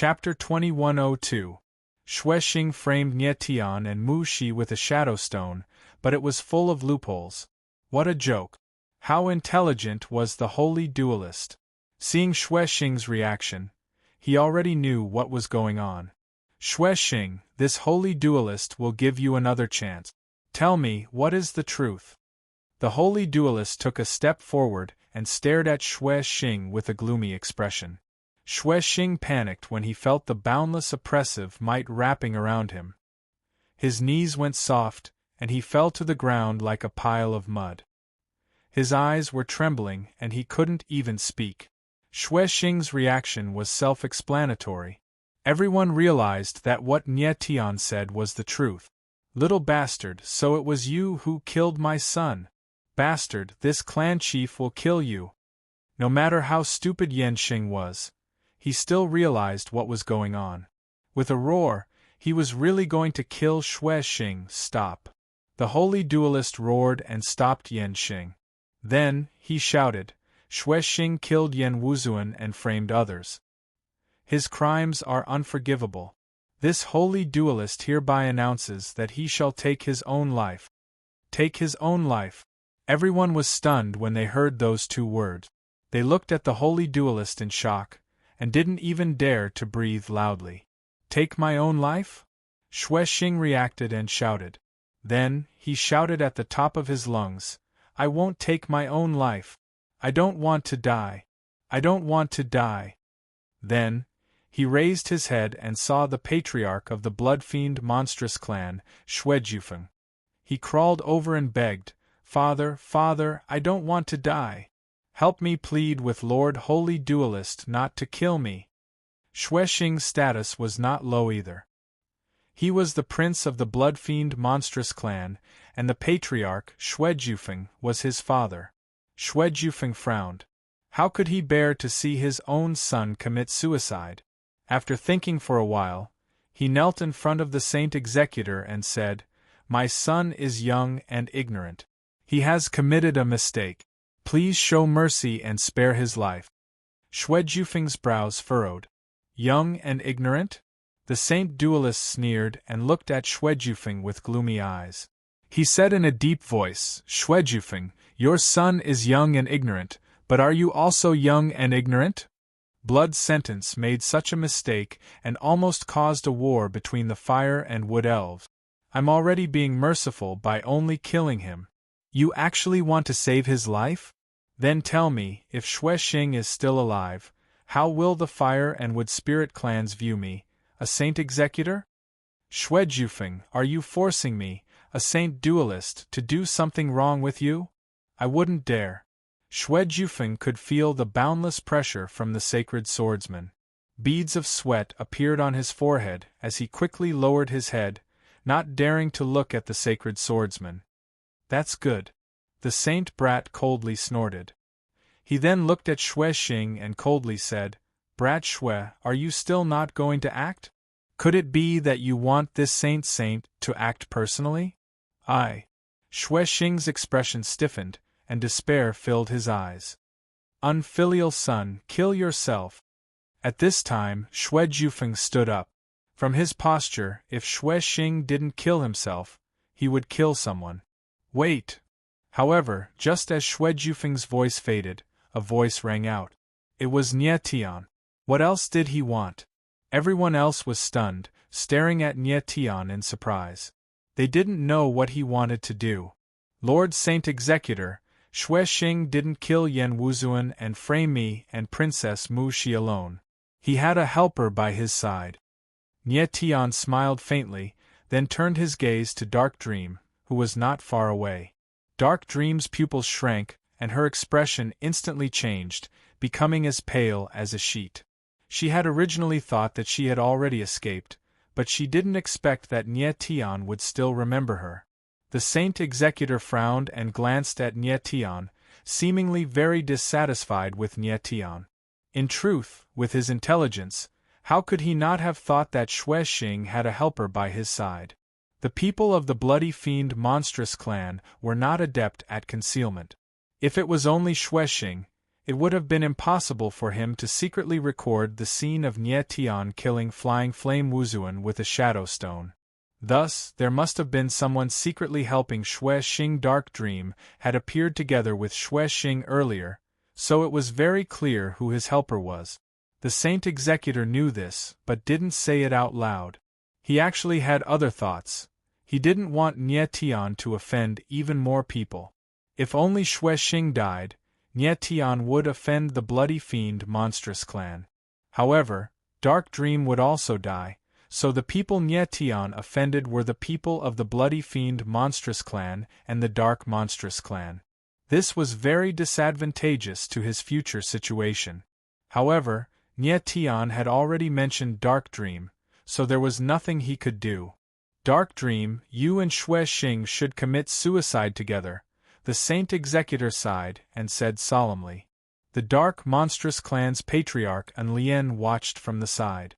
Chapter 2102. Xuexing framed Nie Tian and Mu Shi with a shadow stone, but it was full of loopholes. What a joke! How intelligent was the holy duelist! Seeing Xuexing's reaction, he already knew what was going on. Xuexing, this holy duelist will give you another chance. Tell me, what is the truth? The holy duelist took a step forward and stared at Xuexing with a gloomy expression. Xuexing panicked when he felt the boundless oppressive might wrapping around him. His knees went soft, and he fell to the ground like a pile of mud. His eyes were trembling and he couldn't even speak. Xuexing's reaction was self-explanatory. Everyone realized that what Nie Tian said was the truth. Little bastard, so it was you who killed my son. Bastard, this clan chief will kill you. No matter how stupid Yanxing was, he still realized what was going on. With a roar, he was really going to kill Xuexing. Stop. The holy duelist roared and stopped Yanxing. Then, he shouted, Xuexing killed Yan Wuzuan and framed others. His crimes are unforgivable. This holy duelist hereby announces that he shall take his own life. Take his own life. Everyone was stunned when they heard those two words. They looked at the holy duelist in shock, and didn't even dare to breathe loudly. Take my own life? Xuexing reacted and shouted. Then, he shouted at the top of his lungs, I won't take my own life. I don't want to die. I don't want to die. Then, he raised his head and saw the patriarch of the blood-fiend monstrous clan, Xuejufeng. He crawled over and begged, Father, Father, I don't want to die. Help me plead with Lord Holy Duelist not to kill me. Xuexing's status was not low either. He was the prince of the blood-fiend monstrous clan, and the patriarch, Xuejufeng, was his father. Xuejufeng frowned. How could he bear to see his own son commit suicide? After thinking for a while, he knelt in front of the saint executor and said, My son is young and ignorant. He has committed a mistake. Please show mercy and spare his life. Xuejufeng's brows furrowed. Young and ignorant? The saint duelist sneered and looked at Xuejufeng with gloomy eyes. He said in a deep voice, Xuejufeng, your son is young and ignorant, but are you also young and ignorant? Blood sentence made such a mistake and almost caused a war between the fire and wood elves. I'm already being merciful by only killing him. You actually want to save his life? Then tell me, if Xuexing is still alive, how will the fire and wood spirit clans view me, a saint executor? Xuejufeng, are you forcing me, a saint duelist, to do something wrong with you? I wouldn't dare. Xuejufeng could feel the boundless pressure from the sacred swordsman. Beads of sweat appeared on his forehead as he quickly lowered his head, not daring to look at the sacred swordsman. That's good. The saint brat coldly snorted. He then looked at Xuexing and coldly said, Brat Xue, are you still not going to act? Could it be that you want this saint to act personally? Aye. Xuexing's expression stiffened, and despair filled his eyes. Unfilial son, kill yourself. At this time, Xuejufeng stood up. From his posture, if Xuexing didn't kill himself, he would kill someone. Wait! However, just as Xuejufeng's voice faded, a voice rang out. It was Nie Tian. What else did he want? Everyone else was stunned, staring at Nie Tian in surprise. They didn't know what he wanted to do. Lord Saint Executor, Xuexing didn't kill Yan Wuzuan and frame me and Princess Mu Shi alone. He had a helper by his side. Nie Tian smiled faintly, then turned his gaze to Dark Dream, who was not far away. Dark Dream's pupils shrank, and her expression instantly changed, becoming as pale as a sheet. She had originally thought that she had already escaped, but she didn't expect that Nie Tian would still remember her. The saint executor frowned and glanced at Nie Tian, seemingly very dissatisfied with Nie Tian. In truth, with his intelligence, how could he not have thought that Xuexing had a helper by his side? The people of the bloody fiend monstrous clan were not adept at concealment. If it was only Xuexing, it would have been impossible for him to secretly record the scene of Nie Tian killing Flying Flame Wuzuan with a shadow stone. Thus, there must have been someone secretly helping Xue Xing. Dark Dream had appeared together with Xue Xing earlier, so it was very clear who his helper was. The Saint Executor knew this, but didn't say it out loud. He actually had other thoughts. He didn't want Nie Tian to offend even more people. If only Xue Xing died, Nie Tian would offend the Bloody Fiend monstrous clan. However, Dark Dream would also die, so the people Nie Tian offended were the people of the Bloody Fiend monstrous clan and the Dark monstrous clan. This was very disadvantageous to his future situation. However, Nie Tian had already mentioned Dark Dream, so there was nothing he could do. Dark Dream, you and Xue Xing should commit suicide together, the Saint Executor sighed and said solemnly. The Dark monstrous clan's patriarch Anlien watched from the side.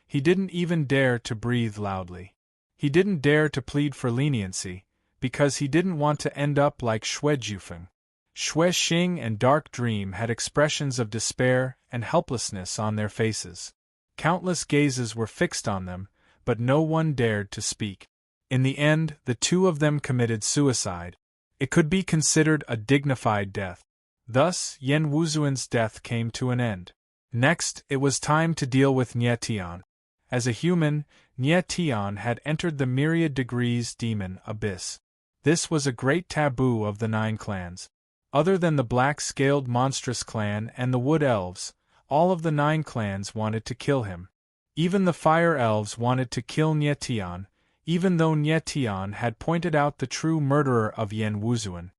He didn't even dare to breathe loudly. He didn't dare to plead for leniency, because he didn't want to end up like Xue Jufeng. Xue Xing and Dark Dream had expressions of despair and helplessness on their faces. Countless gazes were fixed on them, but no one dared to speak. In the end, the two of them committed suicide. It could be considered a dignified death. Thus, Yen Wuzuan's death came to an end. Next, it was time to deal with Nie Tian. As a human, Nie Tian had entered the Myriad Degrees Demon Abyss. This was a great taboo of the 9 clans. Other than the black-scaled monstrous clan and the Wood Elves, all of the 9 clans wanted to kill him. Even the Fire Elves wanted to kill Nie Tian, even though Nie Tian had pointed out the true murderer of Yen Wuzuan.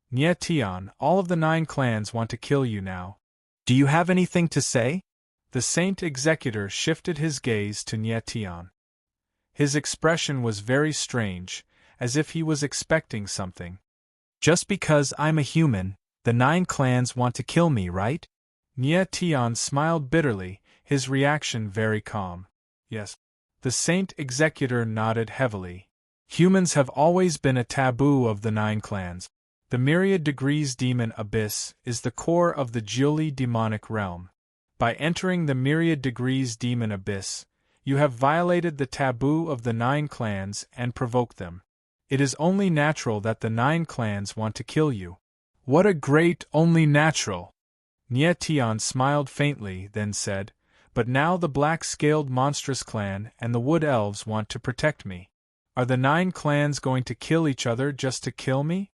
Nie Tian, all of the 9 clans want to kill you now. Do you have anything to say? The Saint Executor shifted his gaze to Nie Tian. His expression was very strange, as if he was expecting something. Just because I'm a human, the 9 clans want to kill me, right? Nie Tian smiled bitterly, his reaction very calm. Yes. The Saint Executor nodded heavily. Humans have always been a taboo of the 9 clans. The Myriad Degrees Demon Abyss is the core of the Jiuli demonic realm. By entering the Myriad Degrees Demon Abyss, you have violated the taboo of the 9 clans and provoked them. It is only natural that the 9 clans want to kill you. What a great only natural! Nie Tian smiled faintly, then said, but now the black-scaled monstrous clan and the Wood Elves want to protect me. Are the 9 clans going to kill each other just to kill me?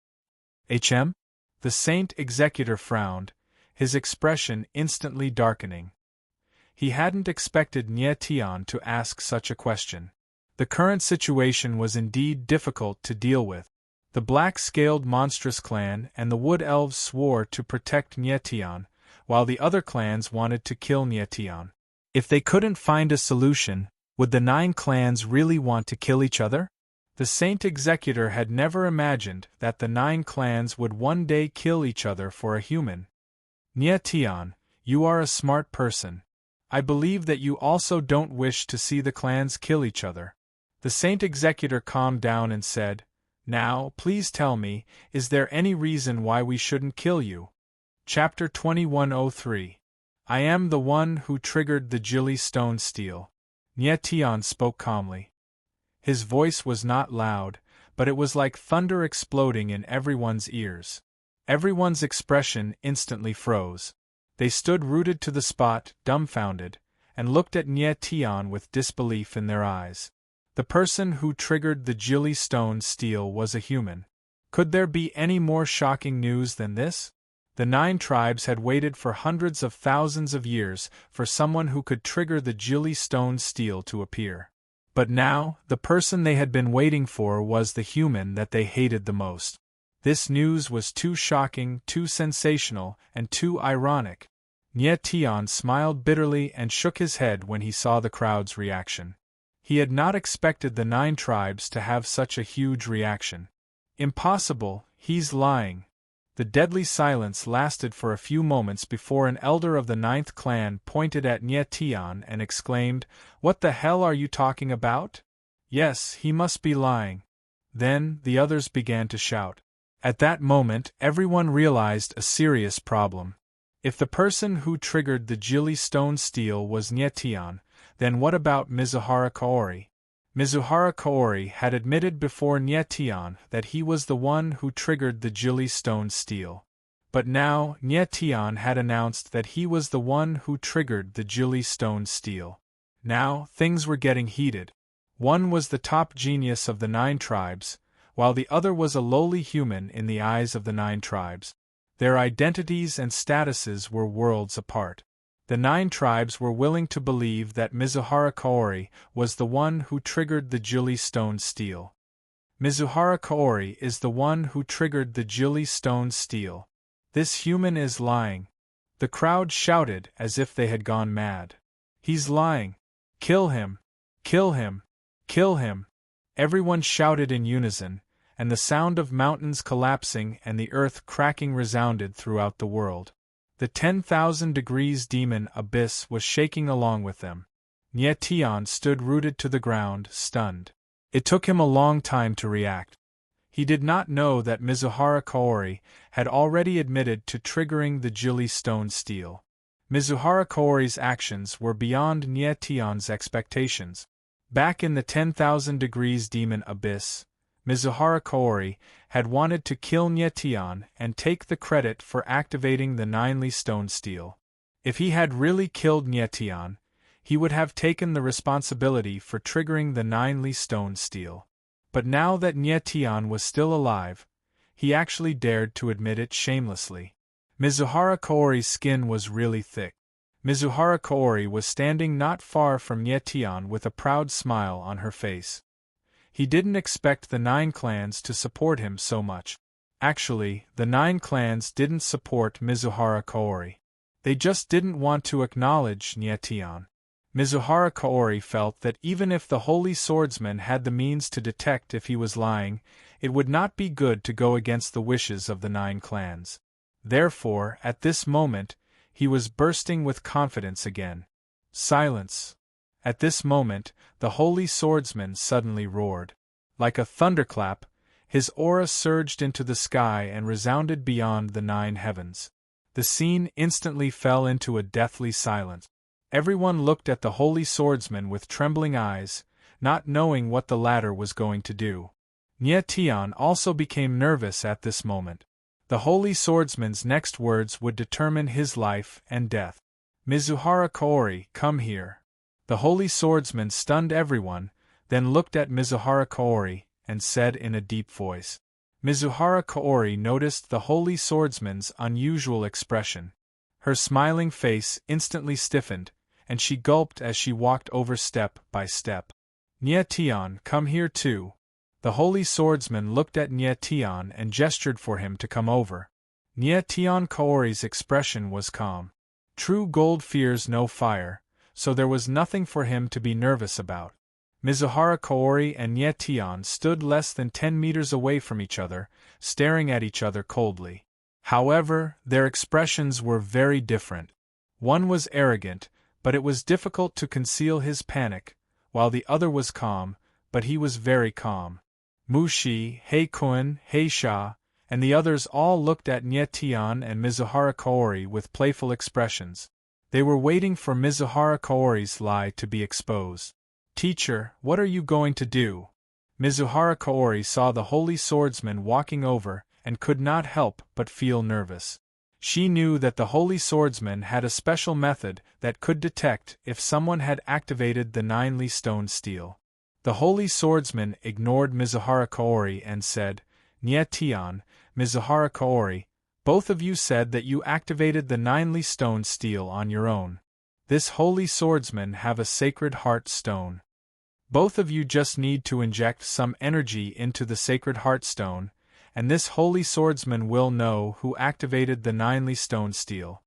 The Saint Executor frowned, his expression instantly darkening. He hadn't expected Nie Tian to ask such a question. The current situation was indeed difficult to deal with. The black-scaled monstrous clan and the Wood Elves swore to protect Nie Tian, while the other clans wanted to kill Nie Tian. If they couldn't find a solution, would the 9 clans really want to kill each other? The Saint Executor had never imagined that the 9 clans would one day kill each other for a human. Nie Tian, you are a smart person. I believe that you also don't wish to see the clans kill each other. The Saint Executor calmed down and said, Now, please tell me, is there any reason why we shouldn't kill you? Chapter 2103. I am the one who triggered the Jiuli stone steel. Nie Tian spoke calmly. His voice was not loud, but it was like thunder exploding in everyone's ears. Everyone's expression instantly froze. They stood rooted to the spot, dumbfounded, and looked at Nie Tian with disbelief in their eyes. The person who triggered the Jiuli stone steel was a human. Could there be any more shocking news than this? The 9 tribes had waited for hundreds of thousands of years for someone who could trigger the Jiuli stone steel to appear. But now, the person they had been waiting for was the human that they hated the most. This news was too shocking, too sensational, and too ironic. Nie Tian smiled bitterly and shook his head when he saw the crowd's reaction. He had not expected the 9 tribes to have such a huge reaction. Impossible, he's lying. The deadly silence lasted for a few moments before an elder of the 9th clan pointed at Nie Tian and exclaimed, What the hell are you talking about? Yes, he must be lying. Then, the others began to shout. At that moment, everyone realized a serious problem. If the person who triggered the Jili stone steel was Nyetian, then what about Mizuhara Kaori? Mizuhara Kaori had admitted before Nyetian that he was the one who triggered the Jili stone steel. But now, Nyetian had announced that he was the one who triggered the Jili stone steel. Now, things were getting heated. One was the top genius of the 9 tribes, while the other was a lowly human in the eyes of the 9 tribes. Their identities and statuses were worlds apart. The 9 tribes were willing to believe that Mizuhara Kaori was the one who triggered the Jili stone steel. Mizuhara Kaori is the one who triggered the Jili stone steel. This human is lying. The crowd shouted as if they had gone mad. He's lying. Kill him! Kill him! Kill him! Everyone shouted in unison, and the sound of mountains collapsing and the earth cracking resounded throughout the world. The 10,000 degrees demon abyss was shaking along with them. Nyetian stood rooted to the ground, stunned. It took him a long time to react. He did not know that Mizuhara Kaori had already admitted to triggering the Jili stone steel. Mizuhara Kaori's actions were beyond Nyetian's expectations. Back in the 10,000 degrees demon abyss, Mizuhara Kaori had wanted to kill Nyetian and take the credit for activating the 9 stone steel. If he had really killed Nyetian, he would have taken the responsibility for triggering the 9 stone steel. But now that Nyetian was still alive, he actually dared to admit it shamelessly. Mizuhara Kaori's skin was really thick. Mizuhara Kaori was standing not far from Nyetian with a proud smile on her face. He didn't expect the 9 clans to support him so much. Actually, the 9 clans didn't support Mizuhara Kaori. They just didn't want to acknowledge Nyetian. Mizuhara Kaori felt that even if the Holy Swordsman had the means to detect if he was lying, it would not be good to go against the wishes of the 9 clans. Therefore, at this moment, he was bursting with confidence again. Silence! At this moment, the Holy Swordsman suddenly roared. Like a thunderclap, his aura surged into the sky and resounded beyond the 9 heavens. The scene instantly fell into a deathly silence. Everyone looked at the Holy Swordsman with trembling eyes, not knowing what the latter was going to do. Nyetian also became nervous at this moment. The Holy Swordsman's next words would determine his life and death. Mizuhara Kaori, come here. The Holy Swordsman stunned everyone, then looked at Mizuhara Kaori, and said in a deep voice. Mizuhara Kaori noticed the Holy Swordsman's unusual expression. Her smiling face instantly stiffened, and she gulped as she walked over step by step. Nyetian, come here too. The Holy Swordsman looked at Nyetian and gestured for him to come over. Nyetian Kaori's expression was calm. True gold fears no fire, so there was nothing for him to be nervous about. Mizuhara Kaori and Nyetian stood less than 10 meters away from each other, staring at each other coldly. However, their expressions were very different. One was arrogant, but it was difficult to conceal his panic, while the other was calm, but he was very calm. Mushi, Heikun, Heisha, and the others all looked at Nyetian and Mizuhara Kaori with playful expressions. They were waiting for Mizuhara Kaori's lie to be exposed. Teacher, what are you going to do? Mizuhara Kaori saw the Holy Swordsman walking over and could not help but feel nervous. She knew that the Holy Swordsman had a special method that could detect if someone had activated the 9 stone steel. The Holy Swordsman ignored Mizuhara Kaori and said, Nyetian, Mizuhara Kaori, both of you said that you activated the 9 stone steel on your own. This Holy Swordsman have a Sacred Heart Stone. Both of you just need to inject some energy into the Sacred Heart Stone, and this Holy Swordsman will know who activated the 9 stone steel.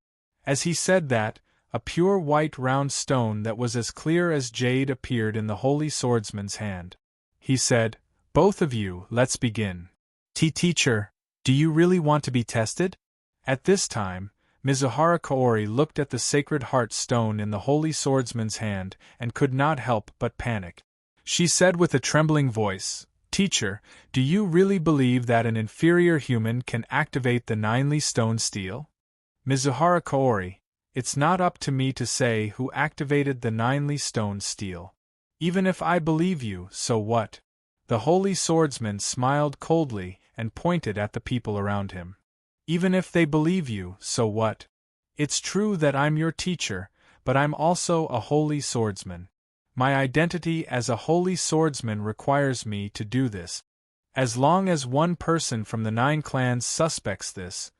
As he said that, a pure white round stone that was as clear as jade appeared in the Holy Swordsman's hand. He said, both of you, let's begin. Teacher, do you really want to be tested? At this time, Mizuhara Kaori looked at the Sacred Heart Stone in the Holy Swordsman's hand and could not help but panic. She said with a trembling voice, Teacher, do you really believe that an inferior human can activate the 9 stone steel? Mizuhara Kaori, it's not up to me to say who activated the ninely stone steel. Even if I believe you, so what? The holy swordsman smiled coldly and pointed at the people around him. Even if they believe you, so what? It's true that I'm your teacher, but I'm also a holy swordsman. My identity as a holy swordsman requires me to do this. As long as one person from the 9 clans suspects this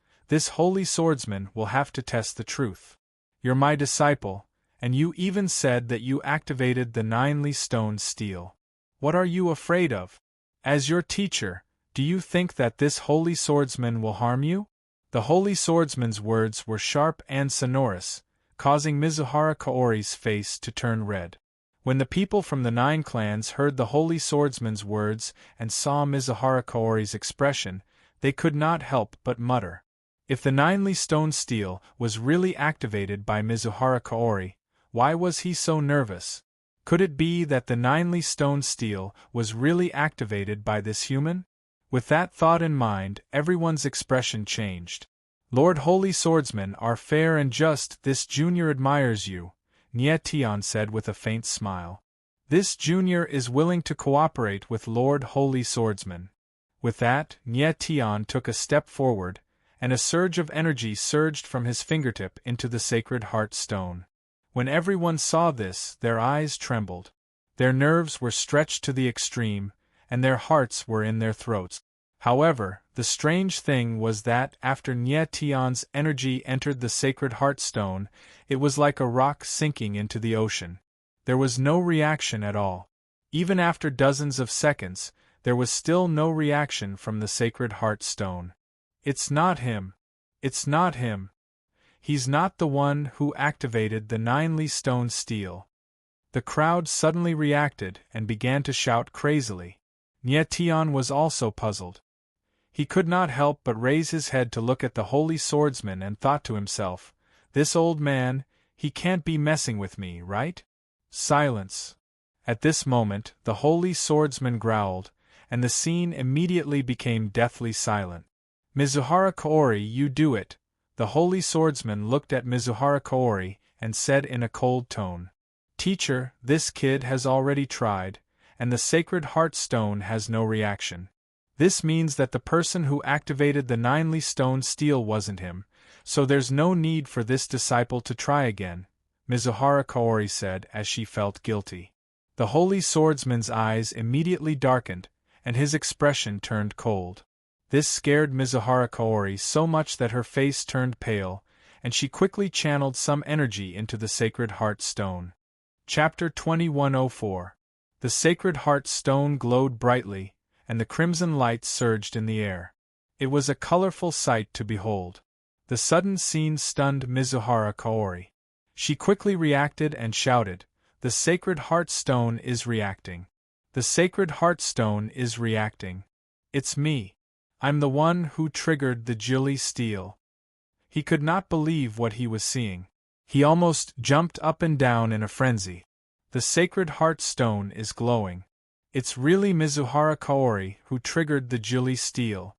holy swordsman will have to test the truth. You're my disciple, and you even said that you activated the ninely stone steel. What are you afraid of? As your teacher, do you think that this holy swordsman will harm you? The holy swordsman's words were sharp and sonorous, causing Mizuhara Kaori's face to turn red. When the people from the 9 clans heard the holy swordsman's words and saw Mizuhara Kaori's expression, they could not help but mutter. If the ninely stone steel was really activated by Mizuhara Kaori, why was he so nervous? Could it be that the ninely stone steel was really activated by this human? With that thought in mind, everyone's expression changed. Lord Holy Swordsman are fair and just, this junior admires you, Nie Tian said with a faint smile. This junior is willing to cooperate with Lord Holy Swordsman. With that, Nie Tian took a step forward, and a surge of energy surged from his fingertip into the sacred heart stone. When everyone saw this, their eyes trembled. Their nerves were stretched to the extreme, and their hearts were in their throats. However, the strange thing was that after Nie Tian's energy entered the sacred heart stone, it was like a rock sinking into the ocean. There was no reaction at all. Even after dozens of seconds, there was still no reaction from the sacred heart stone. It's not him. It's not him. He's not the one who activated the ninely stone steel. The crowd suddenly reacted and began to shout crazily. Nie Tian was also puzzled. He could not help but raise his head to look at the holy swordsman and thought to himself, this old man, he can't be messing with me, right? Silence. At this moment, the holy swordsman growled, and the scene immediately became deathly silent. Mizuhara Kaori, you do it. The holy swordsman looked at Mizuhara Kaori and said in a cold tone, Teacher, this kid has already tried, and the sacred heart stone has no reaction. This means that the person who activated the ninely stone steel wasn't him, so there's no need for this disciple to try again, Mizuhara Kaori said as she felt guilty. The holy swordsman's eyes immediately darkened, and his expression turned cold. This scared Mizuhara Kaori so much that her face turned pale, and she quickly channeled some energy into the sacred heart stone. Chapter 2104. The sacred heart stone glowed brightly, and the crimson light surged in the air. It was a colorful sight to behold. The sudden scene stunned Mizuhara Kaori. She quickly reacted and shouted, The sacred heart stone is reacting. The sacred heart stone is reacting. It's me. I'm the one who triggered the Jilly steel. He could not believe what he was seeing. He almost jumped up and down in a frenzy. The sacred heart stone is glowing. It's really Mizuhara Kaori who triggered the Jilly steel.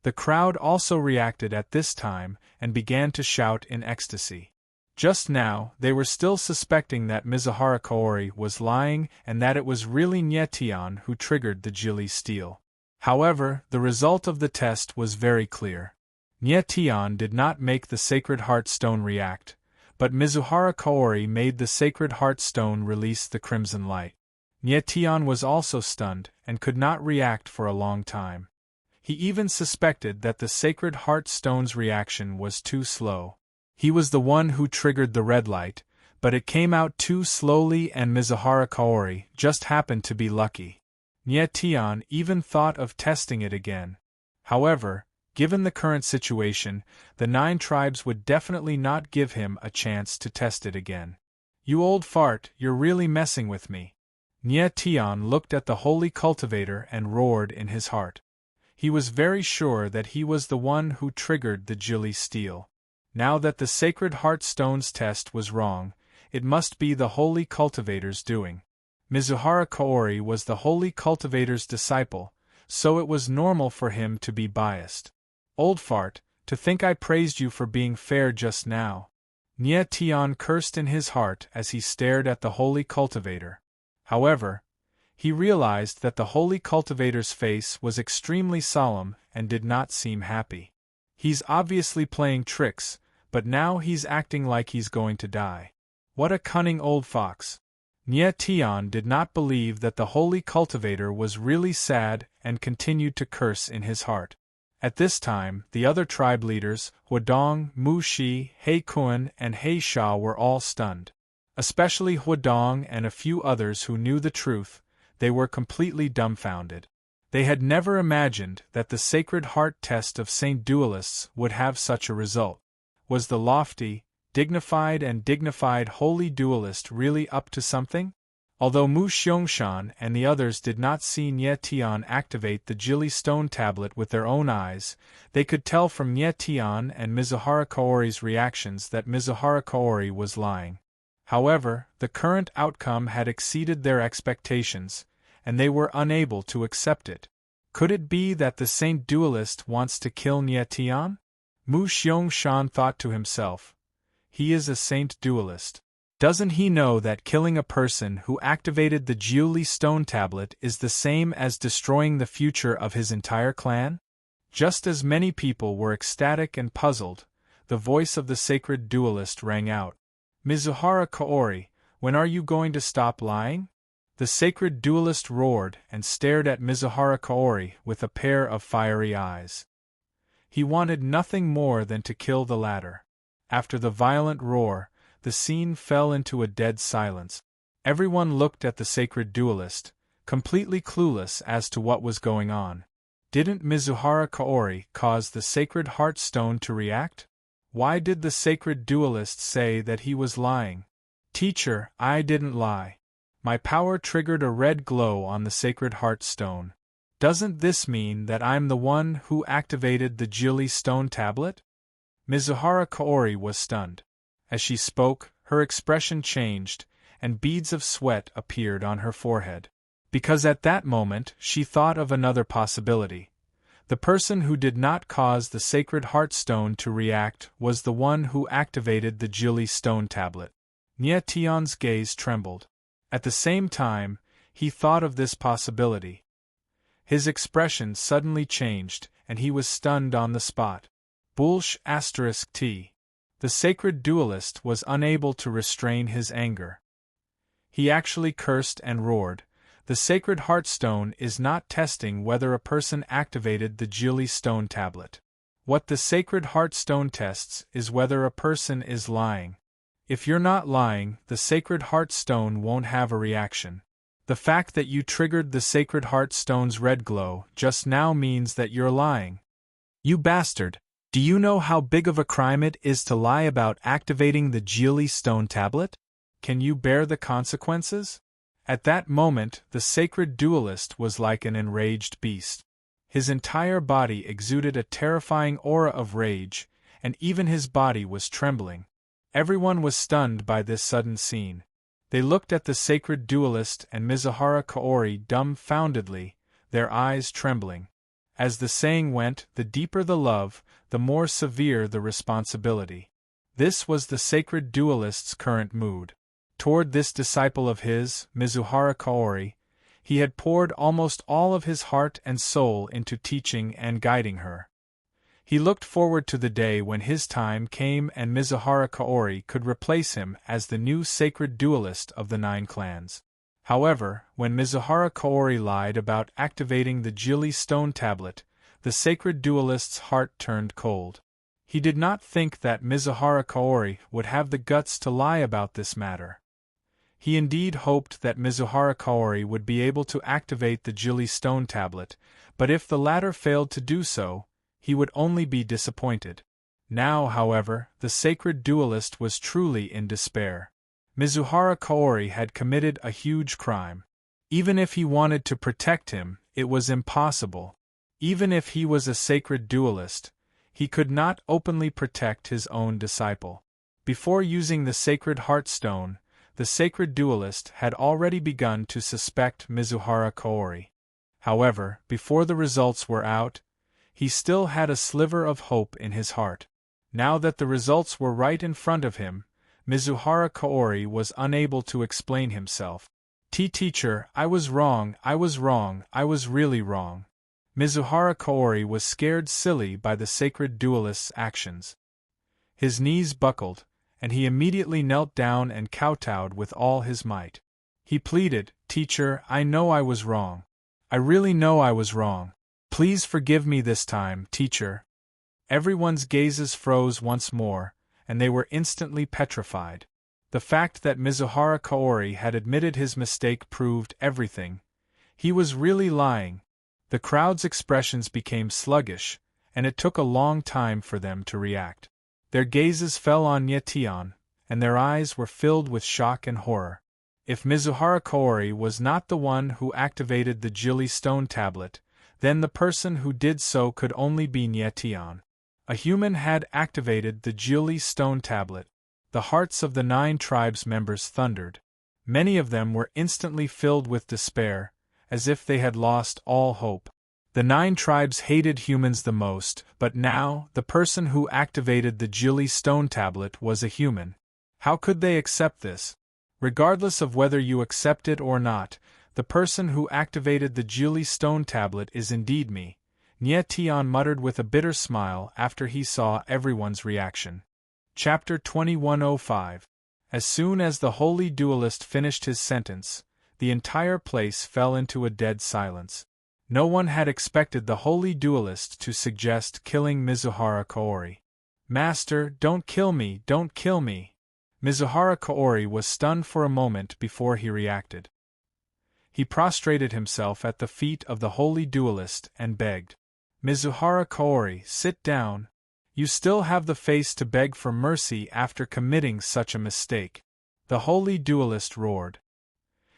The crowd also reacted at this time and began to shout in ecstasy. Just now, they were still suspecting that Mizuhara Kaori was lying and that it was really Nie Tian who triggered the Jilly steel. However, the result of the test was very clear. Nie Tian did not make the sacred heart stone react, but Mizuhara Kaori made the sacred heart stone release the crimson light. Nie Tian was also stunned and could not react for a long time. He even suspected that the sacred heart stone's reaction was too slow. He was the one who triggered the red light, but it came out too slowly and Mizuhara Kaori just happened to be lucky. Nie Tian even thought of testing it again. However, given the current situation, the 9 tribes would definitely not give him a chance to test it again. You old fart, you're really messing with me. Nie Tian looked at the holy cultivator and roared in his heart. He was very sure that he was the one who triggered the Jilly steel. Now that the sacred heart stone's test was wrong, it must be the holy cultivator's doing. Mizuhara Kaori was the holy cultivator's disciple, so it was normal for him to be biased. Old fart, To think I praised you for being fair just now. Nye Tian cursed in his heart as he stared at the holy cultivator. However, he realized that the holy cultivator's face was extremely solemn and did not seem happy. He's obviously playing tricks, but now he's acting like he's going to die. What a cunning old fox! Nye Tian did not believe that the holy cultivator was really sad and continued to curse in his heart. At this time, the other tribe leaders, Huadong, Mu Shi, He Kun, and He Sha were all stunned. Especially Huadong and a few others who knew the truth, they were completely dumbfounded. They had never imagined that the Sacred Heart test of Saint Duelists would have such a result. Was the lofty, dignified holy duelist really up to something? Although Mu Xiangshan and the others did not see Nye Tian activate the Jili stone tablet with their own eyes, they could tell from Nye Tian and Mizuhara Kaori's reactions that Mizuhara Kaori was lying. However, the current outcome had exceeded their expectations, and they were unable to accept it. Could it be that the Saint Duelist wants to kill Nye Tian? Mu Xiangshan thought to himself. He is a Saint Duelist. Doesn't he know that killing a person who activated the Jiuli stone tablet is the same as destroying the future of his entire clan? Just as many people were ecstatic and puzzled, the voice of the Sacred Duelist rang out. Mizuhara Kaori, when are you going to stop lying? The Sacred Duelist roared and stared at Mizuhara Kaori with a pair of fiery eyes. He wanted nothing more than to kill the latter. After the violent roar, the scene fell into a dead silence. Everyone looked at the Sacred Duelist, completely clueless as to what was going on. Didn't Mizuhara Kaori cause the Sacred Heart Stone to react? Why did the Sacred Duelist say that he was lying? Teacher, I didn't lie. My power triggered a red glow on the Sacred Heart Stone. Doesn't this mean that I'm the one who activated the Jili stone tablet? Mizuhara Kaori was stunned. As she spoke, her expression changed, and beads of sweat appeared on her forehead. Because at that moment she thought of another possibility. The person who did not cause the Sacred Heart Stone to react was the one who activated the Jili stone tablet. Nye Tian's gaze trembled. At the same time, he thought of this possibility. His expression suddenly changed, and he was stunned on the spot. Bulsh *T. The Sacred Duelist was unable to restrain his anger. He actually cursed and roared. The Sacred Heart Stone is not testing whether a person activated the Jili stone tablet. What the Sacred Heart Stone tests is whether a person is lying. If you're not lying, the Sacred Heart Stone won't have a reaction. The fact that you triggered the Sacred Heart Stone's red glow just now means that you're lying. You bastard! Do you know how big of a crime it is to lie about activating the Jili stone tablet? Can you bear the consequences? At that moment, the Sacred Duelist was like an enraged beast. His entire body exuded a terrifying aura of rage, and even his body was trembling. Everyone was stunned by this sudden scene. They looked at the Sacred Duelist and Mizuhara Kaori dumbfoundedly, their eyes trembling. As the saying went, the deeper the love, the more severe the responsibility. This was the Sacred Duelist's current mood. Toward this disciple of his, Mizuhara Kaori, he had poured almost all of his heart and soul into teaching and guiding her. He looked forward to the day when his time came and Mizuhara Kaori could replace him as the new Sacred Duelist of the 9 clans. However, when Mizuhara Kaori lied about activating the Jili stone tablet, the Sacred Duelist's heart turned cold. He did not think that Mizuhara Kaori would have the guts to lie about this matter. He indeed hoped that Mizuhara Kaori would be able to activate the Jili stone tablet, but if the latter failed to do so, he would only be disappointed. Now, however, the Sacred Duelist was truly in despair. Mizuhara Kaori had committed a huge crime. Even if he wanted to protect him, it was impossible. Even if he was a Sacred Duelist, he could not openly protect his own disciple. Before using the Sacred Heart Stone, the Sacred Duelist had already begun to suspect Mizuhara Kaori. However, before the results were out, he still had a sliver of hope in his heart. Now that the results were right in front of him, Mizuhara Kaori was unable to explain himself. Teacher, I was wrong, I was really wrong. Mizuhara Kaori was scared silly by the sacred duelist's actions. His knees buckled, and he immediately knelt down and kowtowed with all his might. He pleaded, Teacher, I know I was wrong. I really know I was wrong. Please forgive me this time, teacher. Everyone's gazes froze once more, and they were instantly petrified. The fact that Mizuhara Kaori had admitted his mistake proved everything. He was really lying. The crowd's expressions became sluggish, and it took a long time for them to react. Their gazes fell on Nye Tian, and their eyes were filled with shock and horror. If Mizuhara Kaori was not the one who activated the Jili stone tablet, then the person who did so could only be Nye Tian. A human had activated the Jili stone tablet. The hearts of the 9 tribes members thundered. Many of them were instantly filled with despair, as if they had lost all hope. The 9 tribes hated humans the most, but now, the person who activated the Jili stone tablet was a human. How could they accept this? Regardless of whether you accept it or not, the person who activated the Jili stone tablet is indeed me, Nye Tian muttered with a bitter smile after he saw everyone's reaction. Chapter 2105. As soon as the holy duelist finished his sentence, the entire place fell into a dead silence. No one had expected the holy duelist to suggest killing Mizuhara Kaori. Master, don't kill me, don't kill me. Mizuhara Kaori was stunned for a moment before he reacted. He prostrated himself at the feet of the holy duelist and begged. Mizuhara Kaori, sit down. You still have the face to beg for mercy after committing such a mistake. The holy duelist roared.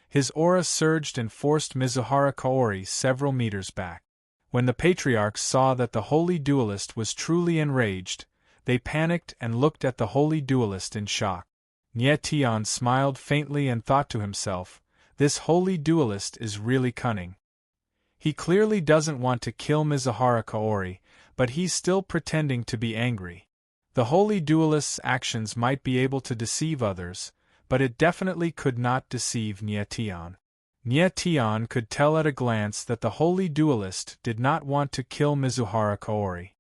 His aura surged and forced Mizuhara Kaori several meters back. When the patriarchs saw that the holy duelist was truly enraged, they panicked and looked at the holy duelist in shock. Nye Tian smiled faintly and thought to himself, this holy duelist is really cunning. He clearly doesn't want to kill Mizuhara Kaori, but he's still pretending to be angry. The holy duelist's actions might be able to deceive others, but it definitely could not deceive Nye Tian. Nye Tian could tell at a glance that the holy duelist did not want to kill Mizuhara Kaori.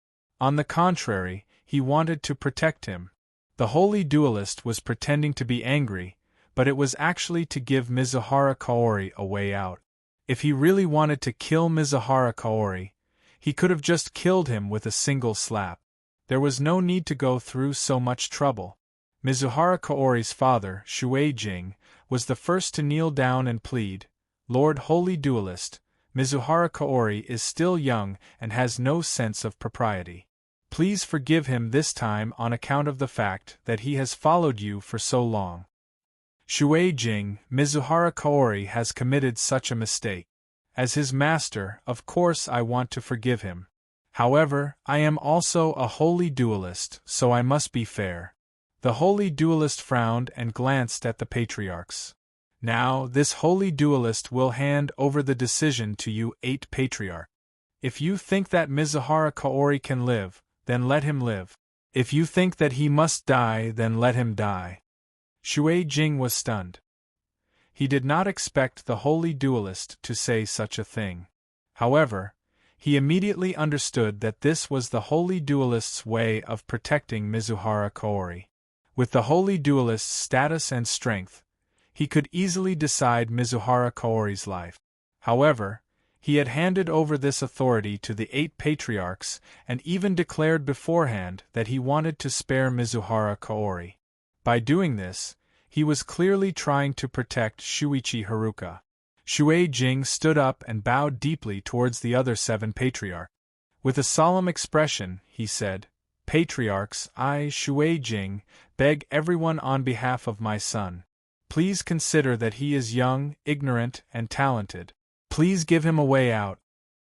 On the contrary, he wanted to protect him. The holy duelist was pretending to be angry, but it was actually to give Mizuhara Kaori a way out. If he really wanted to kill Mizuhara Kaori, he could have just killed him with a single slap. There was no need to go through so much trouble. Mizuhara Kaori's father, Shui Jing, was the first to kneel down and plead, Lord Holy Duelist, Mizuhara Kaori is still young and has no sense of propriety. Please forgive him this time on account of the fact that he has followed you for so long. Shui Jing, Mizuhara Kaori has committed such a mistake. As his master, of course I want to forgive him. However, I am also a holy duelist, so I must be fair. The holy duelist frowned and glanced at the patriarchs. Now, this holy duelist will hand over the decision to you 8 patriarchs. If you think that Mizuhara Kaori can live, then let him live. If you think that he must die, then let him die. Shui Jing was stunned. He did not expect the holy duelist to say such a thing. However, he immediately understood that this was the holy duelist's way of protecting Mizuhara Kaori. With the holy duelist's status and strength, he could easily decide Mizuhara Kaori's life. However, he had handed over this authority to the 8 patriarchs and even declared beforehand that he wanted to spare Mizuhara Kaori. By doing this, he was clearly trying to protect Shuichi Haruka. Shui Jing stood up and bowed deeply towards the other 7 patriarchs. With a solemn expression, he said, Patriarchs, I, Shui Jing, beg everyone on behalf of my son. Please consider that he is young, ignorant, and talented. Please give him a way out.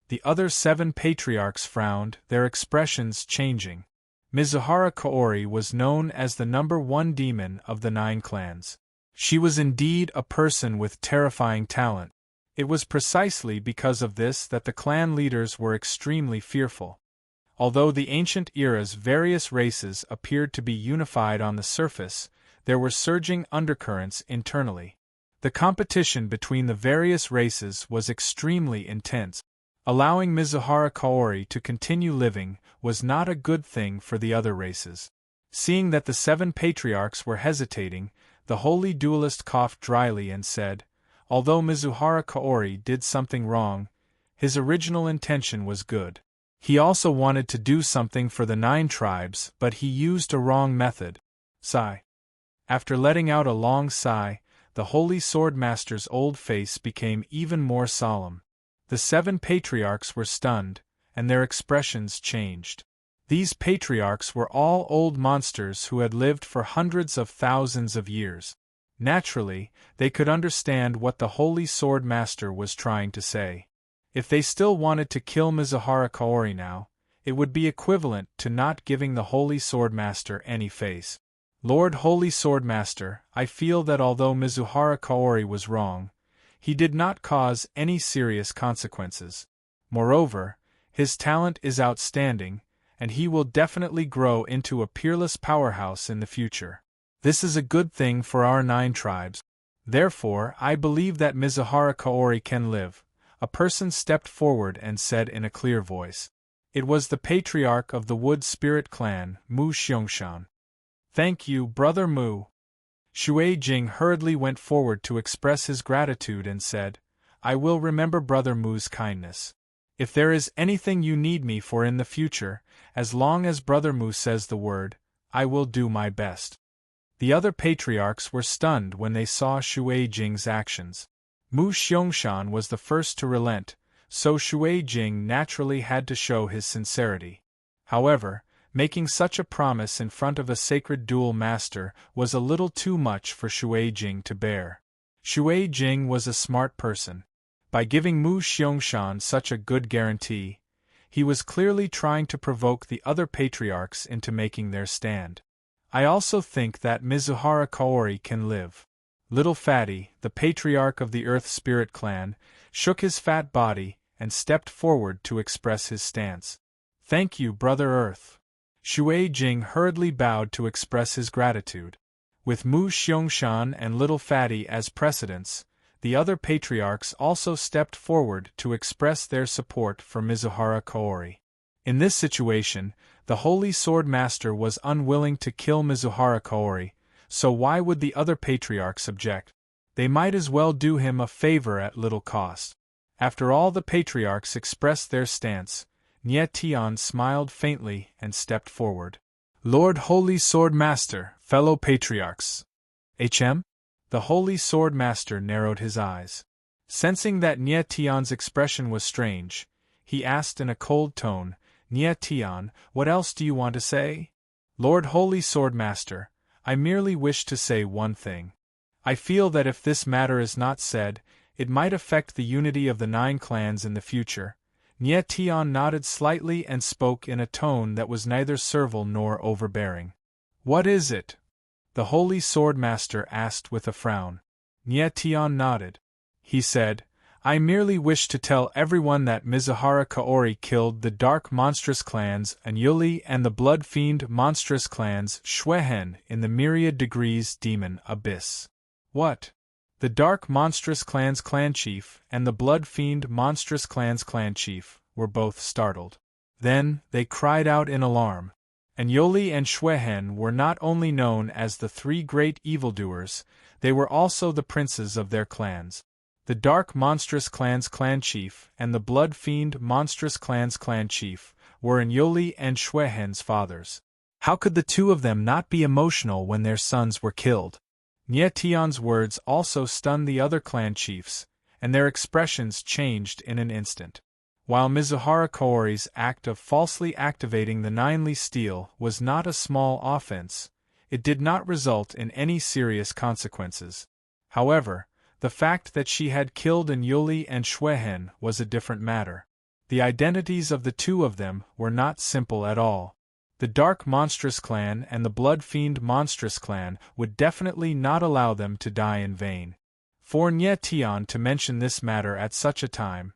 The other 7 patriarchs frowned, their expressions changing. Mizuhara Kaori was known as the #1 demon of the 9 clans. She was indeed a person with terrifying talent. It was precisely because of this that the clan leaders were extremely fearful. Although the ancient era's various races appeared to be unified on the surface, there were surging undercurrents internally. The competition between the various races was extremely intense. Allowing Mizuhara Kaori to continue living was not a good thing for the other races. Seeing that the 7 patriarchs were hesitating, the holy duelist coughed dryly and said, "Although Mizuhara Kaori did something wrong, his original intention was good. He also wanted to do something for the 9 tribes, but he used a wrong method." Sigh. After letting out a long sigh, the holy swordmaster's old face became even more solemn. The 7 patriarchs were stunned, and their expressions changed. These patriarchs were all old monsters who had lived for hundreds of thousands of years. Naturally, they could understand what the holy swordmaster was trying to say. If they still wanted to kill Mizuhara Kaori now, it would be equivalent to not giving the holy swordmaster any face. "Lord Holy Swordmaster, I feel that although Mizuhara Kaori was wrong, he did not cause any serious consequences. Moreover, his talent is outstanding, and he will definitely grow into a peerless powerhouse in the future. This is a good thing for our 9 tribes. Therefore, I believe that Mizuhara Kaori can live." A person stepped forward and said in a clear voice. It was the patriarch of the Wood Spirit clan, Mu Xiangshan. "Thank you, Brother Mu." Shui Jing hurriedly went forward to express his gratitude and said, "I will remember Brother Mu's kindness. If there is anything you need me for in the future, as long as Brother Mu says the word, I will do my best." The other patriarchs were stunned when they saw Shui Jing's actions. Mu Xiangshan was the first to relent, so Shui Jing naturally had to show his sincerity. However, making such a promise in front of a sacred duel master was a little too much for Shui Jing to bear. Shui Jing was a smart person. By giving Mu Xiangshan such a good guarantee, he was clearly trying to provoke the other patriarchs into making their stand. "I also think that Mizuhara Kaori can live." Little Fatty, the patriarch of the Earth Spirit clan, shook his fat body and stepped forward to express his stance. "Thank you, Brother Earth." Shui Jing hurriedly bowed to express his gratitude. With Mu Xiangshan and Little Fatty as precedents, the other patriarchs also stepped forward to express their support for Mizuhara Kaori. In this situation, the Holy Sword Master was unwilling to kill Mizuhara Kaori, so why would the other patriarchs object? They might as well do him a favor at little cost. After all the patriarchs expressed their stance, Nie Tian smiled faintly and stepped forward. "Lord Holy Sword Master, fellow patriarchs." "HM?" The Holy Sword Master narrowed his eyes. Sensing that Nie Tian's expression was strange, he asked in a cold tone, "Nie Tian, what else do you want to say?" "Lord Holy Sword Master, I merely wish to say one thing. I feel that if this matter is not said, it might affect the unity of the 9 clans in the future." Nie Tian nodded slightly and spoke in a tone that was neither servile nor overbearing. "What is it?" the Holy Sword Master asked with a frown. Nie Tian nodded. He said, "I merely wish to tell everyone that Mizuhara Kaori killed the dark monstrous clans Anyuli and the blood fiend monstrous clans Shwehen in the myriad degrees demon abyss." "What?" The dark monstrous clan's clan chief and the blood fiend monstrous clan's clan chief were both startled. Then, they cried out in alarm. Anyoli and Shwehen were not only known as the 3 great evildoers, they were also the princes of their clans. The dark monstrous clan's clan chief and the blood fiend monstrous clan's clan chief were Anyoli and Shwehen's fathers. How could the 2 of them not be emotional when their sons were killed? Nie Tian's words also stunned the other clan chiefs, and their expressions changed in an instant. While Mizuhara Kaori's act of falsely activating the 9-ly steel was not a small offense, it did not result in any serious consequences. However, the fact that she had killed Anyoli and Shwehen was a different matter. The identities of the 2 of them were not simple at all. The Dark Monstrous Clan and the Blood Fiend Monstrous Clan would definitely not allow them to die in vain. For Nie Tian to mention this matter at such a time,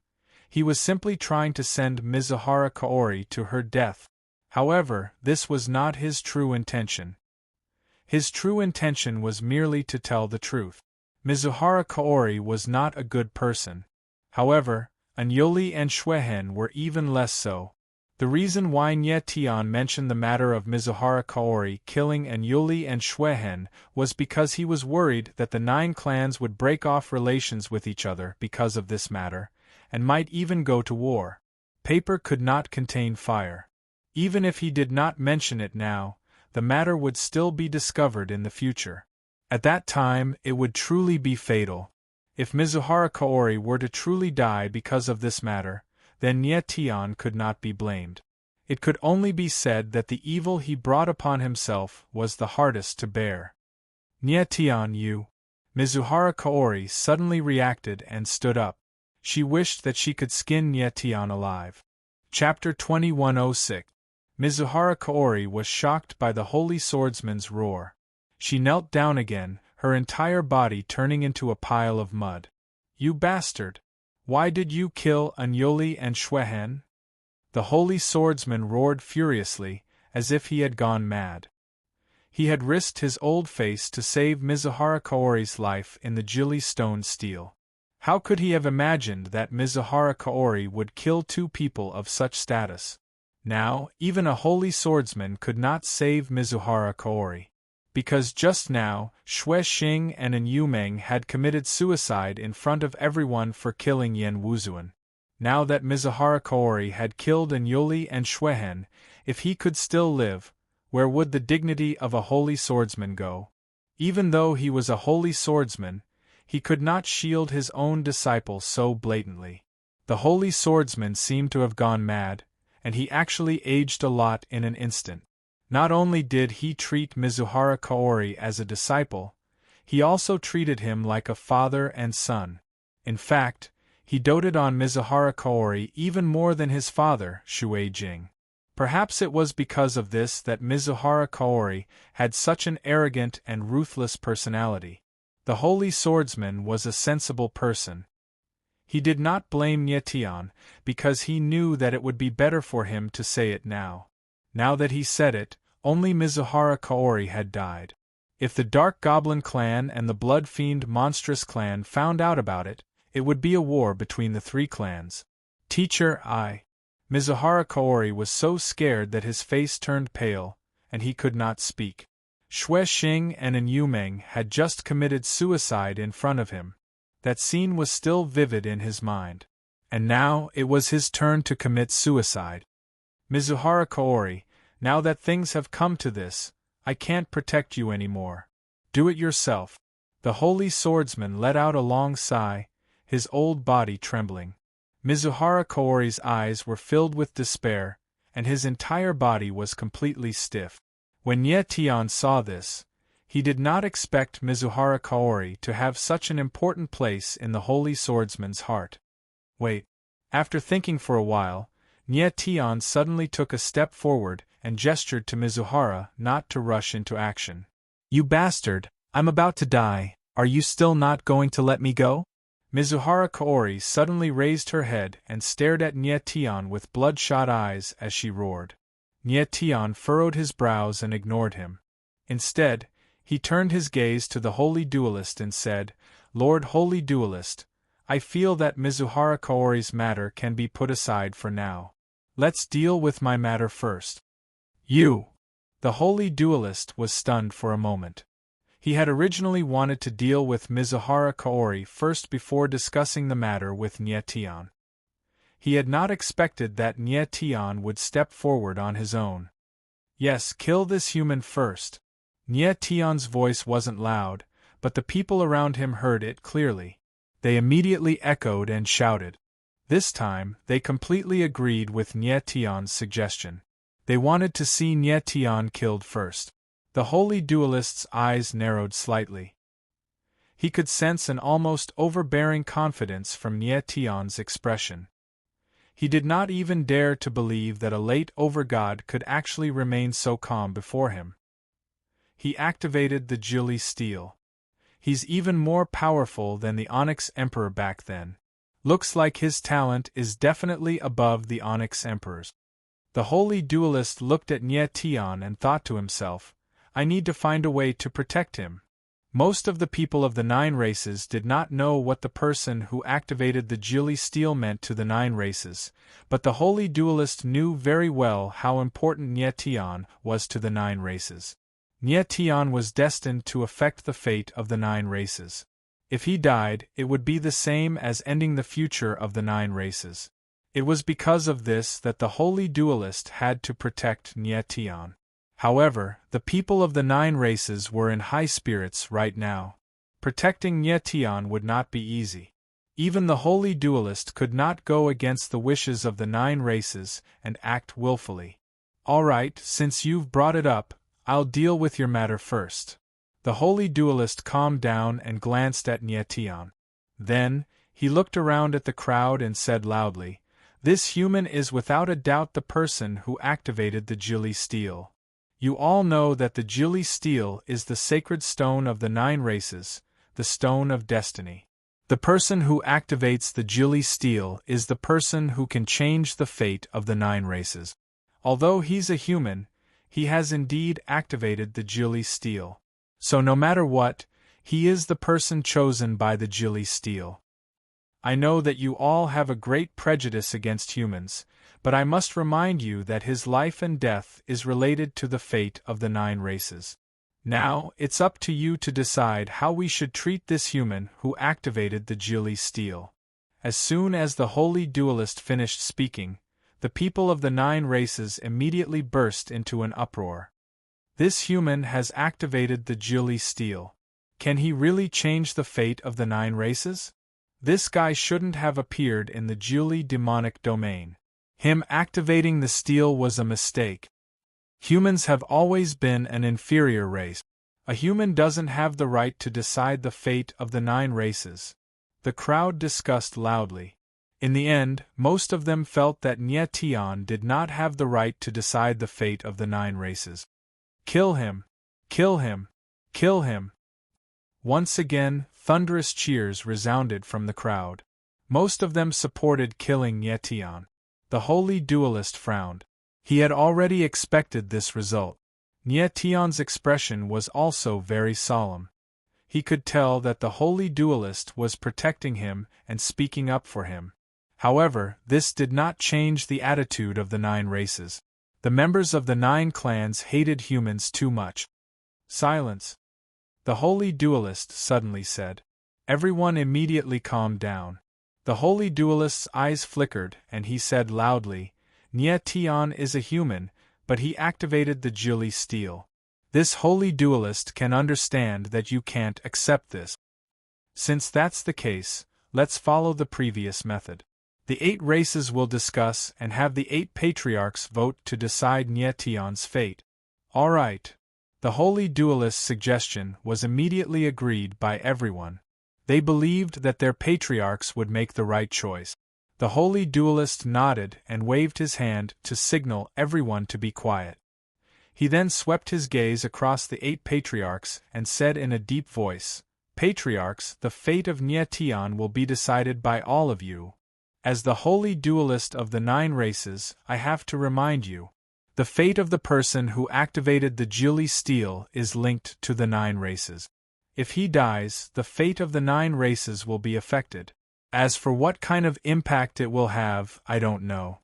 he was simply trying to send Mizuhara Kaori to her death. However, this was not his true intention. His true intention was merely to tell the truth. Mizuhara Kaori was not a good person. However, Anyoli and Shuehen were even less so. The reason why Nye Tian mentioned the matter of Mizuhara Kaori killing Anyoli and Shuehen was because he was worried that the 9 clans would break off relations with each other because of this matter, and might even go to war. Paper could not contain fire. Even if he did not mention it now, the matter would still be discovered in the future. At that time, it would truly be fatal. If Mizuhara Kaori were to truly die because of this matter, then Nye Tian could not be blamed. It could only be said that the evil he brought upon himself was the hardest to bear. Nye Tian, you. Mizuhara Kaori suddenly reacted and stood up. She wished that she could skin Nye Tian alive. Chapter 2106. Mizuhara Kaori was shocked by the holy swordsman's roar. She knelt down again, her entire body turning into a pile of mud. You bastard! Why did you kill Anyoli and Shuehen? The holy swordsman roared furiously, as if he had gone mad. He had risked his old face to save Mizuhara Kaori's life in the Jili stone steel. How could he have imagined that Mizuhara Kaori would kill 2 people of such status? Now, even a holy swordsman could not save Mizuhara Kaori. Because just now, Xue Xing and An Yumeng had committed suicide in front of everyone for killing Yen Wuzuan. Now that Mizuhara Kaori had killed Anyoli and Shuehen, if he could still live, where would the dignity of a holy swordsman go? Even though he was a holy swordsman, he could not shield his own disciple so blatantly. The holy swordsman seemed to have gone mad, and he actually aged a lot in an instant. Not only did he treat Mizuhara Kaori as a disciple, he also treated him like a father and son. In fact, he doted on Mizuhara Kaori even more than his father, Shui Jing. Perhaps it was because of this that Mizuhara Kaori had such an arrogant and ruthless personality. The holy swordsman was a sensible person. He did not blame Nye Tian, because he knew that it would be better for him to say it now. Now that he said it, only Mizuhara Kaori had died. If the Dark Goblin clan and the Blood Fiend Monstrous clan found out about it, it would be a war between the 3 clans. Teacher, Mizuhara Kaori was so scared that his face turned pale, and he could not speak. Xue Xing and An Yumeng had just committed suicide in front of him. That scene was still vivid in his mind. And now, it was his turn to commit suicide. Mizuhara Kaori, now that things have come to this, I can't protect you anymore. Do it yourself. The holy swordsman let out a long sigh, his old body trembling. Mizuhara Kaori's eyes were filled with despair, and his entire body was completely stiff. When Nye Tian saw this, he did not expect Mizuhara Kaori to have such an important place in the holy swordsman's heart. Wait. After thinking for a while, Nye Tian suddenly took a step forward and gestured to Mizuhara not to rush into action. You bastard, I'm about to die, are you still not going to let me go? Mizuhara Kaori suddenly raised her head and stared at Nye Tian with bloodshot eyes as she roared. Nye Tian furrowed his brows and ignored him. Instead, he turned his gaze to the Holy Duelist and said, Lord Holy Duelist, I feel that Mizuhara Kaori's matter can be put aside for now. Let's deal with my matter first. You! The Holy Duelist was stunned for a moment. He had originally wanted to deal with Mizuhara Kaori first before discussing the matter with Nye Tian. He had not expected that Nye Tian would step forward on his own. Yes, kill this human first. Nye Tian's voice wasn't loud, but the people around him heard it clearly. They immediately echoed and shouted. This time, they completely agreed with Nye Tian's suggestion. They wanted to see Nye Tian killed first. The Holy Duelist's eyes narrowed slightly. He could sense an almost overbearing confidence from Nye Tian's expression. He did not even dare to believe that a late overgod could actually remain so calm before him. He activated the Jili steel. He's even more powerful than the Onyx Emperor back then. Looks like his talent is definitely above the Onyx Emperor's. The holy duelist looked at Nye Tian and thought to himself, I need to find a way to protect him. Most of the people of the 9 races did not know what the person who activated the Jili steel meant to the 9 races, but the holy duelist knew very well how important Nye Tian was to the 9 races. Nye Tian was destined to affect the fate of the 9 races. If he died, it would be the same as ending the future of the 9 races. It was because of this that the holy duelist had to protect Nye Tian. However, the people of the 9 races were in high spirits right now. Protecting Nye Tian would not be easy. Even the holy duelist could not go against the wishes of the 9 races and act willfully. All right, since you've brought it up, I'll deal with your matter first. The holy duelist calmed down and glanced at Nye Tian. Then, he looked around at the crowd and said loudly, This human is without a doubt the person who activated the Jili steel. You all know that the Jili steel is the sacred stone of the 9 races, the stone of destiny. The person who activates the Jili steel is the person who can change the fate of the 9 races. Although he's a human, he has indeed activated the Jili steel. So no matter what, he is the person chosen by the Jili steel. I know that you all have a great prejudice against humans, but I must remind you that his life and death is related to the fate of the 9 races. Now, it's up to you to decide how we should treat this human who activated the Jili steel. As soon as the holy duelist finished speaking, the people of the 9 races immediately burst into an uproar. This human has activated the Jili steel. Can he really change the fate of the 9 races? This guy shouldn't have appeared in the Jili demonic domain. Him activating the steel was a mistake. Humans have always been an inferior race. A human doesn't have the right to decide the fate of the 9 races. The crowd discussed loudly. In the end, most of them felt that Nye Tian did not have the right to decide the fate of the 9 races. Kill him! Kill him! Kill him! Once again, thunderous cheers resounded from the crowd. Most of them supported killing Nye Tian. The holy duelist frowned. He had already expected this result. Nye Tian's expression was also very solemn. He could tell that the holy duelist was protecting him and speaking up for him. However, this did not change the attitude of the 9 races. The members of the 9 clans hated humans too much. Silence! The holy duelist suddenly said. Everyone immediately calmed down. The holy duelist's eyes flickered and he said loudly, Nye Tian is a human, but he activated the Jili steel. This holy duelist can understand that you can't accept this. Since that's the case, let's follow the previous method. The 8 races will discuss and have the 8 patriarchs vote to decide Nye Tian's fate. All right. The holy duelist's suggestion was immediately agreed by everyone. They believed that their patriarchs would make the right choice. The holy duelist nodded and waved his hand to signal everyone to be quiet. He then swept his gaze across the 8 patriarchs and said in a deep voice, Patriarchs, the fate of Nye Tian will be decided by all of you. As the holy duelist of the 9 races, I have to remind you. The fate of the person who activated the Jili steel is linked to the 9 races. If he dies, the fate of the 9 races will be affected. As for what kind of impact it will have, I don't know.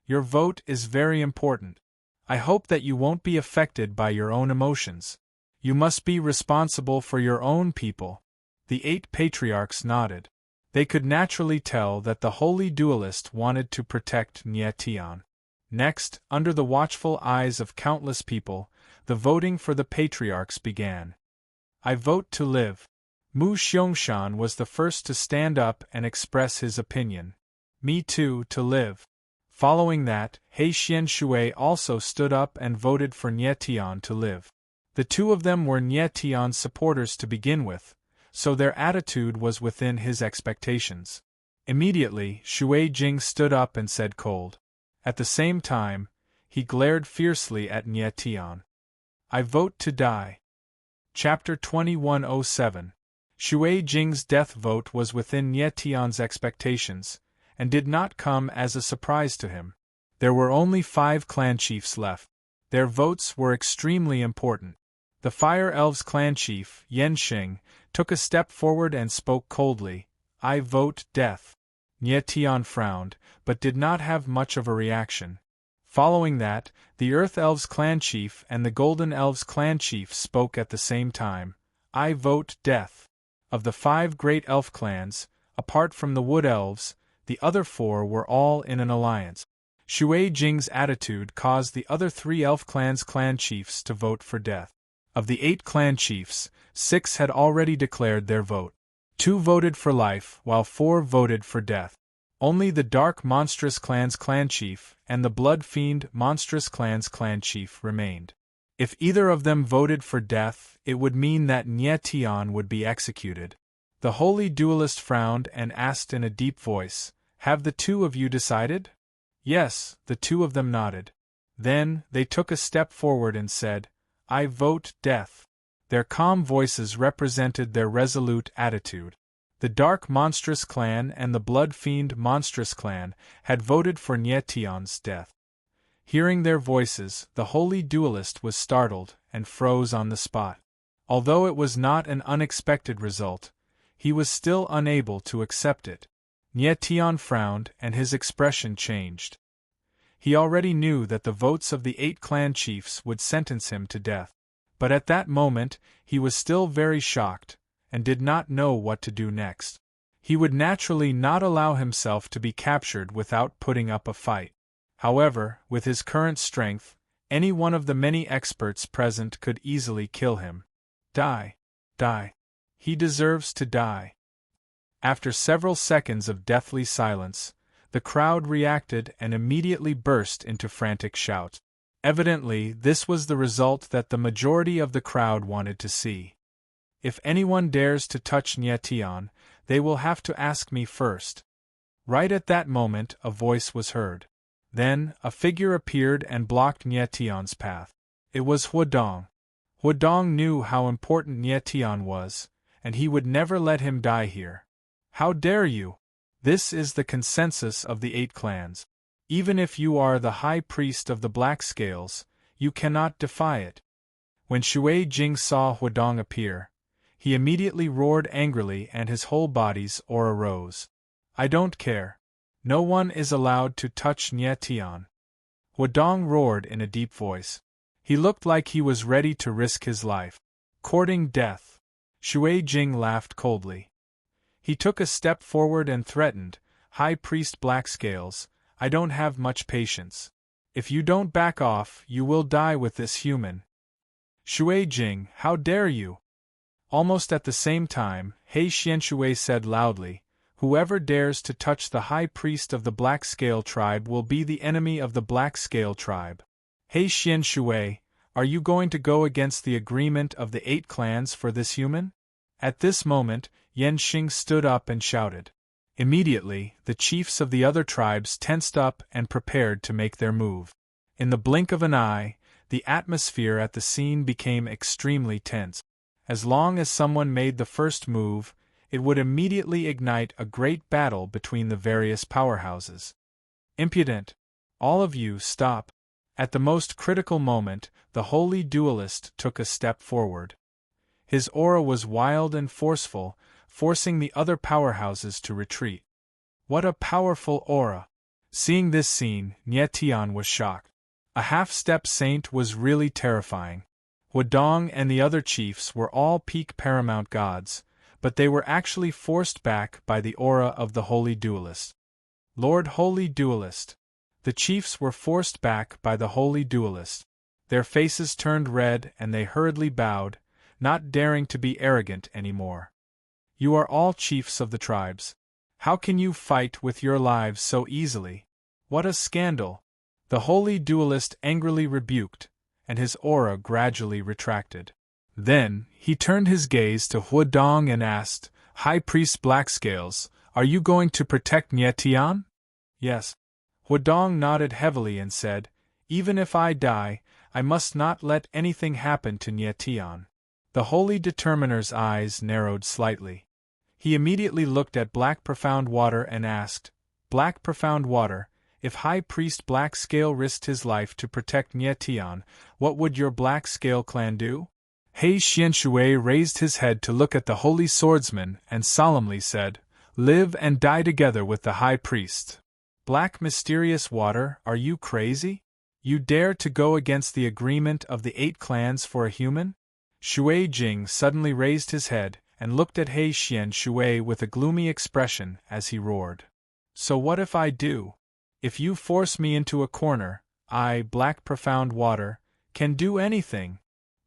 Your vote is very important. I hope that you won't be affected by your own emotions. You must be responsible for your own people. The 8 patriarchs nodded. They could naturally tell that the holy duelist wanted to protect Nye Tian. Next, under the watchful eyes of countless people, the voting for the patriarchs began. I vote to live. Mu Xiangshan was the first to stand up and express his opinion. Me too, to live. Following that, He Xianshui also stood up and voted for Nye Tian to live. The 2 of them were Nye Tian's supporters to begin with, so their attitude was within his expectations. Immediately, Shui Jing stood up and said cold. At the same time, he glared fiercely at Nye Tian. I vote to die. Chapter 2107. Shui Jing's death vote was within Nye Tian's expectations, and did not come as a surprise to him. There were only 5 clan chiefs left. Their votes were extremely important. The Fire Elves clan chief, Yenshing, took a step forward and spoke coldly. "I vote death." Nye Tian frowned, but did not have much of a reaction. Following that, the Earth Elves clan chief and the Golden Elves clan chief spoke at the same time. "I vote death." Of the 5 great elf clans, apart from the Wood Elves, the other 4 were all in an alliance. Shui Jing's attitude caused the other 3 elf clans' clan chiefs to vote for death. Of the 8 clan chiefs, 6 had already declared their vote. 2 voted for life, while 4 voted for death. Only the Dark Monstrous clan's clan chief and the Blood Fiend Monstrous clan's clan chief remained. If either of them voted for death, it would mean that Nye Tian would be executed. The Holy Duelist frowned and asked in a deep voice, "Have the 2 of you decided?" Yes, the 2 of them nodded. Then, they took a step forward and said, "I vote death." Their calm voices represented their resolute attitude. The Dark Monstrous clan and the Blood Fiend Monstrous clan had voted for Nye Tian's death. Hearing their voices, the Holy Duelist was startled and froze on the spot. Although it was not an unexpected result, he was still unable to accept it. Nye Tian frowned and his expression changed. He already knew that the votes of the 8 clan chiefs would sentence him to death. But at that moment, he was still very shocked, and did not know what to do next. He would naturally not allow himself to be captured without putting up a fight. However, with his current strength, any one of the many experts present could easily kill him. Die. Die. He deserves to die. After several seconds of deathly silence, the crowd reacted and immediately burst into frantic shouts. Evidently, this was the result that the majority of the crowd wanted to see. "If anyone dares to touch Nye Tian, they will have to ask me first." Right at that moment, a voice was heard. Then, a figure appeared and blocked Nye Tian's path. It was Huadong. Huadong knew how important Nye Tian was, and he would never let him die here. "How dare you? This is the consensus of the 8 clans. Even if you are the high priest of the Black Scales, you cannot defy it." When Shui Jing saw Huadong appear, he immediately roared angrily and his whole body's aura rose. "I don't care. No one is allowed to touch Nye Tian." Huadong roared in a deep voice. He looked like he was ready to risk his life. "Courting death." Shui Jing laughed coldly. He took a step forward and threatened, "High Priest Blackscales, I don't have much patience. If you don't back off, you will die with this human." "Shui Jing, how dare you?" Almost at the same time, He Xianshui said loudly, "Whoever dares to touch the High Priest of the Black Scale Tribe will be the enemy of the Black Scale Tribe." "He Xianshui, are you going to go against the agreement of the 8 clans for this human?" At this moment, Yenshing stood up and shouted. Immediately, the chiefs of the other tribes tensed up and prepared to make their move. In the blink of an eye, the atmosphere at the scene became extremely tense. As long as someone made the first move, it would immediately ignite a great battle between the various powerhouses. "Impudent! All of you, stop!" At the most critical moment, the Holy Duelist took a step forward. His aura was wild and forceful, forcing the other powerhouses to retreat. What a powerful aura! Seeing this scene, Nye Tian was shocked. A half-step saint was really terrifying. Huadong and the other chiefs were all peak paramount gods, but they were actually forced back by the aura of the Holy Duelist. "Lord Holy Duelist." The chiefs were forced back by the Holy Duelist. Their faces turned red and they hurriedly bowed, not daring to be arrogant anymore. "You are all chiefs of the tribes. How can you fight with your lives so easily? What a scandal!" The Holy Duelist angrily rebuked, and his aura gradually retracted. Then, he turned his gaze to Huadong and asked, "High Priest Blackscales, are you going to protect Nye Tian?" "Yes." Huadong nodded heavily and said, "Even if I die, I must not let anything happen to Nye Tian." The Holy Determiner's eyes narrowed slightly. He immediately looked at Black Profound Water and asked, "Black Profound Water, If High Priest Black Scale risked his life to protect Nye Tian, what would your Black Scale clan do? He Xianshui raised his head to look at the holy swordsman and solemnly said, "Live and die together with the High Priest." Black Mysterious Water, are you crazy? You dare to go against the agreement of the 8 clans for a human? Shui Jing suddenly raised his head and looked at He Xianshui with a gloomy expression as he roared. So what if I do? If you force me into a corner, I, Black Profound Water, can do anything.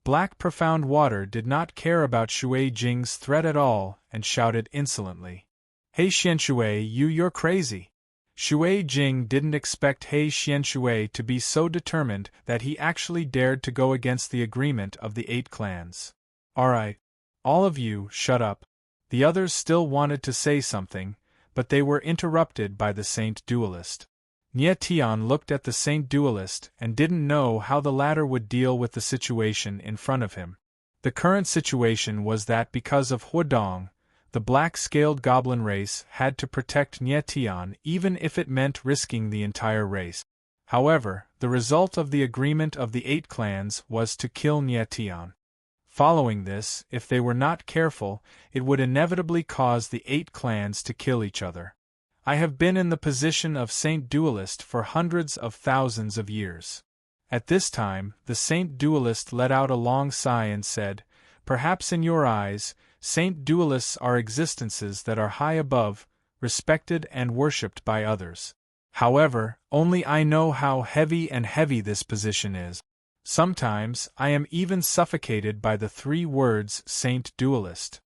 Black Profound Water did not care about Shui Jing's threat at all and shouted insolently, "He Xianshui, you're crazy." Shui Jing didn't expect He Xianshui to be so determined that he actually dared to go against the agreement of the 8 clans. "Alright. All of you, shut up." The others still wanted to say something, but they were interrupted by the Saint Duelist. Nye Tian looked at the Saint Duelist and didn't know how the latter would deal with the situation in front of him. The current situation was that because of Huadong, the black-scaled goblin race had to protect Nye Tian even if it meant risking the entire race. However, the result of the agreement of the 8 clans was to kill Nye Tian. Following this, if they were not careful, it would inevitably cause the 8 clans to kill each other. I have been in the position of Saint Duelist for hundreds of thousands of years. At this time, the Saint Duelist let out a long sigh and said, "Perhaps in your eyes, Saint Duelists are existences that are high above, respected and worshipped by others. However, only I know how heavy this position is. Sometimes, I am even suffocated by the 3 words Saint Duelist."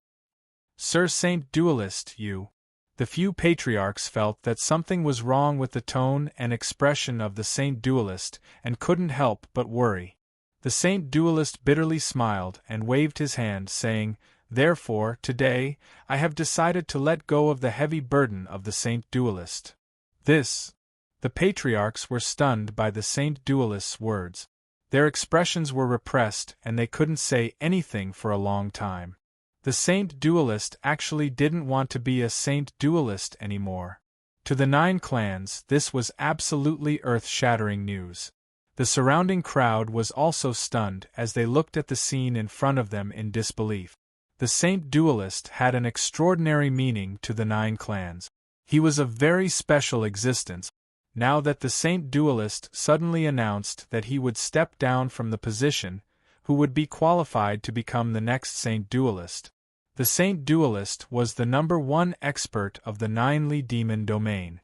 Sir Saint Duelist, you. The few patriarchs felt that something was wrong with the tone and expression of the Saint Duelist and couldn't help but worry. The Saint Duelist bitterly smiled and waved his hand, saying, "Therefore, today, I have decided to let go of the heavy burden of the Saint Duelist." This. The patriarchs were stunned by the Saint Duelist's words. Their expressions were repressed and they couldn't say anything for a long time. The Saint Duelist actually didn't want to be a Saint Duelist anymore. To the 9 clans, this was absolutely earth-shattering news. The surrounding crowd was also stunned as they looked at the scene in front of them in disbelief. The Saint Duelist had an extraordinary meaning to the 9 clans. He was a very special existence. Now that the Saint Duelist suddenly announced that he would step down from the position, who would be qualified to become the next Saint Duelist? The Saint Duelist was the #1 expert of the 9-Li Demon domain.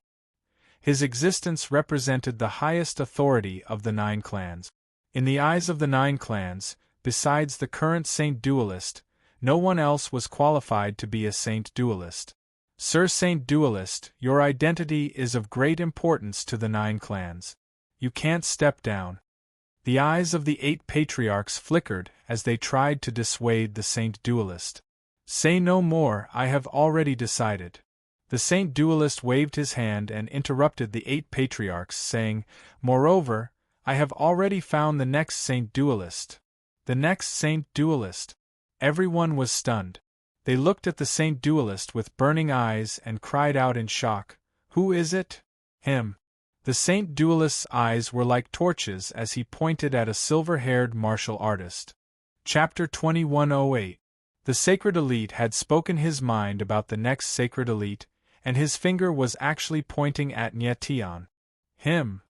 His existence represented the highest authority of the 9 clans. In the eyes of the 9 clans, besides the current Saint Duelist, no one else was qualified to be a Saint Duelist. Sir Saint Duelist, your identity is of great importance to the 9 clans. You can't step down. The eyes of the 8 patriarchs flickered as they tried to dissuade the Saint Duelist. Say no more, I have already decided. The Saint Duelist waved his hand and interrupted the 8 patriarchs, saying, "Moreover, I have already found the next Saint Duelist." The next Saint Duelist? Everyone was stunned. They looked at the Saint Duelist with burning eyes and cried out in shock, "Who is it?" "Him." The Saint Duelist's eyes were like torches as he pointed at a silver-haired martial artist. Chapter 2108. The Sacred Elite had spoken his mind about the next Sacred Elite, and his finger was actually pointing at Nye Tian. Him.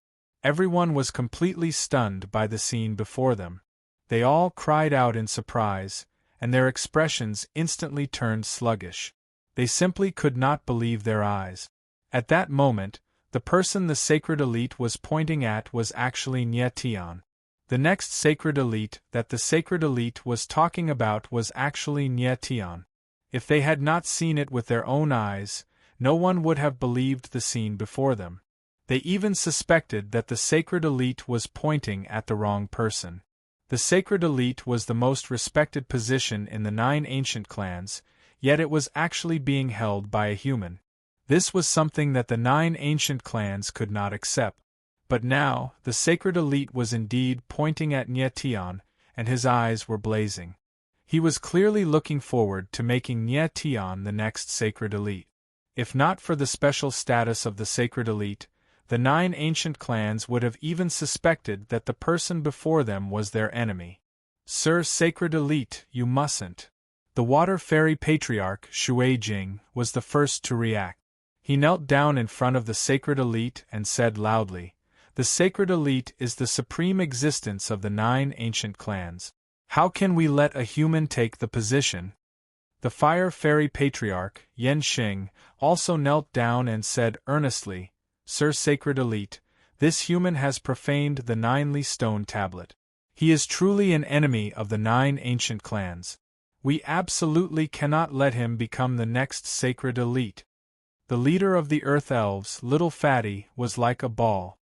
Everyone was completely stunned by the scene before them. They all cried out in surprise, and their expressions instantly turned sluggish. They simply could not believe their eyes. At that moment, the person the Sacred Elite was pointing at was actually Nye Tian. The next Sacred Elite that the Sacred Elite was talking about was actually Nye Tian. If they had not seen it with their own eyes, no one would have believed the scene before them. They even suspected that the Sacred Elite was pointing at the wrong person. The Sacred Elite was the most respected position in the 9 ancient clans, yet it was actually being held by a human. This was something that the 9 ancient clans could not accept. But now, the Sacred Elite was indeed pointing at Nye Tian, and his eyes were blazing. He was clearly looking forward to making Nye Tian the next Sacred Elite. If not for the special status of the Sacred Elite, the 9 ancient clans would have even suspected that the person before them was their enemy. "Sir Sacred Elite, you mustn't." The Water Fairy Patriarch, Shui Jing, was the first to react. He knelt down in front of the Sacred Elite and said loudly, "The Sacred Elite is the supreme existence of the 9 ancient clans. How can we let a human take the position?" The Fire Fairy Patriarch, Yen Xing, also knelt down and said earnestly, "Sir Sacred Elite, this human has profaned the 9ly stone tablet. He is truly an enemy of the 9 ancient clans. We absolutely cannot let him become the next Sacred Elite." The leader of the Earth Elves, Little Fatty, was like a ball.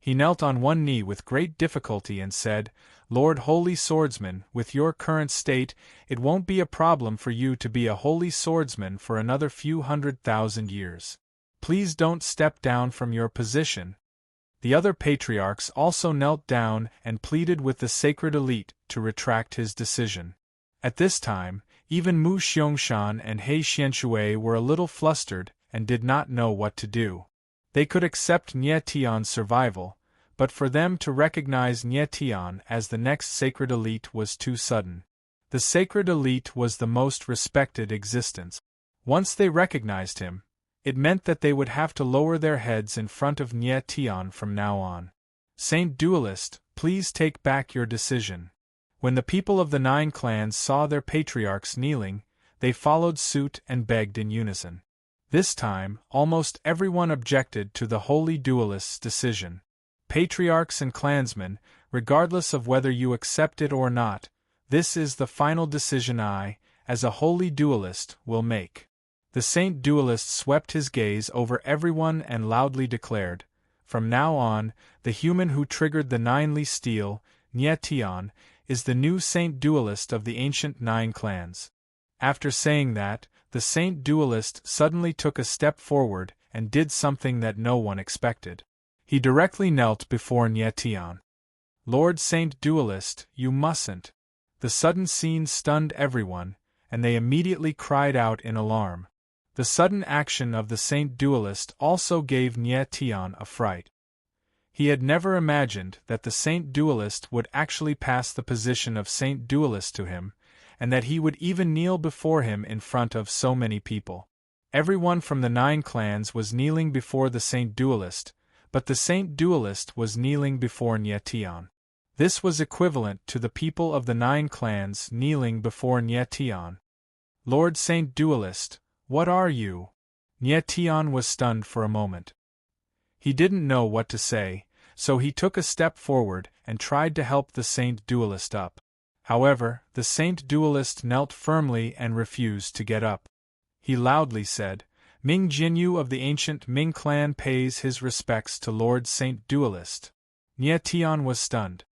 He knelt on one knee with great difficulty and said, "Lord Holy Swordsman, with your current state, it won't be a problem for you to be a holy swordsman for another few 100,000 years. Please don't step down from your position." The other patriarchs also knelt down and pleaded with the Sacred Elite to retract his decision. At this time, even Mu Xiangshan and He Xianshui were a little flustered and did not know what to do. They could accept Nie Tian's survival, but for them to recognize Nie Tian as the next Sacred Elite was too sudden. The Sacred Elite was the most respected existence. Once they recognized him, it meant that they would have to lower their heads in front of Nie Tian from now on. "Saint Duelist, please take back your decision." When the people of the 9 clans saw their patriarchs kneeling, they followed suit and begged in unison. This time, almost everyone objected to the holy duelist's decision. "Patriarchs and clansmen, regardless of whether you accept it or not, this is the final decision I, as a holy duelist, will make." The Saint Duelist swept his gaze over everyone and loudly declared, "From now on, the human who triggered the 9ly steel, Nie Tian, is the new Saint Duelist of the ancient 9 clans." After saying that, the Saint Duelist suddenly took a step forward and did something that no one expected. He directly knelt before Nie Tian. "Lord Saint Duelist, you mustn't." The sudden scene stunned everyone, and they immediately cried out in alarm. The sudden action of the Saint Duelist also gave Nie Tian a fright. He had never imagined that the Saint Duelist would actually pass the position of Saint Duelist to him, and that he would even kneel before him in front of so many people. Everyone from the 9 clans was kneeling before the Saint Duelist, but the Saint Duelist was kneeling before Nie Tian. This was equivalent to the people of the 9 clans kneeling before Nie Tian. "Lord Saint Duelist, what are you?" Nie Tian was stunned for a moment. He didn't know what to say, so he took a step forward and tried to help the Saint Duelist up. However, the Saint Duelist knelt firmly and refused to get up. He loudly said, "Ming Jinyu of the ancient Ming clan pays his respects to Lord Saint Duelist." Nie Tian was stunned.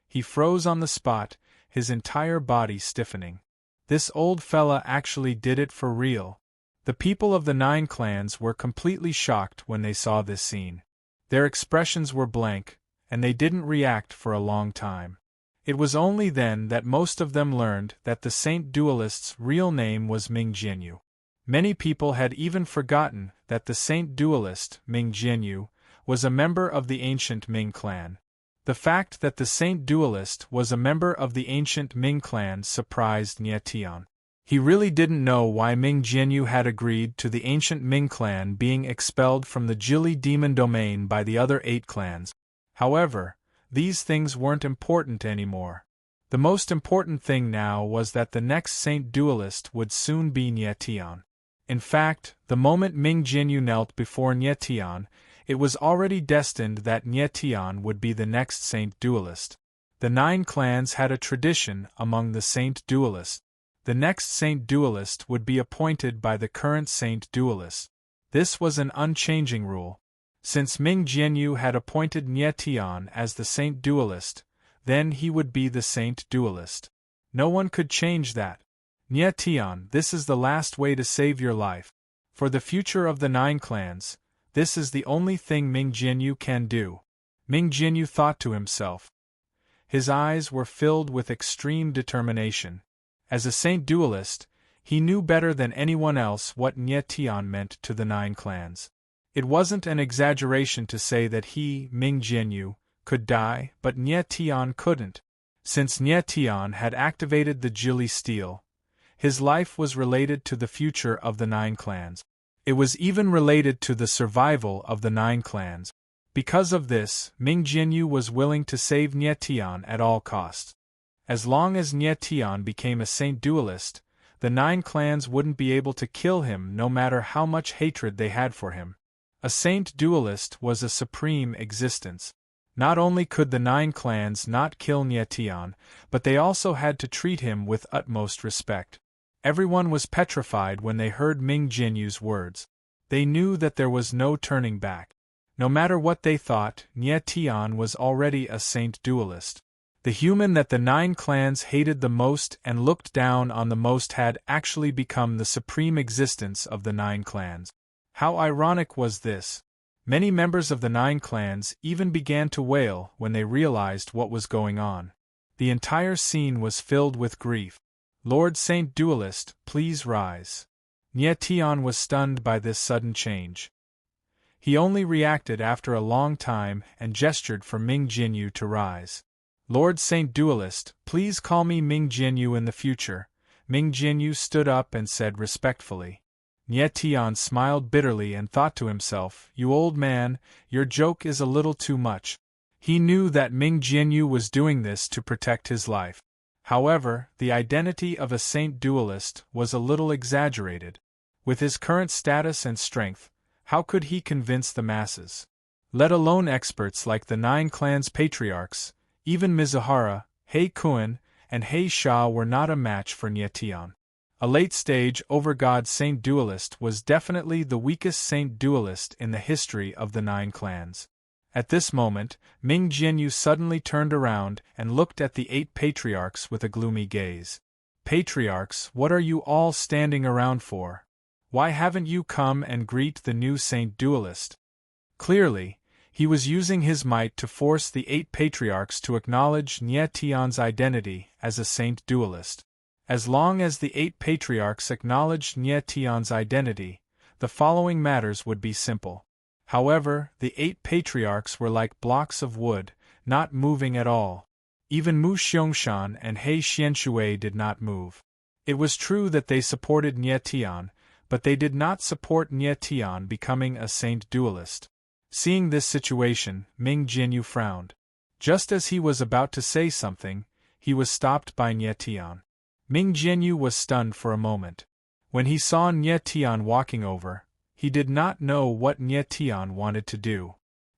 He froze on the spot, his entire body stiffening. This old fella actually did it for real. The people of the 9 clans were completely shocked when they saw this scene. Their expressions were blank, and they didn't react for a long time. It was only then that most of them learned that the Saint Duelist's real name was Ming Jinyu. Many people had even forgotten that the Saint Duelist, Ming Jinyu, was a member of the ancient Ming clan. The fact that the Saint Duelist was a member of the ancient Ming clan surprised Nie Tian. He really didn't know why Ming Jinyu had agreed to the ancient Ming clan being expelled from the Jili demon domain by the other 8 clans. However, these things weren't important anymore. The most important thing now was that the next Saint Duelist would soon be Nie Tian. In fact, the moment Ming Jinyu knelt before Nie Tian, it was already destined that Nie Tian would be the next Saint Duelist. The 9 clans had a tradition among the Saint Duelists. The next Saint Duelist would be appointed by the current Saint Duelist. This was an unchanging rule. Since Ming Jinyu had appointed Nie Tian as the Saint Duelist, then he would be the Saint Duelist. No one could change that. Nie Tian, this is the last way to save your life. For the future of the 9 clans, this is the only thing Ming Jinyu can do. Ming Jinyu thought to himself. His eyes were filled with extreme determination. As a Saint Duelist, he knew better than anyone else what Nie Tian meant to the 9 clans. It wasn't an exaggeration to say that he, Ming Jianyu, could die, but Nye Tian couldn't. Since Nye Tian had activated the Jili steel, his life was related to the future of the 9 clans. It was even related to the survival of the 9 clans. Because of this, Ming Jianyu was willing to save Nye Tian at all costs. As long as Nye Tian became a saint duelist, the 9 clans wouldn't be able to kill him no matter how much hatred they had for him. A saint duelist was a supreme existence. Not only could the 9 clans not kill Nye Tian, but they also had to treat him with utmost respect. Everyone was petrified when they heard Ming Jianyu's words. They knew that there was no turning back. No matter what they thought, Nye Tian was already a saint duelist. The human that the 9 clans hated the most and looked down on the most had actually become the supreme existence of the 9 clans. How ironic was this? Many members of the 9 clans even began to wail when they realized what was going on. The entire scene was filled with grief. Lord Saint Duelist, please rise. Nye Tian was stunned by this sudden change. He only reacted after a long time and gestured for Ming Jianyu to rise. Lord Saint Duelist, please call me Ming Jianyu in the future. Ming Jianyu stood up and said respectfully. Nye Tian smiled bitterly and thought to himself, "You old man, your joke is a little too much." He knew that Ming Jianyu was doing this to protect his life. However, the identity of a saint duelist was a little exaggerated. With his current status and strength, how could he convince the masses? Let alone experts like the 9 clans patriarchs, even Mizuhara, Hei Kuan, and Hei Sha were not a match for Nye Tian. A late-stage over-god saint duelist was definitely the weakest saint duelist in the history of the 9 clans. At this moment, Ming Jianyu suddenly turned around and looked at the 8 patriarchs with a gloomy gaze. "Patriarchs, what are you all standing around for? Why haven't you come and greet the new saint duelist?" Clearly, he was using his might to force the 8 patriarchs to acknowledge Nye Tian's identity as a saint duelist. As long as the 8 patriarchs acknowledged Nye Tian's identity, the following matters would be simple. However, the 8 patriarchs were like blocks of wood, not moving at all. Even Mu Xiangshan and He Xianshui did not move. It was true that they supported Nye Tian, but they did not support Nye Tian becoming a saint duelist. Seeing this situation, Ming Jianyu frowned. Just as he was about to say something, he was stopped by Nye Tian. Ming Jianyu was stunned for a moment. When he saw Nye Tian walking over, he did not know what Nye Tian wanted to do.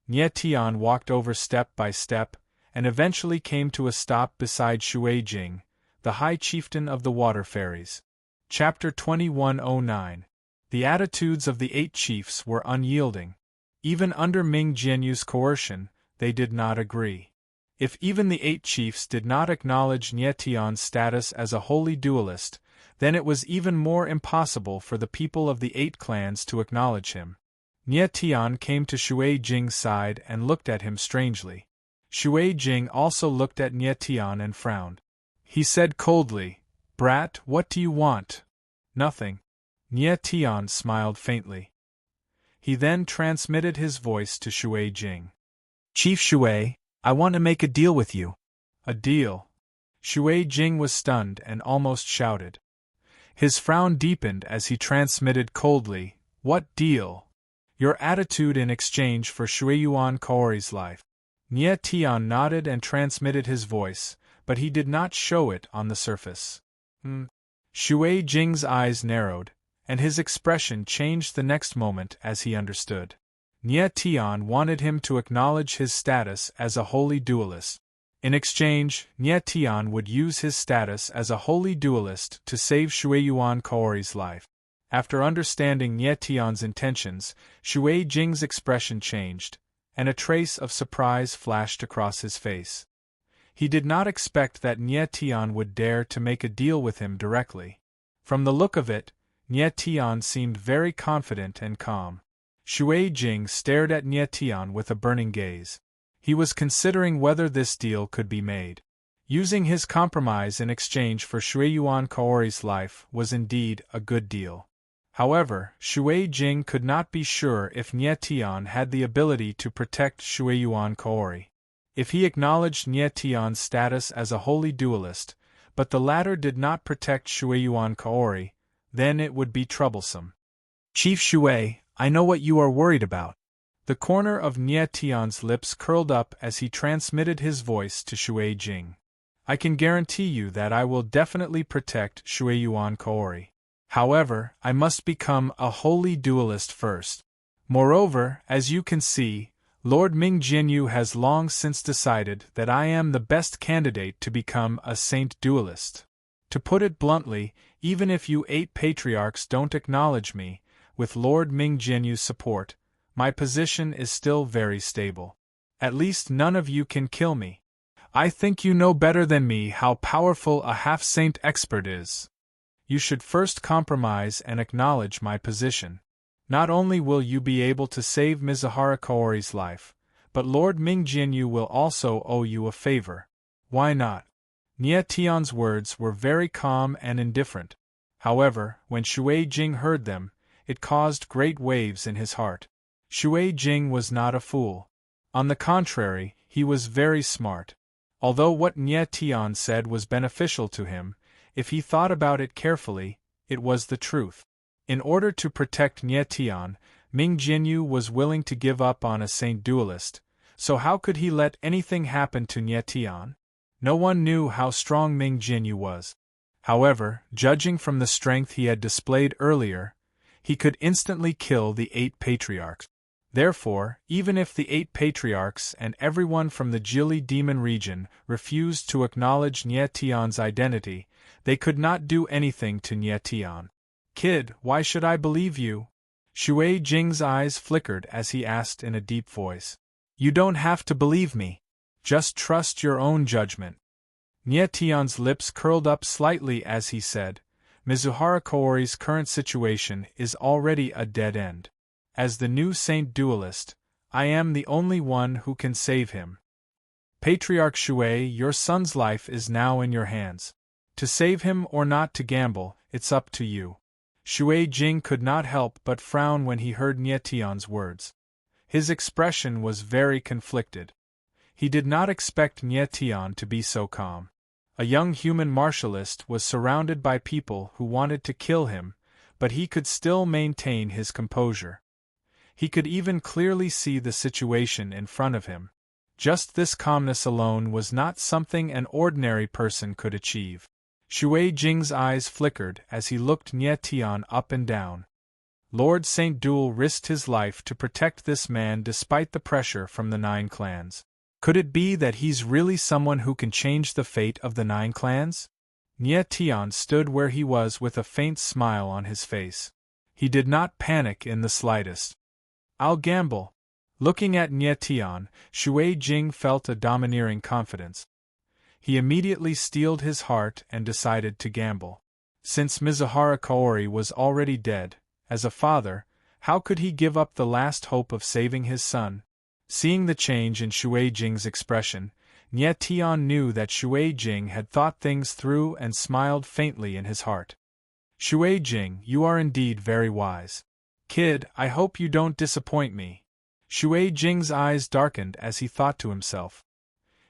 Nye Tian walked over step by step, and eventually came to a stop beside Shui Jing, the High Chieftain of the Water Fairies. Chapter 2109. The attitudes of the 8 chiefs were unyielding. Even under Ming Jianyu's coercion, they did not agree. If even the 8 chiefs did not acknowledge Nye Tian's status as a holy duelist, then it was even more impossible for the people of the 8 clans to acknowledge him. Nye Tian came to Shui Jing's side and looked at him strangely. Shui Jing also looked at Nye Tian and frowned. He said coldly, "Brat, what do you want?" "Nothing." Nye Tian smiled faintly. He then transmitted his voice to Shui Jing. "Chief Shui, I want to make a deal with you." "A deal?" Shui Jing was stunned and almost shouted. His frown deepened as he transmitted coldly, "What deal?" "Your attitude in exchange for Shuiyuan Kaori's life." Nye Tian nodded and transmitted his voice, but he did not show it on the surface. Shui Jing's eyes narrowed, and his expression changed the next moment as he understood. Nye Tian wanted him to acknowledge his status as a holy duelist. In exchange, Nye Tian would use his status as a holy duelist to save Shuiyuan Kaori's life. After understanding Nye Tian's intentions, Shui Jing's expression changed, and a trace of surprise flashed across his face. He did not expect that Nye Tian would dare to make a deal with him directly. From the look of it, Nye Tian seemed very confident and calm. Shui Jing stared at Nye Tian with a burning gaze. He was considering whether this deal could be made. Using his compromise in exchange for Shuiyuan Kaori's life was indeed a good deal. However, Shui Jing could not be sure if Nie Tian had the ability to protect Shui Yuan Kaori. If he acknowledged Nie Tian's status as a holy duelist, but the latter did not protect Shui Yuan Kaori, then it would be troublesome. Chief Shui, I know what you are worried about. The corner of Nie Tian's lips curled up as he transmitted his voice to Shui Jing. I can guarantee you that I will definitely protect Shui Yuan Kaori. However, I must become a holy duelist first. Moreover, as you can see, Lord Ming Jianyu has long since decided that I am the best candidate to become a saint duelist. To put it bluntly, even if you 8 patriarchs don't acknowledge me, with Lord Ming Jianyu's support, my position is still very stable. At least none of you can kill me. I think you know better than me how powerful a half-saint expert is. You should first compromise and acknowledge my position. Not only will you be able to save Mizuhara Kaori's life, but Lord Ming Jianyu will also owe you a favor. Why not? Nie Tian's words were very calm and indifferent. However, when Shui Jing heard them, it caused great waves in his heart. Shui Jing was not a fool. On the contrary, he was very smart. Although what Nie Tian said was beneficial to him, if he thought about it carefully, it was the truth. In order to protect Nie Tian, Ming Jianyu was willing to give up on a saint duelist, so how could he let anything happen to Nie Tian? No one knew how strong Ming Jianyu was. However, judging from the strength he had displayed earlier, he could instantly kill the 8 patriarchs. Therefore, even if the 8 patriarchs and everyone from the Jili demon region refused to acknowledge Nie Tian's identity, they could not do anything to Nie Tian. Kid, why should I believe you? Shui Jing's eyes flickered as he asked in a deep voice. You don't have to believe me. Just trust your own judgment. Nie Tian's lips curled up slightly as he said, Mizuhara Kaori's current situation is already a dead end. As the new saint duelist, I am the only one who can save him. Patriarch Shui, your son's life is now in your hands. To save him or not to gamble, it's up to you. Shui Jing could not help but frown when he heard Nie Tian's words. His expression was very conflicted. He did not expect Nie Tian to be so calm. A young human martialist was surrounded by people who wanted to kill him, but he could still maintain his composure. He could even clearly see the situation in front of him. Just this calmness alone was not something an ordinary person could achieve. Shui Jing's eyes flickered as he looked Nie Tian up and down. Lord Saint Duel risked his life to protect this man despite the pressure from the 9 clans. Could it be that he's really someone who can change the fate of the 9 clans? Nie Tian stood where he was with a faint smile on his face. He did not panic in the slightest. I'll gamble. Looking at Nie Tian, Shui Jing felt a domineering confidence. He immediately steeled his heart and decided to gamble. Since Mizuhara Kaori was already dead, as a father, how could he give up the last hope of saving his son? Seeing the change in Shui Jing's expression, Nie Tian knew that Shui Jing had thought things through and smiled faintly in his heart. Shui Jing, you are indeed very wise. Kid, I hope you don't disappoint me. Shui Jing's eyes darkened as he thought to himself.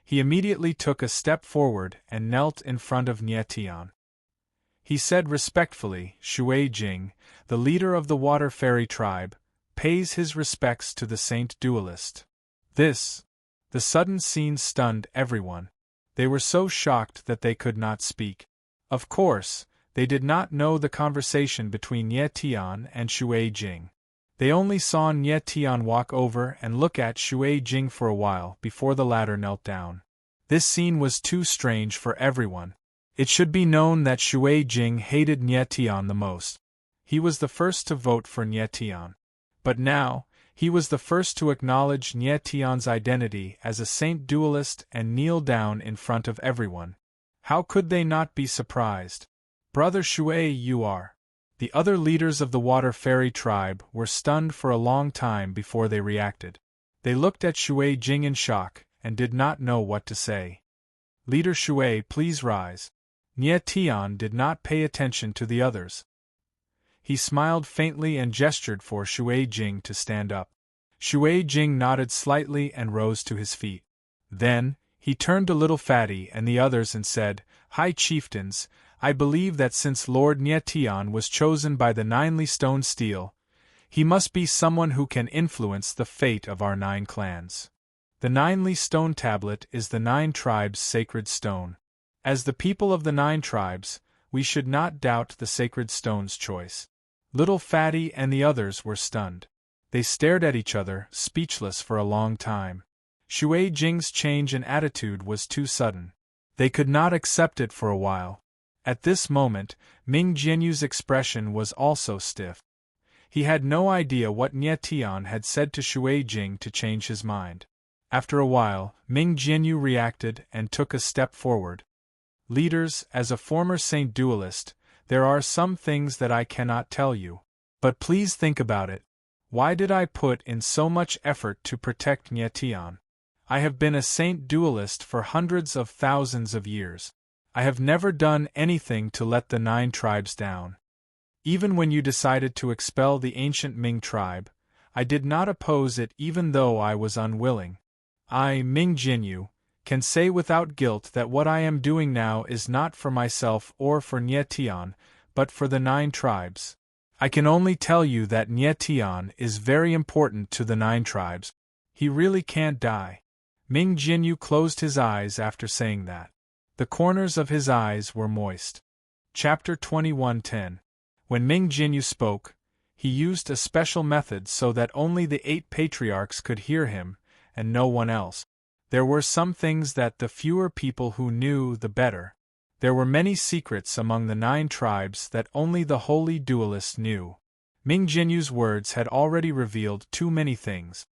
He immediately took a step forward and knelt in front of Nie Tian. He said respectfully, Shui Jing, the leader of the Water Fairy tribe, pays his respects to the saint duelist. The sudden scene stunned everyone. They were so shocked that they could not speak. Of course, they did not know the conversation between Nie Tian and Shui Jing. They only saw Nie Tian walk over and look at Shui Jing for a while before the latter knelt down. This scene was too strange for everyone. It should be known that Shui Jing hated Nie Tian the most. He was the first to vote for Nie Tian. But now, he was the first to acknowledge Nie Tian's identity as a saint duelist and kneel down in front of everyone. How could they not be surprised? Brother Shui, you are. The other leaders of the Water Fairy tribe were stunned for a long time before they reacted. They looked at Shui Jing in shock and did not know what to say. Leader Shui, please rise. Nie Tian did not pay attention to the others. He smiled faintly and gestured for Shui Jing to stand up. Shui Jing nodded slightly and rose to his feet. Then, he turned to Little Fatty and the others and said, "High Chieftains, I believe that since Lord Nyetian was chosen by the Ninely Stone Steel, he must be someone who can influence the fate of our 9 clans. The Ninely Stone Tablet is the 9 tribes' sacred stone. As the people of the 9 tribes, we should not doubt the sacred stone's choice." Little Fatty and the others were stunned. They stared at each other, speechless for a long time. Shui Jing's change in attitude was too sudden. They could not accept it for a while. At this moment, Ming Jianyu's expression was also stiff. He had no idea what Nyetian had said to Shui Jing to change his mind. After a while, Ming Jianyu reacted and took a step forward. "Leaders, as a former Saint duelist, there are some things that I cannot tell you. But please think about it. Why did I put in so much effort to protect Nyetian? I have been a Saint duelist for hundreds of thousands of years. I have never done anything to let the 9 tribes down. Even when you decided to expel the ancient Ming tribe, I did not oppose it even though I was unwilling. I, Ming Jianyu, can say without guilt that what I am doing now is not for myself or for Nyetian, but for the 9 tribes. I can only tell you that Nyetian is very important to the 9 tribes. He really can't die." Ming Jianyu closed his eyes after saying that. The corners of his eyes were moist. Chapter 21:10. When Ming Jianyu spoke, he used a special method so that only the 8 patriarchs could hear him, and no one else. There were some things that the fewer people who knew, the better. There were many secrets among the 9 tribes that only the holy duelist knew. Ming Jianyu's words had already revealed too many things.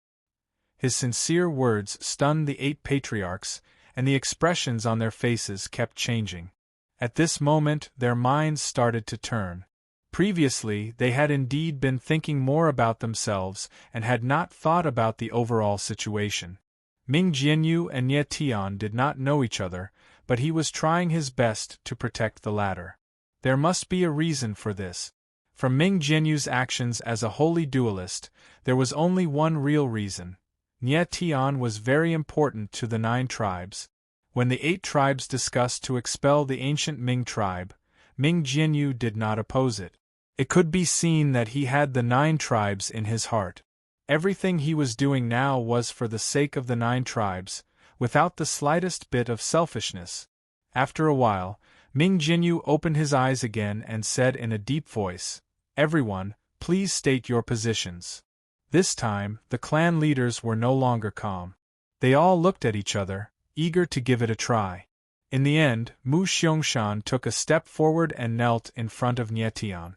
His sincere words stunned the 8 patriarchs, and the expressions on their faces kept changing. At this moment, their minds started to turn. Previously, they had indeed been thinking more about themselves and had not thought about the overall situation. Ming Jianyu and Nyetian did not know each other, but he was trying his best to protect the latter. There must be a reason for this. From Ming Jianyu's actions as a holy duelist, there was only one real reason. Nyetian was very important to the 9 tribes. When the 8 tribes discussed to expel the ancient Ming tribe, Ming Jianyu did not oppose it. It could be seen that he had the 9 tribes in his heart. Everything he was doing now was for the sake of the 9 tribes, without the slightest bit of selfishness. After a while, Ming Jianyu opened his eyes again and said in a deep voice, "Everyone, please state your positions." This time, the clan leaders were no longer calm. They all looked at each other, eager to give it a try. In the end, Mu Xiangshan took a step forward and knelt in front of Nyetian.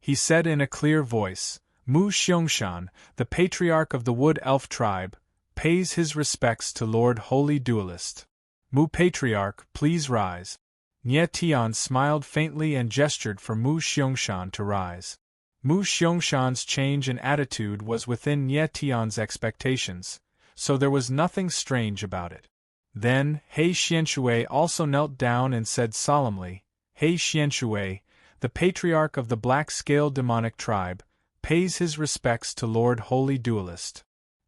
He said in a clear voice, "Mu Xiangshan, the patriarch of the Wood Elf tribe, pays his respects to Lord Holy Duelist. Mu Patriarch, please rise." Nyetian smiled faintly and gestured for Mu Xiangshan to rise. Mu Xiangshan's change in attitude was within Nyetian's expectations, so there was nothing strange about it. Then, He Xianshui also knelt down and said solemnly, "He Xianshui, the patriarch of the black-scaled demonic tribe, pays his respects to Lord Holy Duelist."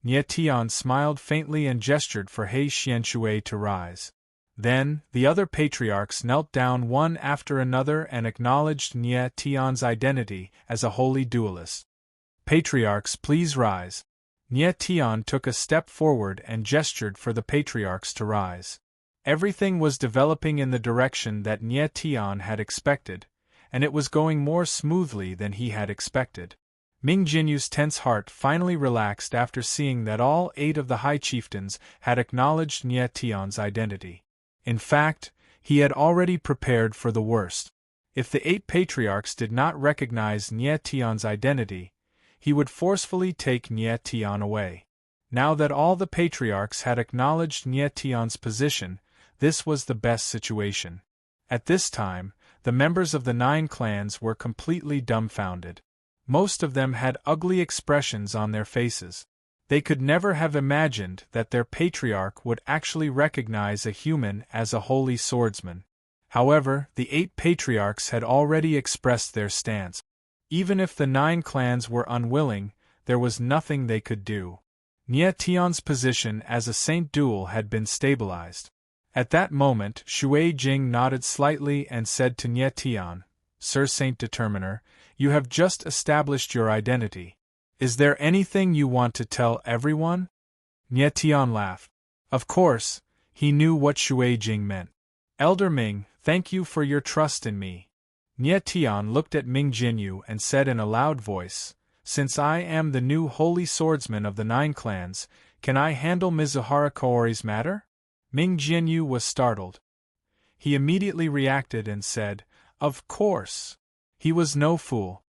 Nyetian smiled faintly and gestured for He Xianshui to rise. Then, the other patriarchs knelt down one after another and acknowledged Nyetian's identity as a holy duelist. "Patriarchs, please rise." Nyetian took a step forward and gestured for the patriarchs to rise. Everything was developing in the direction that Nyetian had expected, and it was going more smoothly than he had expected. Ming Jianyu's tense heart finally relaxed after seeing that all 8 of the high chieftains had acknowledged Nyetian's identity. In fact, he had already prepared for the worst. If the 8 patriarchs did not recognize Nyetian's identity, he would forcefully take Nyetian away. Now that all the patriarchs had acknowledged Nyetian's position, this was the best situation. At this time, the members of the 9 clans were completely dumbfounded. Most of them had ugly expressions on their faces. They could never have imagined that their patriarch would actually recognize a human as a holy swordsman. However, the 8 patriarchs had already expressed their stance. Even if the 9 clans were unwilling, there was nothing they could do. Nie Tian's position as a Saint Duel had been stabilized. At that moment, Shui Jing nodded slightly and said to Nie Tian, Sir Saint Determiner, you have just established your identity. Is there anything you want to tell everyone? Nie Tian laughed. Of course, he knew what Shui Jing meant. Elder Ming, thank you for your trust in me. Nie Tian looked at Ming Jinyu and said in a loud voice, Since I am the new holy swordsman of the 9 clans, can I handle Mizuhara Kaori's matter? Ming Jinyu was startled. He immediately reacted and said, Of course. He was no fool.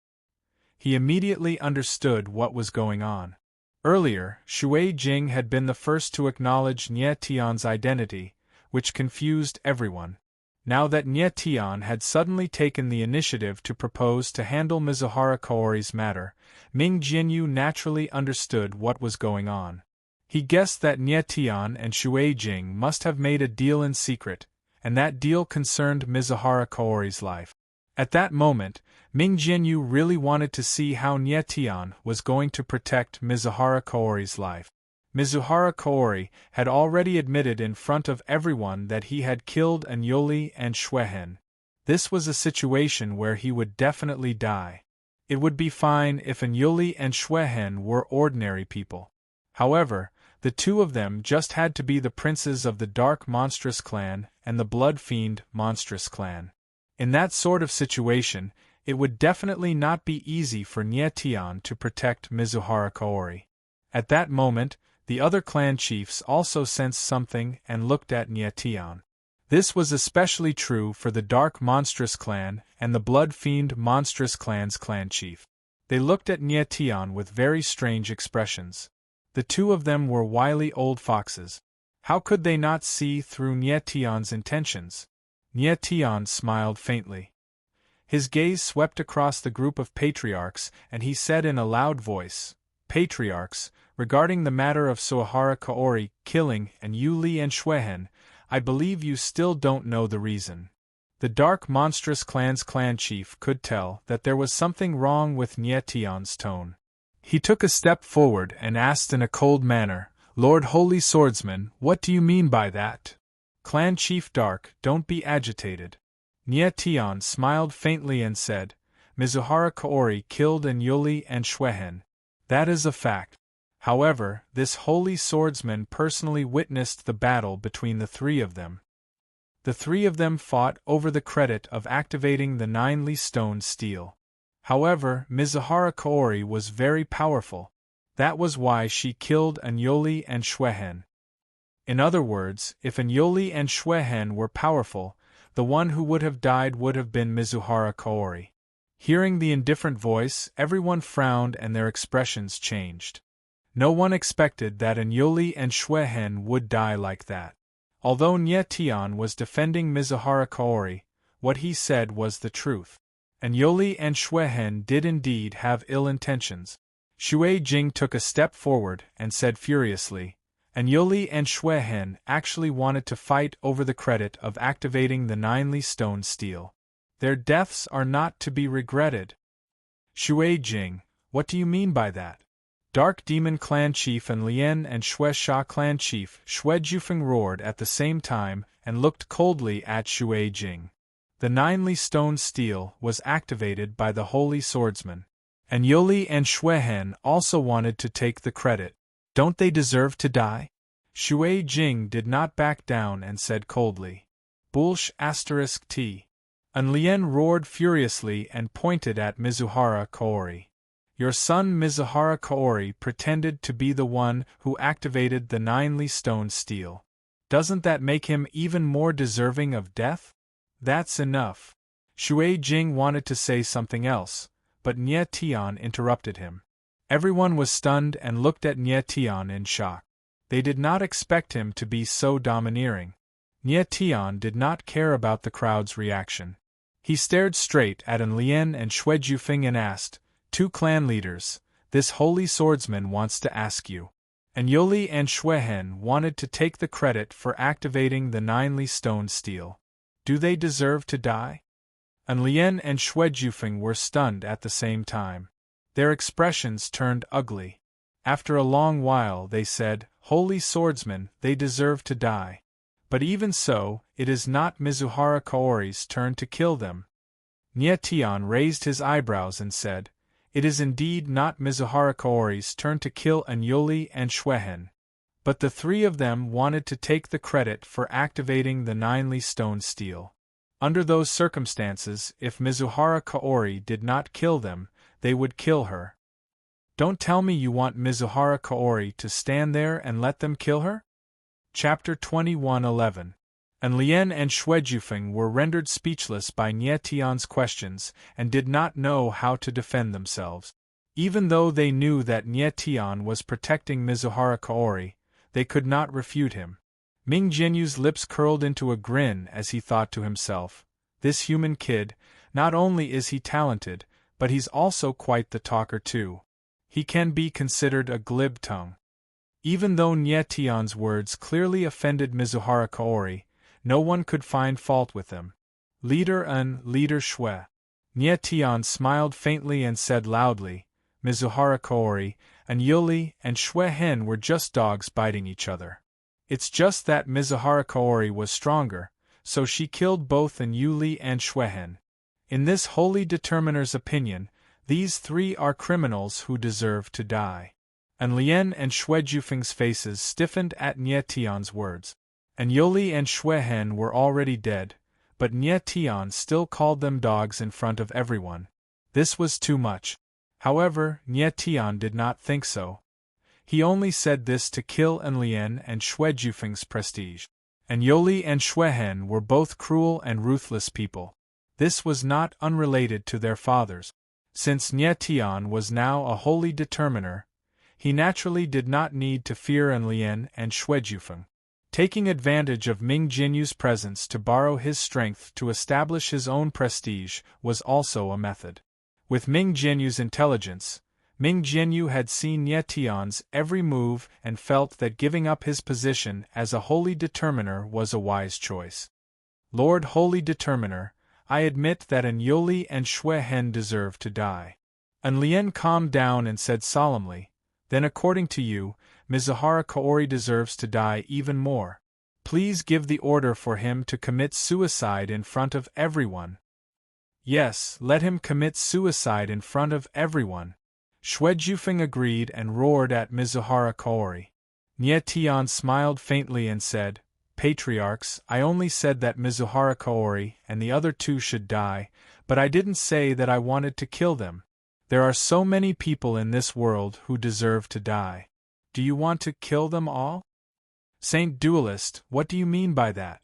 He immediately understood what was going on. Earlier, Shui Jing had been the first to acknowledge Nie Tian's identity, which confused everyone. Now that Nie Tian had suddenly taken the initiative to propose to handle Mizuhara Kaori's matter, Ming Jinyu naturally understood what was going on. He guessed that Nie Tian and Shui Jing must have made a deal in secret, and that deal concerned Mizuhara Kaori's life. At that moment, Ming Jinyu really wanted to see how Nie Tian was going to protect Mizuhara Kaori's life. Mizuhara Kaori had already admitted in front of everyone that he had killed Anyoli and Xuehen. This was a situation where he would definitely die. It would be fine if Anyoli and Xuehen were ordinary people. However, the two of them just had to be the princes of the Dark Monstrous Clan and the Blood Fiend Monstrous Clan. In that sort of situation, it would definitely not be easy for Nie Tian to protect Mizuhara Kaori. At that moment, the other clan chiefs also sensed something and looked at Nie Tian. This was especially true for the Dark Monstrous Clan and the Blood Fiend Monstrous Clan's clan chief. They looked at Nie Tian with very strange expressions. The two of them were wily old foxes. How could they not see through Nie Tian's intentions? Nie Tian smiled faintly. His gaze swept across the group of patriarchs and he said in a loud voice, Patriarchs, regarding the matter of Suahara Kaori killing and Yuli and Xuehen, I believe you still don't know the reason. The Dark Monstrous Clan's clan chief could tell that there was something wrong with Nie Tian's tone. He took a step forward and asked in a cold manner, Lord Holy Swordsman, what do you mean by that? Clan Chief Dark, don't be agitated. Nie Tian smiled faintly and said, Mizuhara Kaori killed Anyoli and Xuehen. That is a fact. However, this holy swordsman personally witnessed the battle between the three of them. The three of them fought over the credit of activating the 9 stone steel. However, Mizuhara Kaori was very powerful. That was why she killed Anyoli and Xuehen. In other words, if Anyoli and Xuehen were powerful, the one who would have died would have been Mizuhara Kaori. Hearing the indifferent voice, everyone frowned and their expressions changed. No one expected that Anyoli and Xuehen would die like that. Although Nie Tian was defending Mizuhara Kaori, what he said was the truth. Anyoli and Xuehen did indeed have ill intentions. Shui Jing took a step forward and said furiously, Anyoli and Xuehen actually wanted to fight over the credit of activating the 9 stone steel. Their deaths are not to be regretted. Shui Jing, what do you mean by that? Dark Demon Clan Chief and Lien and Xue Sha Clan Chief Xue Jufeng roared at the same time and looked coldly at Shui Jing. The 9 stone steel was activated by the Holy Swordsman. Anyoli and Xuehen also wanted to take the credit. Don't they deserve to die? Shui Jing did not back down and said coldly. Bulsh *T. And Lien roared furiously and pointed at Mizuhara Kaori. Your son Mizuhara Kaori pretended to be the one who activated the 9 stone steel. Doesn't that make him even more deserving of death? That's enough. Shui Jing wanted to say something else, but Nie Tian interrupted him. Everyone was stunned and looked at Nie Tian in shock. They did not expect him to be so domineering. Nie Tian did not care about the crowd's reaction. He stared straight at An Lien and Xue Jufeng and asked, Two clan leaders, this holy swordsman wants to ask you. Anyoli and Xuehen wanted to take the credit for activating the 9 stone steel. Do they deserve to die? and Lien and Xue were stunned at the same time. Their expressions turned ugly. After a long while they said, "Holy swordsman, they deserve to die. But even so, it is not Mizuhara Kaori's turn to kill them." Nie Tian raised his eyebrows and said, "It is indeed not Mizuhara Kaori's turn to kill Anyoli and Xuehen. But the three of them wanted to take the credit for activating the ninely stone steel. Under those circumstances, if Mizuhara Kaori did not kill them, they would kill her." "Don't tell me you want Mizuhara Kaori to stand there and let them kill her?" Chapter 21:11. And Lien and Xue were rendered speechless by Nie Tian's questions and did not know how to defend themselves. Even though they knew that Nie Tian was protecting Mizuhara Kaori, they could not refute him. Ming Jinyu's lips curled into a grin as he thought to himself, "This human kid, not only is he talented, but he's also quite the talker too. He can be considered a glib tongue." Even though Nie Tian's words clearly offended Mizuhara Kaori, no one could find fault with them. "Leader An, Leader Xue." Nie Tian smiled faintly and said loudly, "Mizuhara Kaori, Anyoli and Xuehen were just dogs biting each other. It's just that Mizuhara Kaori was stronger, so she killed both Anyoli and Xuehen. In this holy determiner's opinion, these three are criminals who deserve to die." And Lien and Xue faces stiffened at Nie Tian's words. Anyoli and Xuehen were already dead, but Nie Tian still called them dogs in front of everyone. This was too much. However, Nie Tian did not think so. He only said this to kill Lien and Xue prestige. Anyoli and Xuehen were both cruel and ruthless people. This was not unrelated to their fathers. Since Nie Tian was now a holy determiner, he naturally did not need to fear Lien and Xue. Taking advantage of Ming Jinyu's presence to borrow his strength to establish his own prestige was also a method. With Ming Jinyu's intelligence, Ming Jinyu had seen Nie Tian's every move and felt that giving up his position as a holy determiner was a wise choice. "Lord Holy Determiner, I admit that Anyoli and Xuehen deserve to die." And Lien calmed down and said solemnly, "Then according to you, Mizuhara Kaori deserves to die even more. Please give the order for him to commit suicide in front of everyone." "Yes, let him commit suicide in front of everyone." Xue agreed and roared at Mizuhara Kaori. Nie Tian smiled faintly and said, "Patriarchs, I only said that Mizuhara Kaori and the other two should die, but I didn't say that I wanted to kill them. There are so many people in this world who deserve to die. Do you want to kill them all?" "Saint Duelist, what do you mean by that?"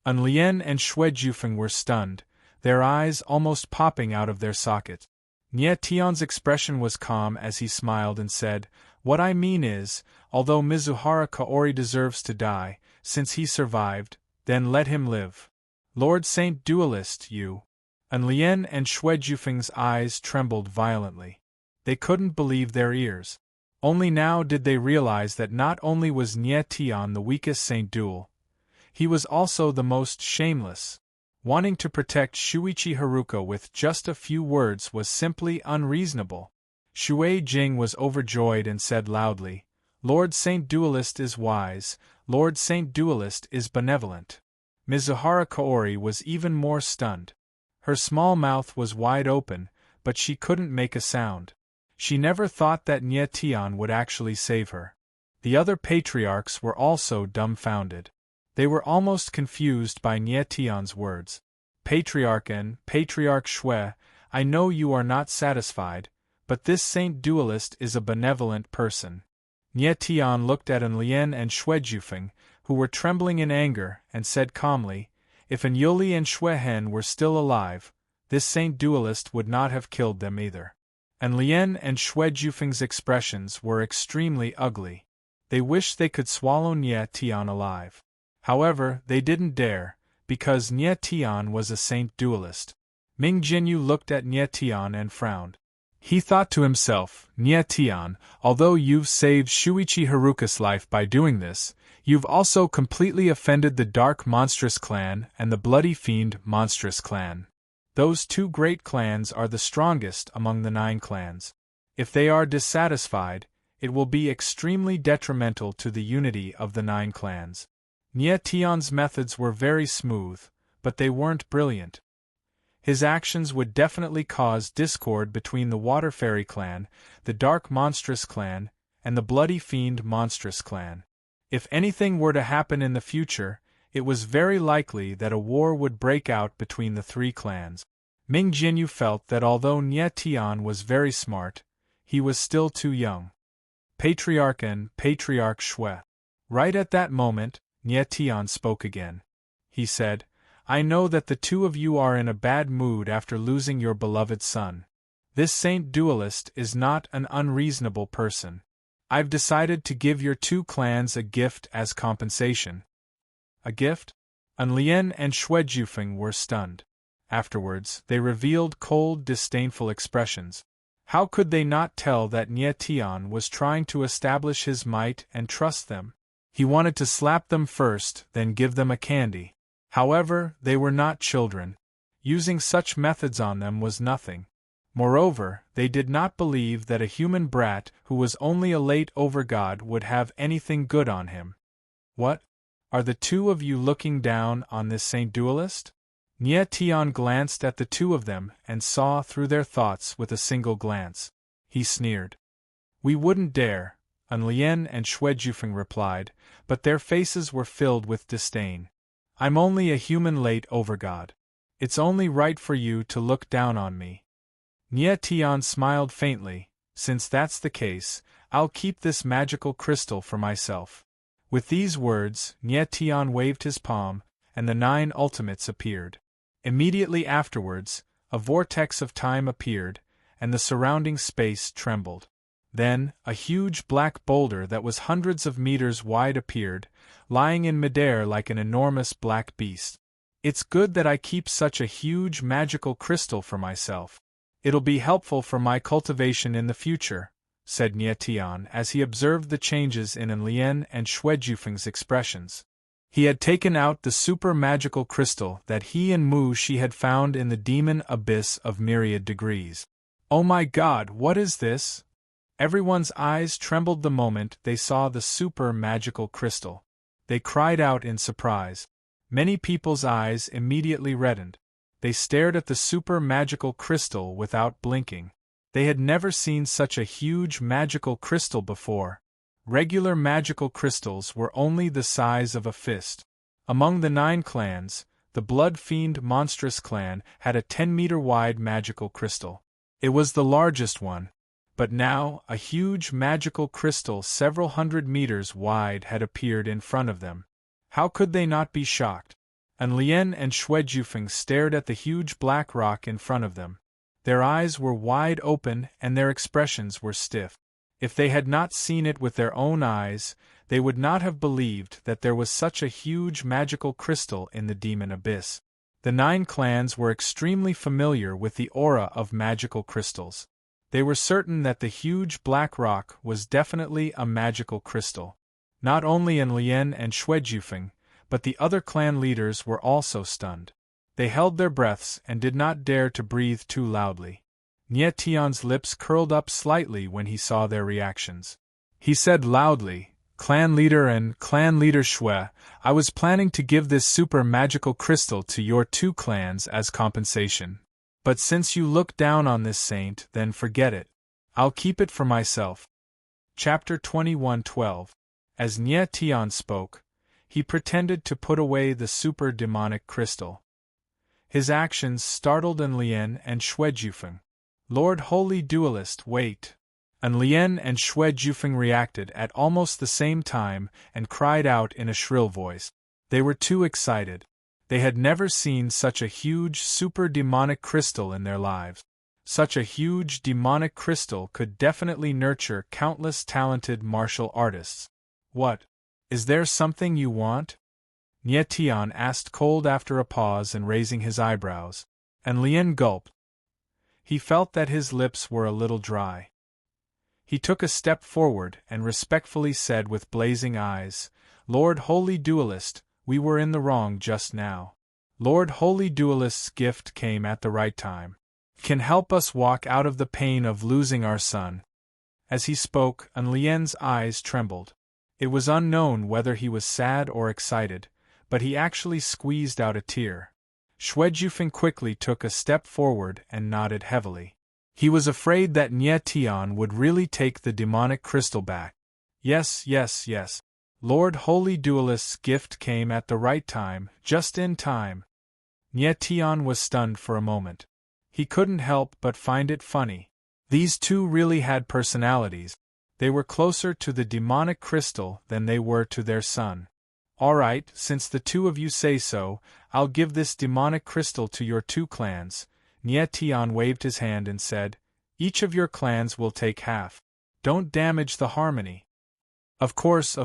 And Lien and Xue were stunned, their eyes almost popping out of their sockets. Nie Tian's expression was calm as he smiled and said, "What I mean is, although Mizuhara Kaori deserves to die, since he survived, then let him live. Lord Saint Duelist, you." And Lien and Xue eyes trembled violently. They couldn't believe their ears. Only now did they realize that not only was Nie Tian the weakest Saint Duel, he was also the most shameless. Wanting to protect Shuichi Haruka with just a few words was simply unreasonable. Shui Jing was overjoyed and said loudly, "Lord Saint Duelist is wise, Lord Saint Duelist is benevolent." Mizuhara Kaori was even more stunned. Her small mouth was wide open, but she couldn't make a sound. She never thought that Nie Tian would actually save her. The other patriarchs were also dumbfounded. They were almost confused by Nie Tian's words. "Patriarch N, Patriarch Xue, I know you are not satisfied, but this Saint Duelist is a benevolent person." Nie Tian looked at Lien and Xue, who were trembling in anger, and said calmly, "If Anyoli and Xuehen were still alive, this Saint Duelist would not have killed them either." And Lien and Xue expressions were extremely ugly. They wished they could swallow Nie Tian alive. However, they didn't dare, because Nie Tian was a Saint Duelist. Ming Jinyu looked at Nie Tian and frowned. He thought to himself, "Nie Tian, although you've saved Shuichi Haruka's life by doing this, you've also completely offended the Dark Monstrous Clan and the Bloody Fiend Monstrous Clan. Those 2 great clans are the strongest among the 9 clans. If they are dissatisfied, it will be extremely detrimental to the unity of the 9 clans. Nye Tion's methods were very smooth, but they weren't brilliant. His actions would definitely cause discord between the Water Fairy clan, the Dark Monstrous clan, and the Bloody Fiend Monstrous clan. If anything were to happen in the future, it was very likely that a war would break out between the 3 clans. Ming Jinyu felt that although Nye Tian was very smart, he was still too young. Patriarch and Patriarch Shui. Right at that moment, Nye Tian spoke again. He said, I know that the 2 of you are in a bad mood after losing your beloved son. This saint duelist is not an unreasonable person. I've decided to give your 2 clans a gift as compensation. A gift? Anlian and Xuejufeng were stunned. Afterwards, they revealed cold, disdainful expressions. How could they not tell that Nye Tian was trying to establish his might and trust them? He wanted to slap them first, then give them a candy. However, they were not children. Using such methods on them was nothing. Moreover, they did not believe that a human brat who was only a late overgod would have anything good on him. What? Are the 2 of you looking down on this saint duelist? Nye Tian glanced at the 2 of them and saw through their thoughts with a single glance. He sneered. We wouldn't dare, Anlian and Xuejufeng replied, but their faces were filled with disdain. I'm only a human late overgod. It's only right for you to look down on me. Nye Tian smiled faintly. Since that's the case, I'll keep this magical crystal for myself. With these words, Nye Tian waved his palm, and the 9 ultimates appeared. Immediately afterwards, a vortex of time appeared, and the surrounding space trembled. Then, a huge black boulder that was hundreds of meters wide appeared, lying in midair like an enormous black beast. It's good that I keep such a huge magical crystal for myself. It'll be helpful for my cultivation in the future, said Nye Tian as he observed the changes in Anlian and Xuejufeng's expressions. He had taken out the super magical crystal that he and Mu Shi had found in the demon abyss of myriad degrees. Oh my God, what is this? Everyone's eyes trembled the moment they saw the super magical crystal. They cried out in surprise. Many people's eyes immediately reddened. They stared at the super magical crystal without blinking. They had never seen such a huge magical crystal before. Regular magical crystals were only the size of a fist. Among the 9 clans, the Blood Fiend Monstrous clan had a 10-meter wide magical crystal. It was the largest one. But now, a huge magical crystal several hundred meters wide had appeared in front of them. How could they not be shocked? Anlian and Xuejufeng stared at the huge black rock in front of them. Their eyes were wide open and their expressions were stiff. If they had not seen it with their own eyes, they would not have believed that there was such a huge magical crystal in the demon abyss. The 9 clans were extremely familiar with the aura of magical crystals. They were certain that the huge black rock was definitely a magical crystal. Not only Anlian and Xuejufeng, but the other clan leaders were also stunned. They held their breaths and did not dare to breathe too loudly. Nye Tian's lips curled up slightly when he saw their reactions. He said loudly, Clan leader and Clan leader Shui, I was planning to give this super magical crystal to your 2 clans as compensation. But since you look down on this saint, then forget it. I'll keep it for myself. Chapter 21:12. As Nye Tian spoke, he pretended to put away the super demonic crystal. His actions startled Anlian and Xuejufeng. Lord Holy Duelist, wait! Anlian and Xuejufeng reacted at almost the same time and cried out in a shrill voice. They were too excited. They had never seen such a huge super demonic crystal in their lives. Such a huge demonic crystal could definitely nurture countless talented martial artists. What? Is there something you want? Nye Tian asked cold after a pause and raising his eyebrows. Anlian gulped. He felt that his lips were a little dry. He took a step forward and respectfully said with blazing eyes, Lord Holy Duelist, we were in the wrong just now. Lord Holy Duelist's gift came at the right time. Can help us walk out of the pain of losing our son. As he spoke, Lien's eyes trembled. It was unknown whether he was sad or excited, but he actually squeezed out a tear. Xue Jufeng quickly took a step forward and nodded heavily. He was afraid that Nie Tian would really take the demonic crystal back. Yes. Lord Holy Duelist's gift came at the right time, just in time. Nie Tian was stunned for a moment. He couldn't help but find it funny. These two really had personalities. They were closer to the demonic crystal than they were to their son. All right, since the two of you say so, I'll give this demonic crystal to your two clans. Nie Tian waved his hand and said, each of your clans will take half. Don't damage the harmony. Of course.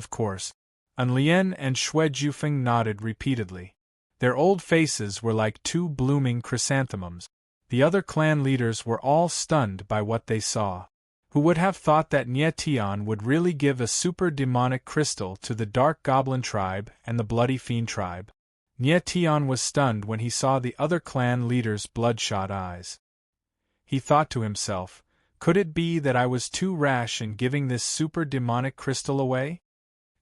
Lien and Xue Jufeng nodded repeatedly. Their old faces were like two blooming chrysanthemums. The other clan leaders were all stunned by what they saw. Who would have thought that Nie Tian would really give a super demonic crystal to the Dark Goblin tribe and the Bloody Fiend tribe? Nie Tian was stunned when he saw the other clan leaders' bloodshot eyes. He thought to himself, could it be that I was too rash in giving this super demonic crystal away?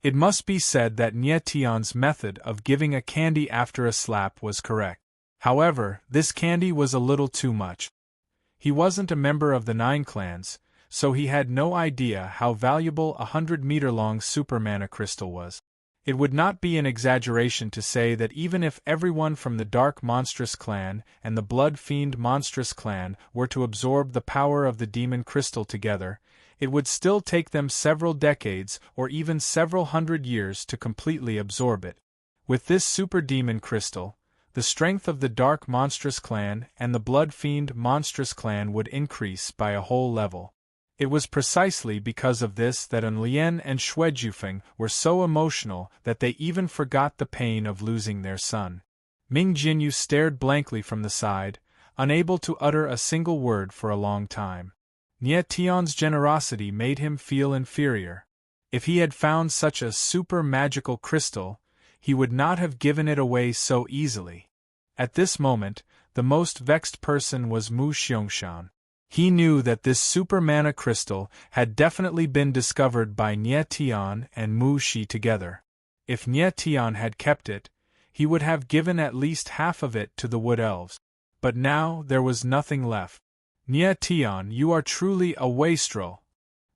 It must be said that Nie Tian's method of giving a candy after a slap was correct. However, this candy was a little too much. He wasn't a member of the 9 clans, so he had no idea how valuable a 100-meter-long super mana crystal was. It would not be an exaggeration to say that even if everyone from the Dark Monstrous clan and the Blood Fiend Monstrous clan were to absorb the power of the demon crystal together, it would still take them several decades or even several hundred years to completely absorb it. With this super demon crystal, the strength of the Dark Monstrous clan and the Blood Fiend Monstrous clan would increase by a whole level. It was precisely because of this that Lien and Xue Jufeng were so emotional that they even forgot the pain of losing their son. Ming Jinyu stared blankly from the side, unable to utter a single word for a long time. Nie Tian's generosity made him feel inferior. If he had found such a super magical crystal, he would not have given it away so easily. At this moment, the most vexed person was Mu Xiangshan. He knew that this super mana crystal had definitely been discovered by Nie Tian and Mu Shi together. If Nie Tian had kept it, he would have given at least half of it to the Wood Elves. But now there was nothing left. Nie Tian, you are truly a wastrel.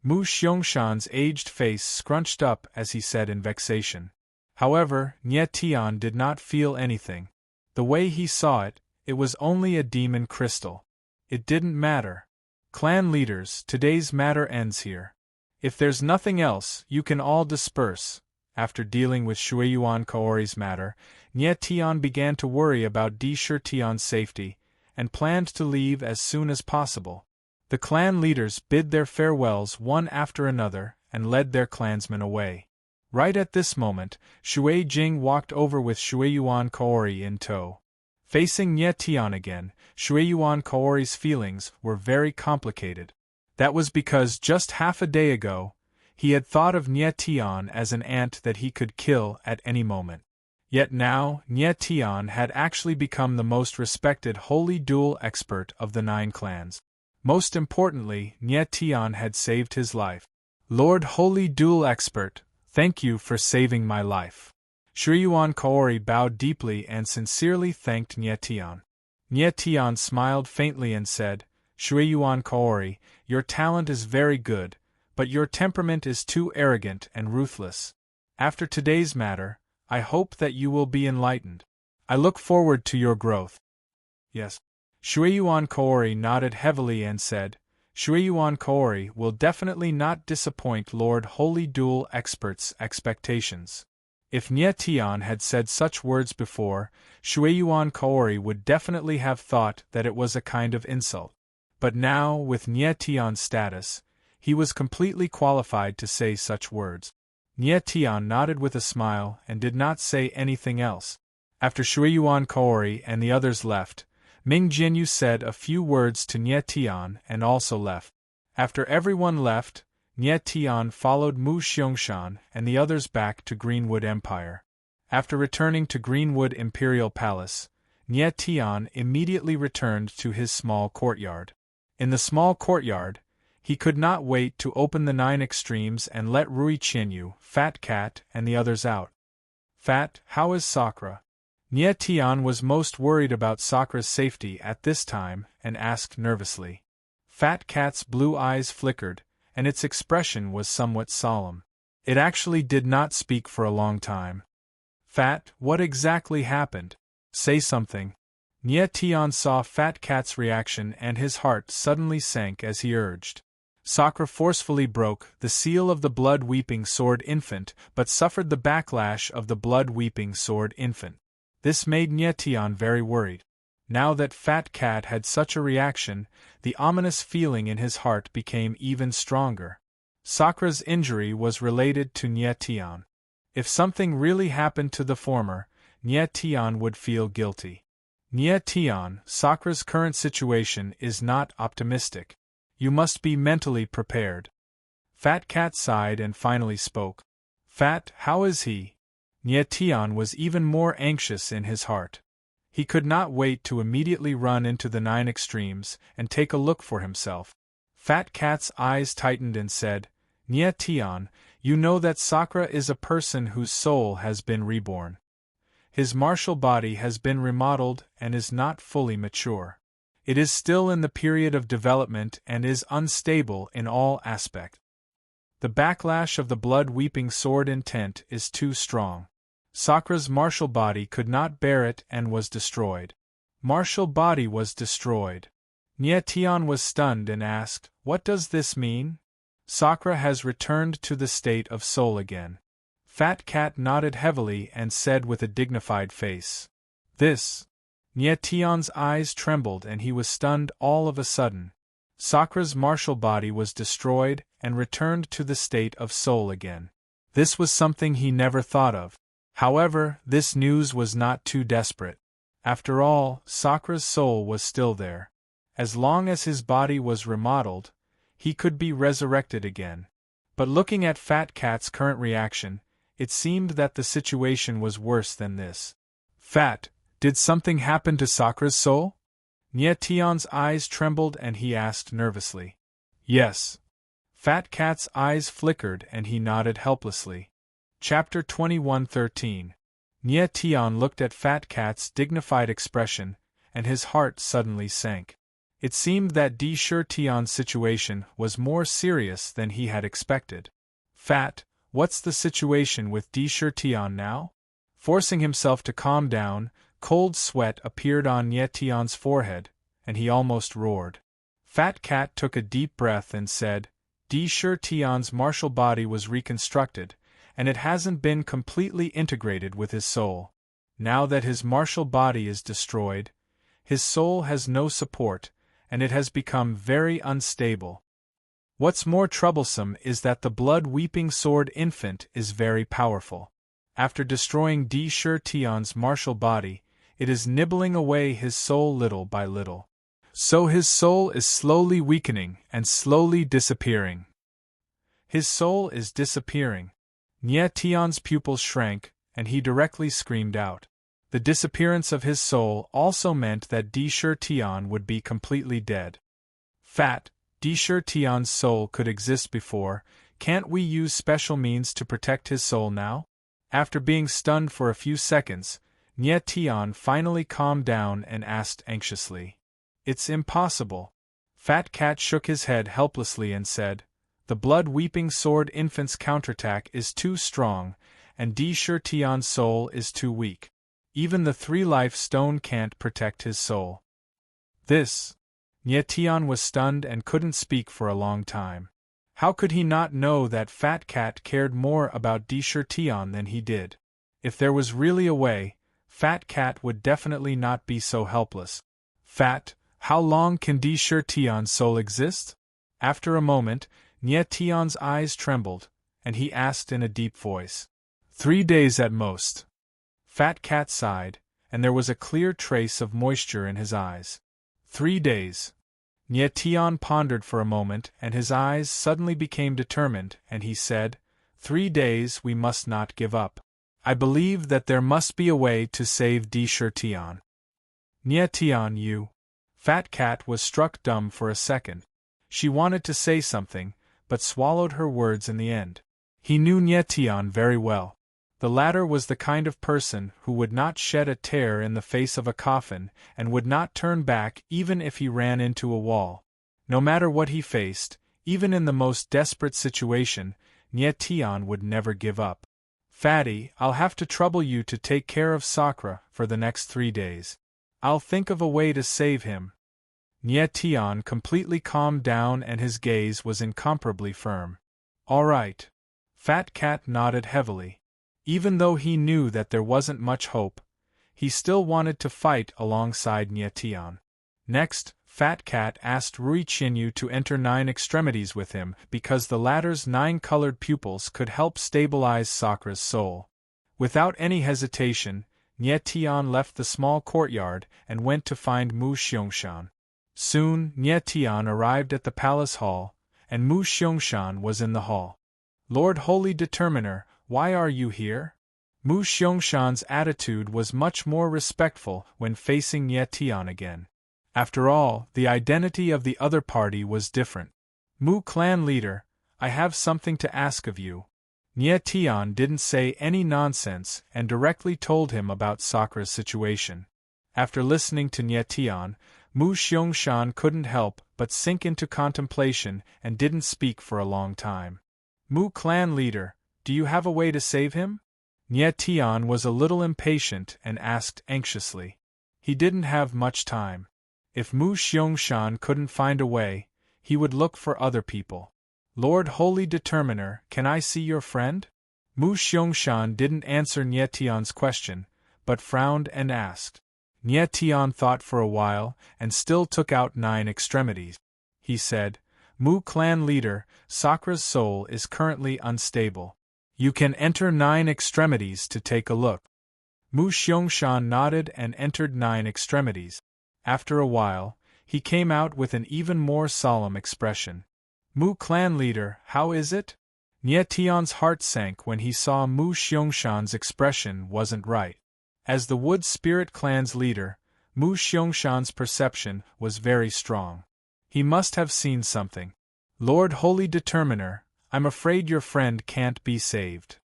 Mu Xiangshan's aged face scrunched up as he said in vexation. However, Nie Tian did not feel anything. The way he saw it, it was only a demon crystal. It didn't matter. Clan leaders, today's matter ends here. If there's nothing else, you can all disperse. After dealing with Shueyuan Kaori's matter, Nie Tian began to worry about Di Shitian's safety, and planned to leave as soon as possible. The clan leaders bid their farewells one after another, and led their clansmen away. Right at this moment, Shui Jing walked over with Shueyuan Kaori in tow. Facing Nie Tian again, Shueyuan Kaori's feelings were very complicated. That was because just half a day ago, he had thought of Nie Tian as an ant that he could kill at any moment. Yet now, Nie Tian had actually become the most respected holy duel expert of the 9 clans. Most importantly, Nie Tian had saved his life. Lord Holy Duel Expert, thank you for saving my life. Shueyuan Kaori bowed deeply and sincerely thanked Nie Tian. Nie Tian smiled faintly and said, Shueyuan Kaori, your talent is very good, but your temperament is too arrogant and ruthless. After today's matter, I hope that you will be enlightened. I look forward to your growth. Yes. Shueyuan Kaori nodded heavily and said, Shueyuan Kaori will definitely not disappoint Lord Holy Duel Expert's expectations. If Nie Tian had said such words before, Shueyuan Kaori would definitely have thought that it was a kind of insult. But now, with Nie Tian's status, he was completely qualified to say such words. Nie Tian nodded with a smile and did not say anything else. After Shueyuan Kaori and the others left, Ming Jinyu said a few words to Nie Tian and also left. After everyone left, Nie Tian followed Mu Xiangshan and the others back to Greenwood Empire. After returning to Greenwood Imperial Palace, Nyetian immediately returned to his small courtyard. In the small courtyard, he could not wait to open the 9 extremes and let Rui Qianyu, Fat Cat, and the others out. Fat, how is Sakura? Nyetian was most worried about Sakura's safety at this time and asked nervously. Fat Cat's blue eyes flickered, and its expression was somewhat solemn. It actually did not speak for a long time. Fat, what exactly happened? Say something. Nyetian saw Fat Cat's reaction and his heart suddenly sank as he urged. Sakura forcefully broke the seal of the blood-weeping sword infant but suffered the backlash of the blood-weeping sword infant. This made Nyetian very worried. Now that Fat Cat had such a reaction, the ominous feeling in his heart became even stronger. Sakura's injury was related to Nyetian. If something really happened to the former, Nyetian would feel guilty. Nyetian, Sakura's current situation is not optimistic. You must be mentally prepared. Fat Cat sighed and finally spoke. Fat, how is he? Nyetian was even more anxious in his heart. He could not wait to immediately run into the 9 extremes and take a look for himself. Fat Cat's eyes tightened and said, Nyetian, you know that Sakura is a person whose soul has been reborn. His martial body has been remodeled and is not fully mature. It is still in the period of development and is unstable in all aspects. The backlash of the blood-weeping sword intent is too strong. Sakura's martial body could not bear it and was destroyed. Martial body was destroyed. Nyetian was stunned and asked, what does this mean? Sakura has returned to the state of soul again. Fat Cat nodded heavily and said with a dignified face. This. Nyetian's eyes trembled and he was stunned all of a sudden. Sakura's martial body was destroyed and returned to the state of soul again. This was something he never thought of. However, this news was not too desperate. After all, Sakura's soul was still there. As long as his body was remodeled, he could be resurrected again. But looking at Fat Cat's current reaction, it seemed that the situation was worse than this. Fat, did something happen to Sakura's soul? Nyetian's eyes trembled and he asked nervously. Yes. Fat Cat's eyes flickered and he nodded helplessly. Chapter 21:13. Nyetian looked at Fat Cat's dignified expression, and his heart suddenly sank. It seemed that Di Shirtian's situation was more serious than he had expected. Fat, what's the situation with Di Shirtian now? Forcing himself to calm down, cold sweat appeared on Nyetian's forehead, and he almost roared. Fat Cat took a deep breath and said, Di Shirtian's martial body was reconstructed, and it hasn't been completely integrated with his soul. Now that his martial body is destroyed, his soul has no support, and it has become very unstable. What's more troublesome is that the blood-weeping sword infant is very powerful. After destroying Di Shirtian's martial body, it is nibbling away his soul little by little. So his soul is slowly weakening and slowly disappearing. His soul is disappearing. Nyetian's pupils shrank, and he directly screamed out. The disappearance of his soul also meant that Di Shirtian would be completely dead. Fat, Di Shirtian's soul could exist before, can't we use special means to protect his soul now? After being stunned for a few seconds, Nyetian finally calmed down and asked anxiously. It's impossible. Fat Cat shook his head helplessly and said, the blood-weeping sword infant's counterattack is too strong, and Di Shirtian's soul is too weak. Even the 3-life stone can't protect his soul. This. Nyetian was stunned and couldn't speak for a long time. How could he not know that Fat Cat cared more about Di Shirtian than he did? If there was really a way, Fat Cat would definitely not be so helpless. Fat, how long can Di Shirtian's soul exist? After a moment, Nyetian's eyes trembled, and he asked in a deep voice. 3 days at most. Fat Cat sighed, and there was a clear trace of moisture in his eyes. 3 days. Nyetian pondered for a moment, and his eyes suddenly became determined, and he said, 3 days we must not give up. I believe that there must be a way to save Di Shirtian. Nie Tian, you. Fat Cat was struck dumb for a second. She wanted to say something, but swallowed her words in the end. He knew Nie Tian very well. The latter was the kind of person who would not shed a tear in the face of a coffin, and would not turn back even if he ran into a wall. No matter what he faced, even in the most desperate situation, Nie Tian would never give up. Fatty, I'll have to trouble you to take care of Sakura for the next 3 days. I'll think of a way to save him. Nie Tian completely calmed down and his gaze was incomparably firm. All right. Fat Cat nodded heavily. Even though he knew that there wasn't much hope, he still wanted to fight alongside Nie Tian. Next, Fat Cat asked Rui Qinyu to enter 9 extremities with him because the latter's 9 colored pupils could help stabilize Sakura's soul. Without any hesitation, Nie Tian left the small courtyard and went to find Mu Xiangshan. Soon, Nie Tian arrived at the palace hall, and Mu Xiangshan was in the hall. Lord Holy Determiner, why are you here? Mu Xiangshan's attitude was much more respectful when facing Nie Tian again. After all, the identity of the other party was different. Mu clan leader, I have something to ask of you. Nie Tian didn't say any nonsense and directly told him about Sakura's situation. After listening to Nie Tian, Mu Xiangshan couldn't help but sink into contemplation and didn't speak for a long time. Mu clan leader, do you have a way to save him? Nie Tian was a little impatient and asked anxiously. He didn't have much time. If Mu Xiangshan couldn't find a way, he would look for other people. Lord Holy Determiner, can I see your friend? Mu Xiangshan didn't answer Nie Tian's question, but frowned and asked. Nie Tian thought for a while and still took out 9 extremities. He said, Mu clan leader, Sakura's soul is currently unstable. You can enter 9 extremities to take a look. Mu Xiangshan nodded and entered 9 extremities. After a while, he came out with an even more solemn expression. Mu clan leader, how is it? Nie Tian's heart sank when he saw Mu Xiangshan's expression wasn't right. As the Wood Spirit clan's leader, Mu Xiangshan's perception was very strong. He must have seen something. Lord Holy Determiner, I'm afraid your friend can't be saved.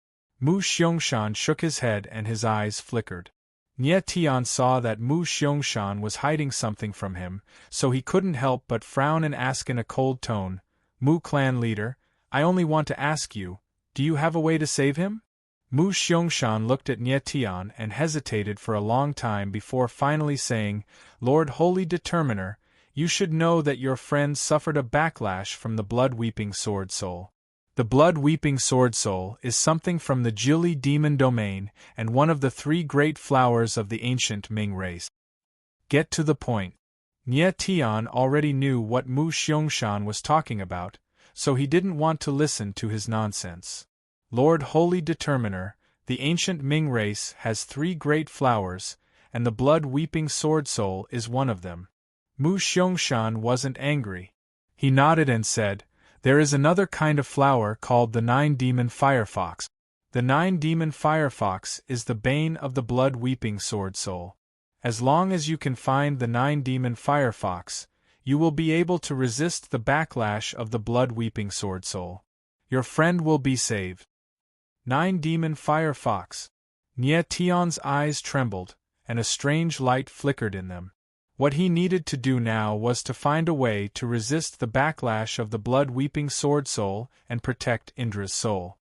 Mu Xiangshan shook his head and his eyes flickered. Nie Tian saw that Mu Xiangshan was hiding something from him, so he couldn't help but frown and ask in a cold tone, Mu clan leader, I only want to ask you, do you have a way to save him? Mu Xiangshan looked at Nie Tian and hesitated for a long time before finally saying, Lord Holy Determiner, you should know that your friend suffered a backlash from the blood-weeping sword soul. The blood-weeping sword soul is something from the Jili demon domain and one of the 3 great flowers of the ancient Ming race. Get to the point. Nie Tian already knew what Mu Xiangshan was talking about, so he didn't want to listen to his nonsense. Lord Holy Determiner, the ancient Ming race has 3 great flowers, and the blood-weeping sword soul is one of them. Mu Xiangshan wasn't angry. He nodded and said, there is another kind of flower called the 9-demon firefox. The 9-demon firefox is the bane of the blood-weeping sword soul. As long as you can find the 9-demon firefox, you will be able to resist the backlash of the blood-weeping sword soul. Your friend will be saved. 9-demon firefox. Nie Tian's eyes trembled, and a strange light flickered in them. What he needed to do now was to find a way to resist the backlash of the blood-weeping sword soul and protect Indra's soul.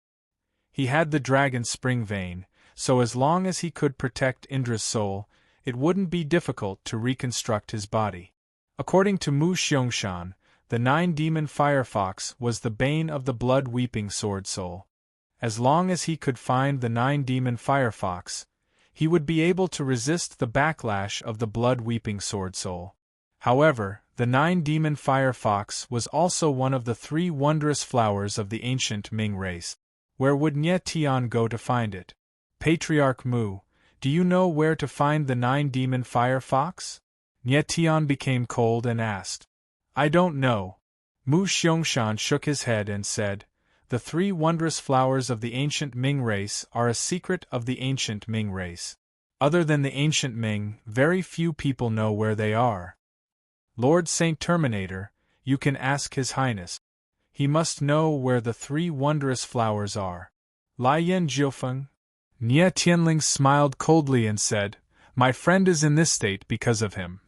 He had the dragon spring vein, so as long as he could protect Indra's soul, it wouldn't be difficult to reconstruct his body. According to Mu Xiangshan, the 9-demon firefox was the bane of the blood-weeping sword soul. As long as he could find the 9-demon firefox, he would be able to resist the backlash of the blood-weeping sword soul. However, the 9-demon firefox was also one of the 3 wondrous flowers of the ancient Ming race. Where would Nie Tian go to find it? Patriarch Mu, do you know where to find the 9-demon firefox? Nie Tian became cold and asked. I don't know. Mu Xiangshan shook his head and said, the 3 wondrous flowers of the ancient Ming race are a secret of the ancient Ming race. Other than the ancient Ming, very few people know where they are. Lord Saint Terminator, you can ask His Highness. He must know where the 3 wondrous flowers are. Lai Yen Jiufeng? Nie Tianling smiled coldly and said, My friend is in this state because of him.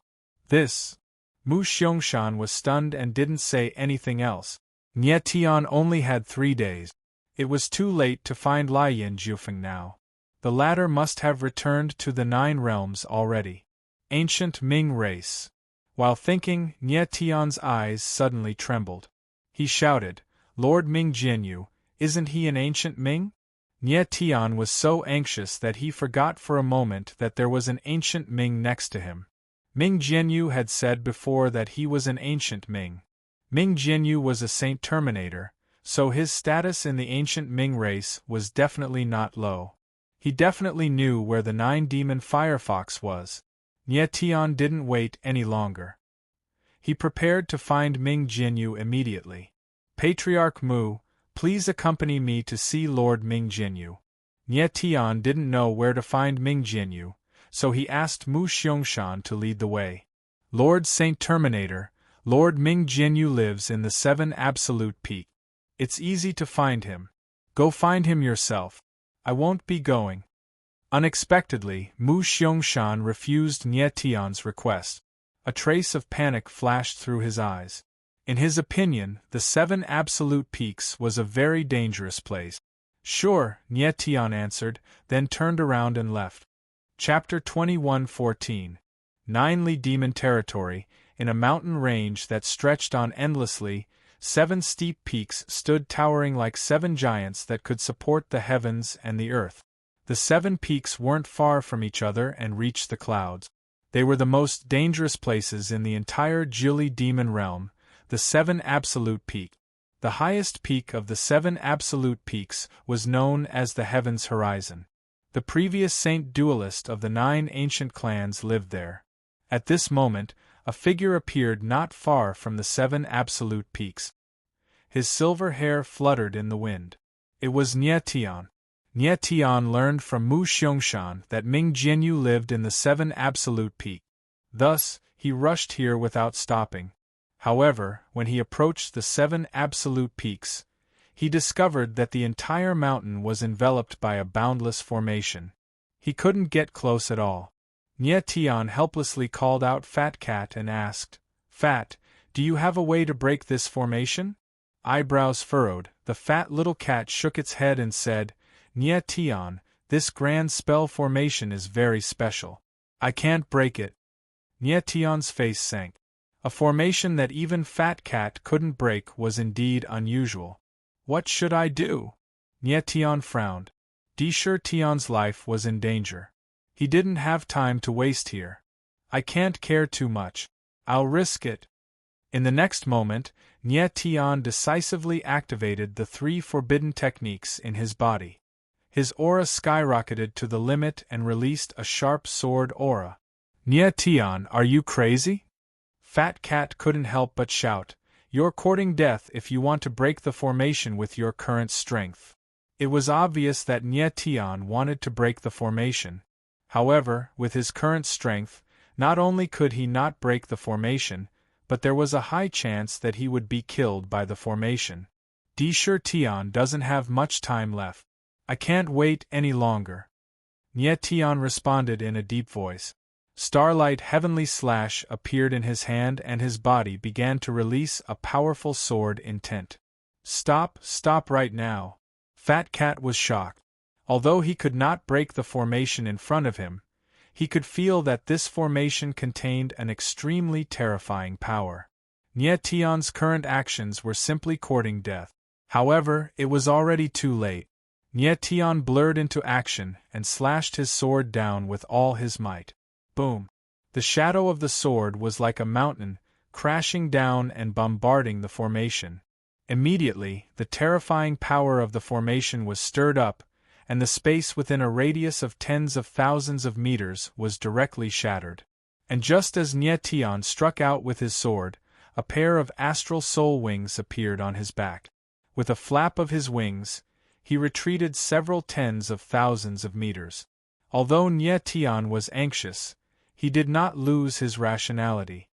This. Mu Xiangshan was stunned and didn't say anything else. Nie Tian only had 3 days. It was too late to find Lai Yen Jiufeng now. The latter must have returned to the 9 realms already. Ancient Ming race. While thinking, Nie Tian's eyes suddenly trembled. He shouted, Lord Ming Jianyu, isn't he an ancient Ming? Nie Tian was so anxious that he forgot for a moment that there was an ancient Ming next to him. Ming Jianyu had said before that he was an ancient Ming. Ming Jianyu was a Saint Terminator, so his status in the ancient Ming race was definitely not low. He definitely knew where the 9 demon firefox was. Nie Tian didn't wait any longer. He prepared to find Ming Jianyu immediately. Patriarch Mu, please accompany me to see Lord Ming Jianyu. Nie Tian didn't know where to find Ming Jianyu, so he asked Mu Xiangshan to lead the way. Lord Saint Terminator, Lord Ming Jianyu lives in the 7 Absolute Peak. It's easy to find him. Go find him yourself. I won't be going. Unexpectedly, Mu Xiangshan refused Nie Tian's request. A trace of panic flashed through his eyes. In his opinion, the 7 Absolute Peaks was a very dangerous place. Sure, Nie Tian answered, then turned around and left. Chapter 21:14. 9 Li Demon Territory. In a mountain range that stretched on endlessly, 7 steep peaks stood towering like 7 giants that could support the heavens and the earth. The 7 peaks weren't far from each other and reached the clouds. They were the most dangerous places in the entire Jili demon realm, the 7 Absolute Peak. The highest peak of the 7 Absolute Peaks was known as the Heaven's Horizon. The previous saint duelist of the 9 ancient clans lived there. At this moment, a figure appeared not far from the 7 Absolute Peaks. His silver hair fluttered in the wind. It was Nie Tian. Nie Tian learned from Mu Xiangshan that Ming Jianyu lived in the 7 Absolute Peak. Thus, he rushed here without stopping. However, when he approached the 7 Absolute Peaks, he discovered that the entire mountain was enveloped by a boundless formation. He couldn't get close at all. Nie Tian helplessly called out Fat Cat and asked, Fat, do you have a way to break this formation? Eyebrows furrowed, the fat little cat shook its head and said, Nie Tian, this grand spell formation is very special. I can't break it. Nie Tian's face sank. A formation that even Fat Cat couldn't break was indeed unusual. What should I do? Nie Tian frowned. Sure Tian's life was in danger. He didn't have time to waste here. I can't care too much. I'll risk it. In the next moment, Nie Tian decisively activated the 3 forbidden techniques in his body. His aura skyrocketed to the limit and released a sharp sword aura. Nie Tian, are you crazy? Fat Cat couldn't help but shout, You're courting death if you want to break the formation with your current strength. It was obvious that Nie Tian wanted to break the formation. However, with his current strength, not only could he not break the formation, but there was a high chance that he would be killed by the formation. Sure Tian doesn't have much time left. I can't wait any longer. Nie Tian responded in a deep voice. Starlight Heavenly Slash appeared in his hand and his body began to release a powerful sword intent. Stop right now. Fat Cat was shocked. Although he could not break the formation in front of him, he could feel that this formation contained an extremely terrifying power. Nie Tian's current actions were simply courting death. However, it was already too late. Nie Tian blurred into action and slashed his sword down with all his might. Boom! The shadow of the sword was like a mountain, crashing down and bombarding the formation. Immediately, the terrifying power of the formation was stirred up, and the space within a radius of tens of thousands of meters was directly shattered. And just as Nie Tian struck out with his sword, a pair of astral soul wings appeared on his back. With a flap of his wings, he retreated several tens of thousands of meters. Although Nye Tian was anxious, he did not lose his rationality.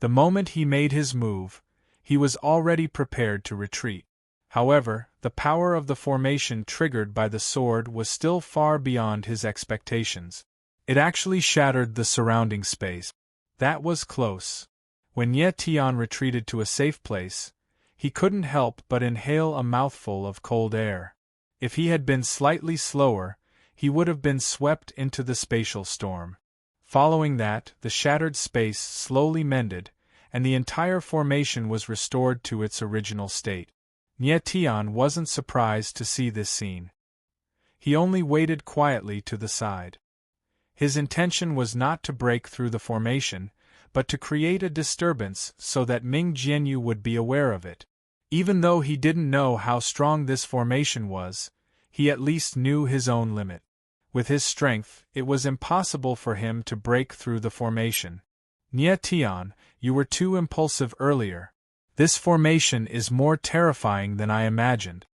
The moment he made his move, he was already prepared to retreat. However, the power of the formation triggered by the sword was still far beyond his expectations. It actually shattered the surrounding space. That was close. When Nye Tian retreated to a safe place, he couldn't help but inhale a mouthful of cold air. If he had been slightly slower, he would have been swept into the spatial storm. Following that, the shattered space slowly mended, and the entire formation was restored to its original state. Nye Tian wasn't surprised to see this scene. He only waited quietly to the side. His intention was not to break through the formation, but to create a disturbance so that Ming Jianyu would be aware of it. Even though he didn't know how strong this formation was, he at least knew his own limit. With his strength, it was impossible for him to break through the formation. Nye Tian, you were too impulsive earlier. This formation is more terrifying than I imagined.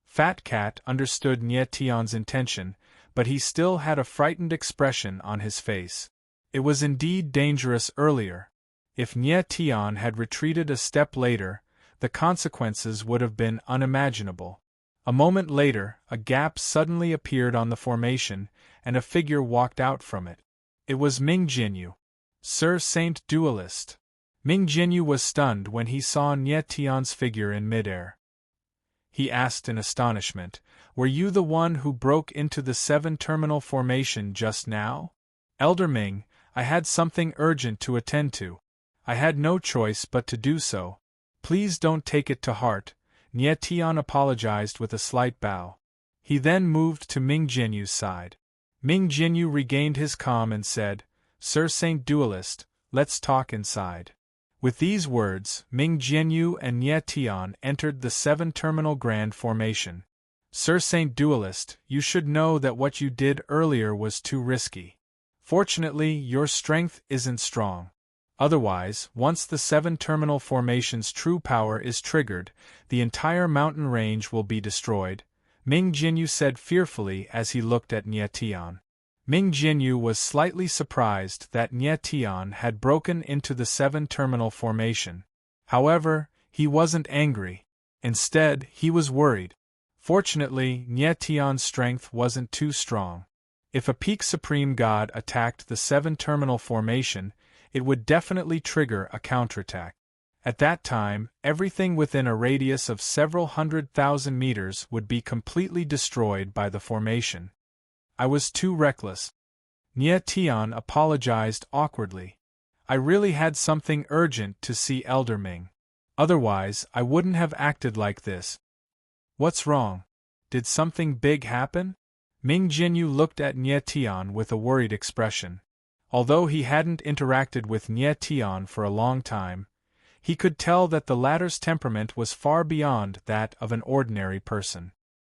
Fat Cat understood Nye Tian's intention, but he still had a frightened expression on his face. It was indeed dangerous earlier. If Nye Tian had retreated a step later, the consequences would have been unimaginable. A moment later, a gap suddenly appeared on the formation, and a figure walked out from it. It was Ming Jianyu. Sir Saint Duelist. Ming Jianyu was stunned when he saw Nye Tian's figure in midair. He asked in astonishment, "Were you the one who broke into the 7-terminal formation just now?" "Elder Ming, I had something urgent to attend to. I had no choice but to do so. Please don't take it to heart," Nye Tian apologized with a slight bow. He then moved to Ming Jianyu's side. Ming Jianyu regained his calm and said, "Sir Saint Duelist, let's talk inside." With these words, Ming Jianyu and Nye Tian entered the 7-terminal grand formation. "Sir Saint Duelist, you should know that what you did earlier was too risky. Fortunately, your strength isn't strong. Otherwise, once the 7-terminal formation's true power is triggered, the entire mountain range will be destroyed," Ming Jianyu said fearfully as he looked at Nye Tian. Ming Jianyu was slightly surprised that Nye Tian had broken into the 7-terminal formation. However, he wasn't angry. Instead, he was worried. Fortunately, Nye Tian's strength wasn't too strong. If a peak supreme god attacked the 7-terminal formation, it would definitely trigger a counterattack. At that time, everything within a radius of several 100,000 meters would be completely destroyed by the formation. I was too reckless. Nye Tian apologized awkwardly. I really had something urgent to see Elder Ming. Otherwise, I wouldn't have acted like this. What's wrong? Did something big happen? Ming Jianyu looked at Nye Tian with a worried expression. Although he hadn't interacted with Nye Tian for a long time, he could tell that the latter's temperament was far beyond that of an ordinary person.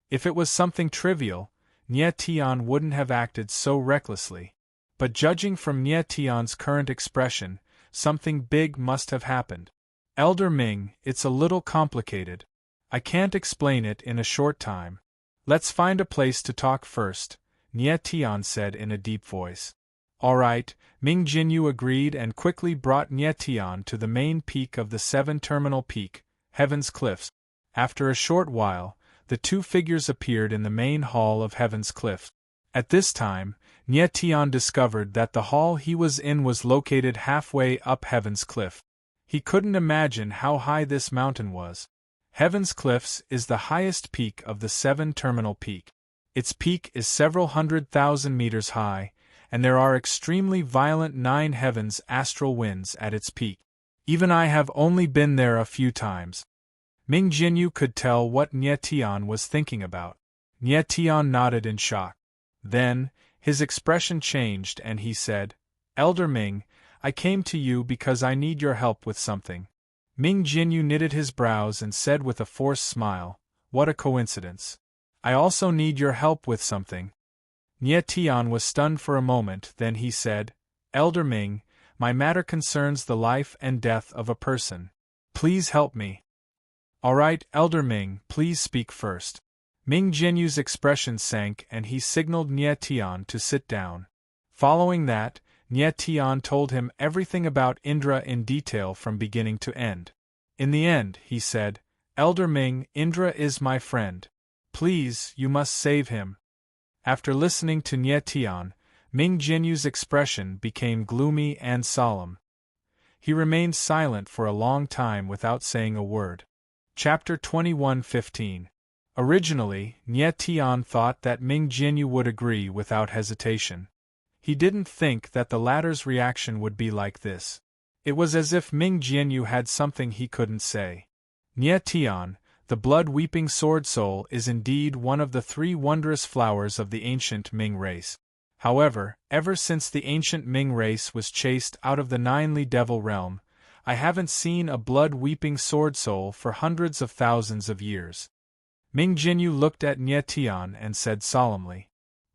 If it was something trivial, Nye Tian wouldn't have acted so recklessly. But judging from Nye Tian's current expression, something big must have happened. "Elder Ming, it's a little complicated. I can't explain it in a short time. Let's find a place to talk first," Nye Tian said in a deep voice. "All right," Ming Jianyu agreed and quickly brought Nye Tian to the main peak of the 7-terminal peak, Heaven's Cliffs. After a short while, the two figures appeared in the main hall of Heaven's Cliffs. At this time, Nye Tian discovered that the hall he was in was located halfway up Heaven's Cliff. He couldn't imagine how high this mountain was. Heaven's Cliffs is the highest peak of the 7-terminal peak. Its peak is several 100,000 meters high, and there are extremely violent 9 heavens astral winds at its peak. Even I have only been there a few times. Ming Jianyu could tell what Nye Tian was thinking about. Nye Tian nodded in shock. Then, his expression changed and he said, "Elder Ming, I came to you because I need your help with something." Ming Jianyu knitted his brows and said with a forced smile, "What a coincidence. I also need your help with something." Nye Tian was stunned for a moment, then he said, "Elder Ming, my matter concerns the life and death of a person. Please help me." "All right, Elder Ming, please speak first." Ming Jianyu's expression sank and he signaled Nie Tian to sit down. Following that, Nie Tian told him everything about Indra in detail from beginning to end. In the end, he said, "Elder Ming, Indra is my friend. Please, you must save him." After listening to Nie Tian, Ming Jianyu's expression became gloomy and solemn. He remained silent for a long time without saying a word. Chapter 21:15. Originally, Nie Tian thought that Ming Jianyu would agree without hesitation. He didn't think that the latter's reaction would be like this. It was as if Ming Jianyu had something he couldn't say. Nie Tian, the blood-weeping sword soul, is indeed one of the 3 wondrous flowers of the ancient Ming race. However, ever since the ancient Ming race was chased out of the 9-Li Devil realm, I haven't seen a blood-weeping sword soul for hundreds of thousands of years. Ming Jianyu looked at Nie Tian and said solemnly.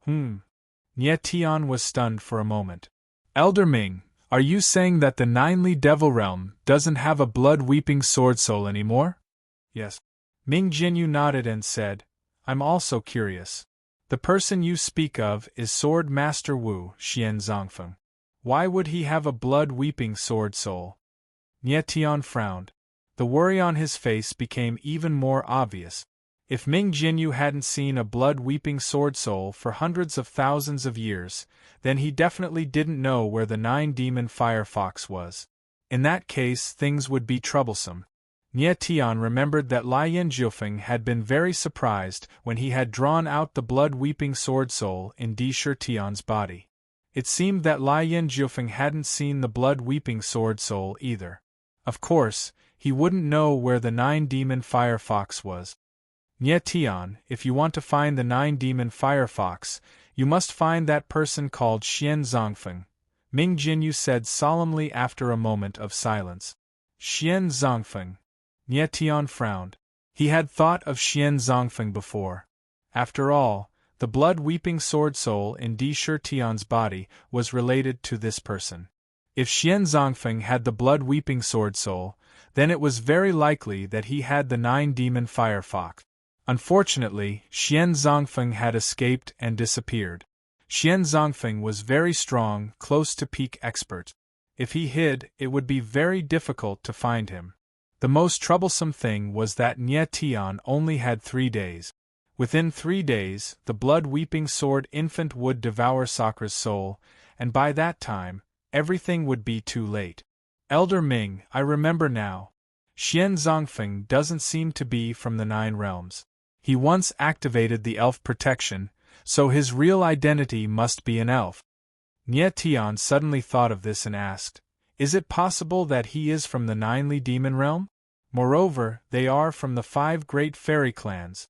Nie Tian was stunned for a moment. "Elder Ming, are you saying that the 9-Li Devil realm doesn't have a blood-weeping sword soul anymore?" "Yes." Ming Jianyu nodded and said, "I'm also curious. The person you speak of is Sword Master Wu Xian Zongfeng. Why would he have a blood-weeping sword soul?" Nie Tian frowned. The worry on his face became even more obvious. If Ming Jianyu hadn't seen a blood-weeping sword soul for hundreds of thousands of years, then he definitely didn't know where the 9-demon fire fox was. In that case, things would be troublesome. Nie Tian remembered that Lai Yanjiufeng had been very surprised when he had drawn out the blood-weeping sword soul in Di Shi Tian's body. It seemed that Lai Yanjiufeng hadn't seen the blood-weeping sword soul either. Of course, he wouldn't know where the 9-demon fire fox was. "Nie Tian, if you want to find the 9-demon fire fox, you must find that person called Xian Zongfeng," Ming Jianyu said solemnly after a moment of silence. Xian Zongfeng. Nie Tian frowned. He had thought of Xian Zongfeng before. After all, the blood-weeping sword soul in Di Shi Tian's body was related to this person. If Xian Zongfeng had the blood-weeping sword soul, then it was very likely that he had the 9-demon fire fox. Unfortunately, Xian Zongfeng had escaped and disappeared. Xian Zongfeng was very strong, close to peak expert. If he hid, it would be very difficult to find him. The most troublesome thing was that Nie Tian only had 3 days. Within 3 days, the blood-weeping sword infant would devour Sakra's soul, and by that time, everything would be too late. "Elder Ming, I remember now. Xian Zongfeng doesn't seem to be from the 9 realms. He once activated the elf protection, so his real identity must be an elf." Nie Tian suddenly thought of this and asked, "Is it possible that he is from the 9-Li demon realm? Moreover, they are from the 5 great fairy clans."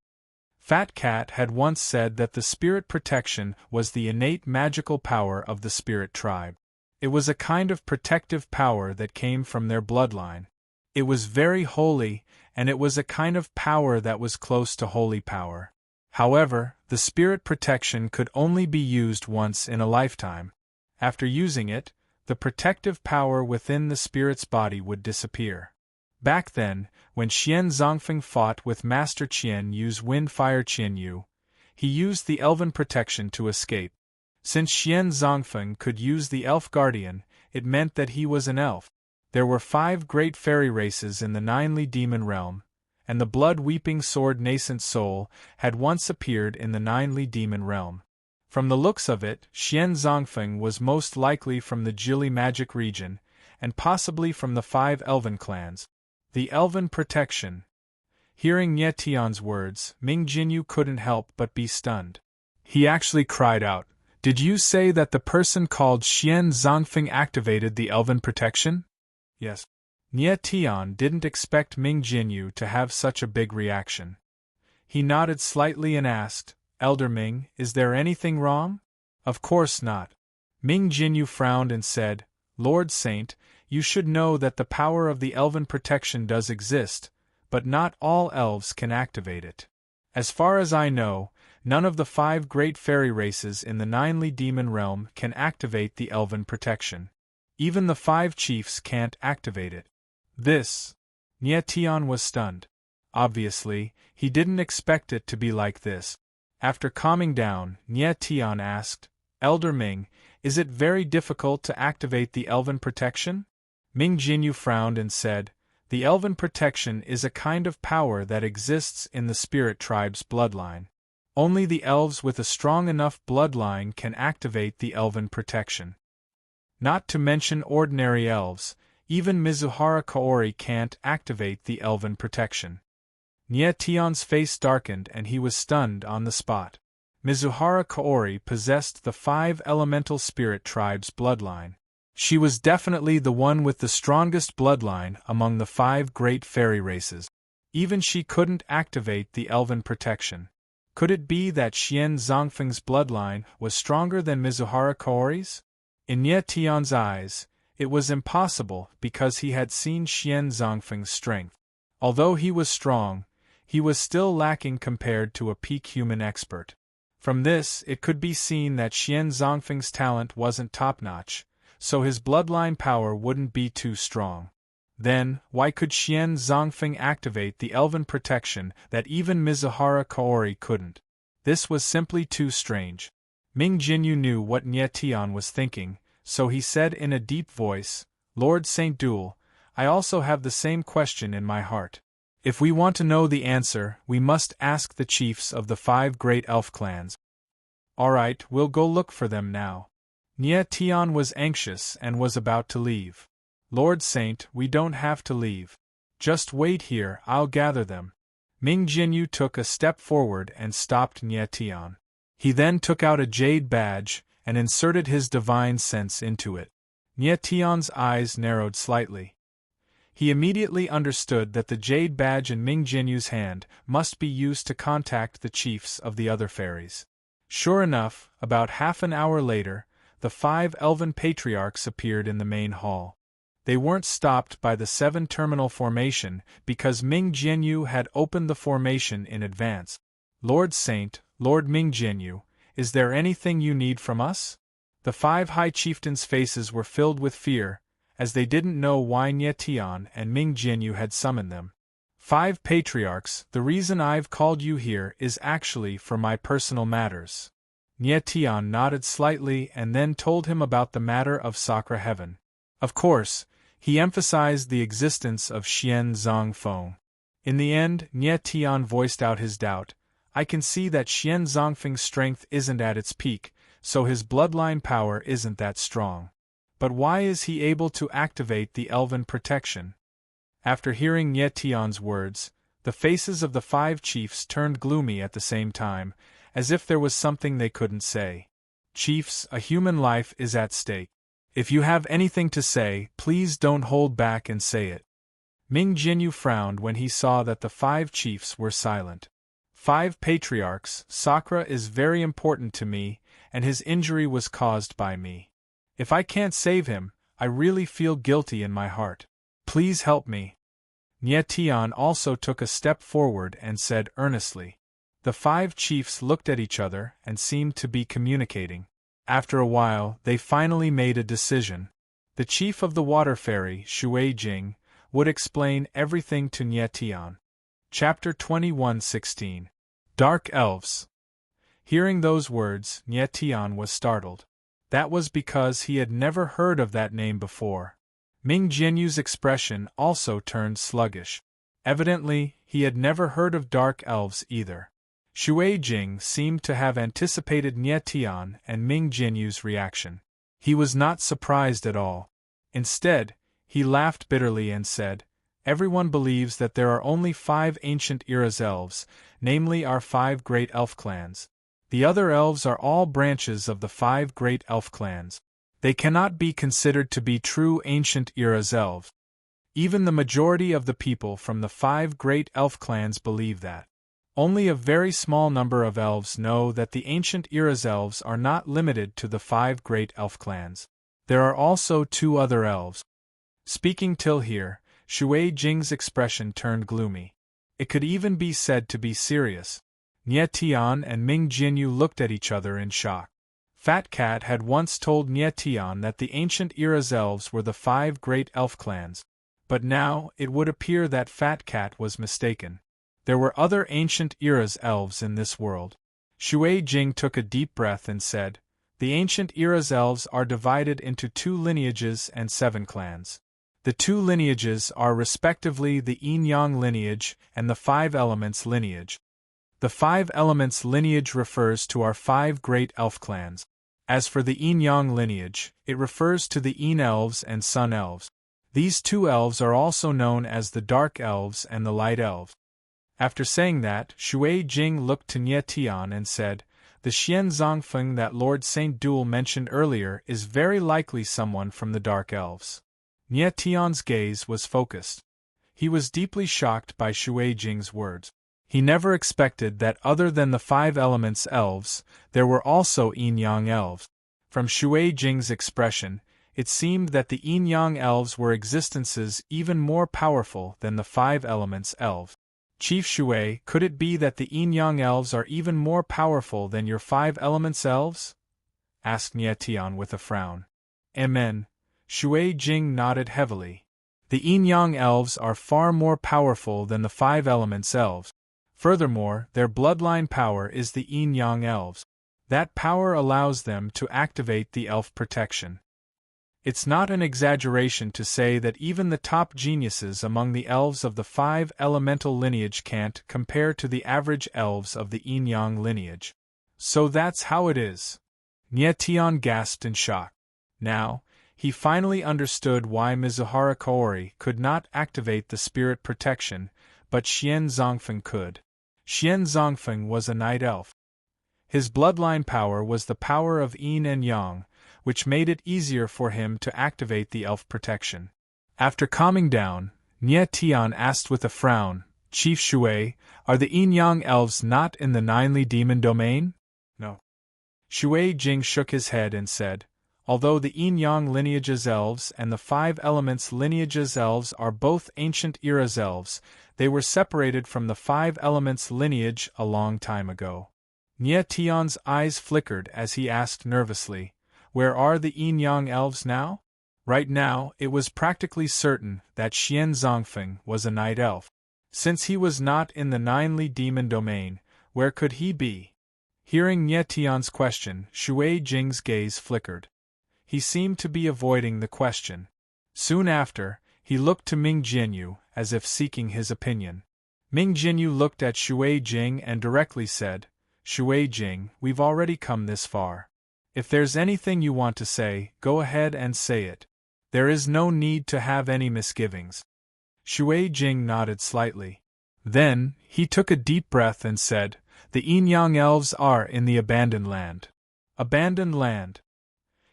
Fat Cat had once said that the spirit protection was the innate magical power of the spirit tribe. It was a kind of protective power that came from their bloodline. It was very holy, and it was a kind of power that was close to holy power. However, the spirit protection could only be used once in a lifetime. After using it, the protective power within the spirit's body would disappear. Back then, when Xian Zongfeng fought with Master Qian Yu's Wind-Fire Qian Yu, he used the elven protection to escape. Since Xian Zongfeng could use the elf guardian, it meant that he was an elf. There were 5 great fairy races in the 9-Li demon realm, and the blood-weeping sword nascent soul had once appeared in the 9-Li demon realm. From the looks of it, Xian Zongfeng was most likely from the Jili magic region, and possibly from the 5 elven clans. The elven protection. Hearing Nie Tian's words, Ming Jianyu couldn't help but be stunned. He actually cried out, "Did you say that the person called Xian Zongfeng activated the elven protection?" "Yes." Nie Tian didn't expect Ming Jianyu to have such a big reaction. He nodded slightly and asked, "Elder Ming, is there anything wrong?" "Of course not." Ming Jianyu frowned and said, "Lord Saint, you should know that the power of the elven protection does exist, but not all elves can activate it. As far as I know, none of the 5 great fairy races in the 9-Li demon realm can activate the elven protection. Even the 5 chiefs can't activate it." This. Nie Tian was stunned. Obviously, he didn't expect it to be like this. After calming down, Nye Tian asked, Elder Ming, is it very difficult to activate the elven protection? Ming Jinyu frowned and said, the elven protection is a kind of power that exists in the spirit tribe's bloodline. Only the elves with a strong enough bloodline can activate the elven protection. Not to mention ordinary elves, even Mizuhara Kaori can't activate the elven protection. Nye Tian's face darkened and he was stunned on the spot. Mizuhara Kaori possessed the 5 elemental spirit tribe's bloodline. She was definitely the one with the strongest bloodline among the 5 great fairy races. Even she couldn't activate the elven protection. Could it be that Xian Zongfeng's bloodline was stronger than Mizuhara Kaori's? In Nye Tian's eyes, it was impossible because he had seen Xian Zongfeng's strength. Although he was strong, he was still lacking compared to a peak human expert. From this, it could be seen that Xian Zongfeng's talent wasn't top-notch, so his bloodline power wouldn't be too strong. Then, why could Xian Zongfeng activate the elven protection that even Mizuhara Kaori couldn't? This was simply too strange. Ming Jinyu knew what Nye Tian was thinking, so he said in a deep voice, Lord Saint Duel, I also have the same question in my heart. If we want to know the answer, we must ask the chiefs of the 5 great elf clans. Alright, we'll go look for them now. Nye Tian was anxious and was about to leave. Lord Saint, we don't have to leave. Just wait here, I'll gather them. Ming Jinyu took a step forward and stopped Nye Tian. He then took out a jade badge and inserted his divine sense into it. Nye Tian's eyes narrowed slightly. He immediately understood that the jade badge in Ming Jinyu's hand must be used to contact the chiefs of the other fairies. Sure enough, about half an hour later, the 5 elven patriarchs appeared in the main hall. They weren't stopped by the 7-terminal formation because Ming Jinyu had opened the formation in advance. Lord Saint, Lord Ming Jinyu, is there anything you need from us? The 5 high chieftains' faces were filled with fear, as they didn't know why Nye Tian and Ming Jinyu had summoned them. 5 patriarchs, the reason I've called you here is actually for my personal matters. Nye Tian nodded slightly and then told him about the matter of Sakura Heaven. Of course, he emphasized the existence of Xian Zongfeng. In the end, Nye Tian voiced out his doubt. I can see that Xian Zongfeng's strength isn't at its peak, so his bloodline power isn't that strong. But why is he able to activate the elven protection? After hearing Nye Tian's words, the faces of the 5 chiefs turned gloomy at the same time, as if there was something they couldn't say. Chiefs, a human life is at stake. If you have anything to say, please don't hold back and say it. Ming Jinyu frowned when he saw that the 5 chiefs were silent. 5 patriarchs, Sakura is very important to me, and his injury was caused by me. If I can't save him, I really feel guilty in my heart. Please help me. Nye Tian also took a step forward and said earnestly. The 5 chiefs looked at each other and seemed to be communicating. After a while, they finally made a decision. The chief of the water fairy, Shui Jing, would explain everything to Nye Tian. Chapter 21:16. Dark Elves. Hearing those words, Nye Tian was startled. That was because he had never heard of that name before. Ming Jinyu's expression also turned sluggish. Evidently, he had never heard of dark elves either. Shui Jing seemed to have anticipated Nye Tian and Ming Jinyu's reaction. He was not surprised at all. Instead, he laughed bitterly and said, Everyone believes that there are only 5 ancient Era's elves, namely our 5 great elf clans. The other elves are all branches of the 5 great elf clans. They cannot be considered to be true ancient Era's elves. Even the majority of the people from the 5 great elf clans believe that. Only a very small number of elves know that the ancient Era's elves are not limited to the 5 great elf clans. There are also 2 other elves. Speaking till here, Shui Jing's expression turned gloomy. It could even be said to be serious. Nye Tian and Ming Jinyu looked at each other in shock. Fat Cat had once told Nye Tian that the ancient Era's elves were the 5 great elf clans, but now it would appear that Fat Cat was mistaken. There were other ancient era's elves in this world. Shui Jing took a deep breath and said, "The ancient era's elves are divided into 2 lineages and 7 clans. The 2 lineages are respectively the Yin-Yang lineage and the 5 elements lineage. The 5 elements lineage refers to our 5 great elf clans. As for the Yin-Yang lineage, it refers to the Yin elves and Sun elves. These 2 elves are also known as the Dark elves and the Light elves." After saying that, Shui Jing looked to Nie Tian and said, "The Xian Zongfeng that Lord Saint Duel mentioned earlier is very likely someone from the Dark Elves." Nie Tian's gaze was focused. He was deeply shocked by Shui Jing's words. He never expected that other than the 5 elements elves, there were also Yin-Yang elves. From Shui Jing's expression, it seemed that the Yin-Yang elves were existences even more powerful than the 5 elements elves. "Chief Shui, could it be that the Yin-Yang elves are even more powerful than your 5 elements elves?" asked Nie Tian with a frown. "Amen." Shui Jing nodded heavily. "The Yin-Yang elves are far more powerful than the 5 elements elves. Furthermore, their bloodline power is the Yin-Yang elves. That power allows them to activate the elf protection. It's not an exaggeration to say that even the top geniuses among the elves of the 5 elemental lineage can't compare to the average elves of the Yin-Yang lineage." "So that's how it is." Nie Tian gasped in shock. Now, he finally understood why Mizuhara Kaori could not activate the spirit protection, but Xian Zongfeng could. Xian Zongfeng was a night elf. His bloodline power was the power of Yin and Yang, which made it easier for him to activate the elf protection. After calming down, Nie Tian asked with a frown, "Chief Shui, are the Yin-Yang elves not in the 9ly demon domain?" "No." Shui Jing shook his head and said, "Although the Yin-Yang lineage's elves and the 5 elements lineage's elves are both ancient era's elves, they were separated from the 5 elements lineage a long time ago." Nie Tian's eyes flickered as he asked nervously, "Where are the Yin-Yang elves now?" Right now, it was practically certain that Xian Zongfeng was a night elf. Since he was not in the 9ly demon domain, where could he be? Hearing Nie Tian's question, Shui Jing's gaze flickered. He seemed to be avoiding the question. Soon after, he looked to Ming Jianyu, as if seeking his opinion. Ming Jianyu looked at Shui Jing and directly said, "Shui Jing, we've already come this far. If there's anything you want to say, go ahead and say it. There is no need to have any misgivings." Shui Jing nodded slightly. Then, he took a deep breath and said, "The Yin-Yang elves are in the Abandoned Land." Abandoned Land.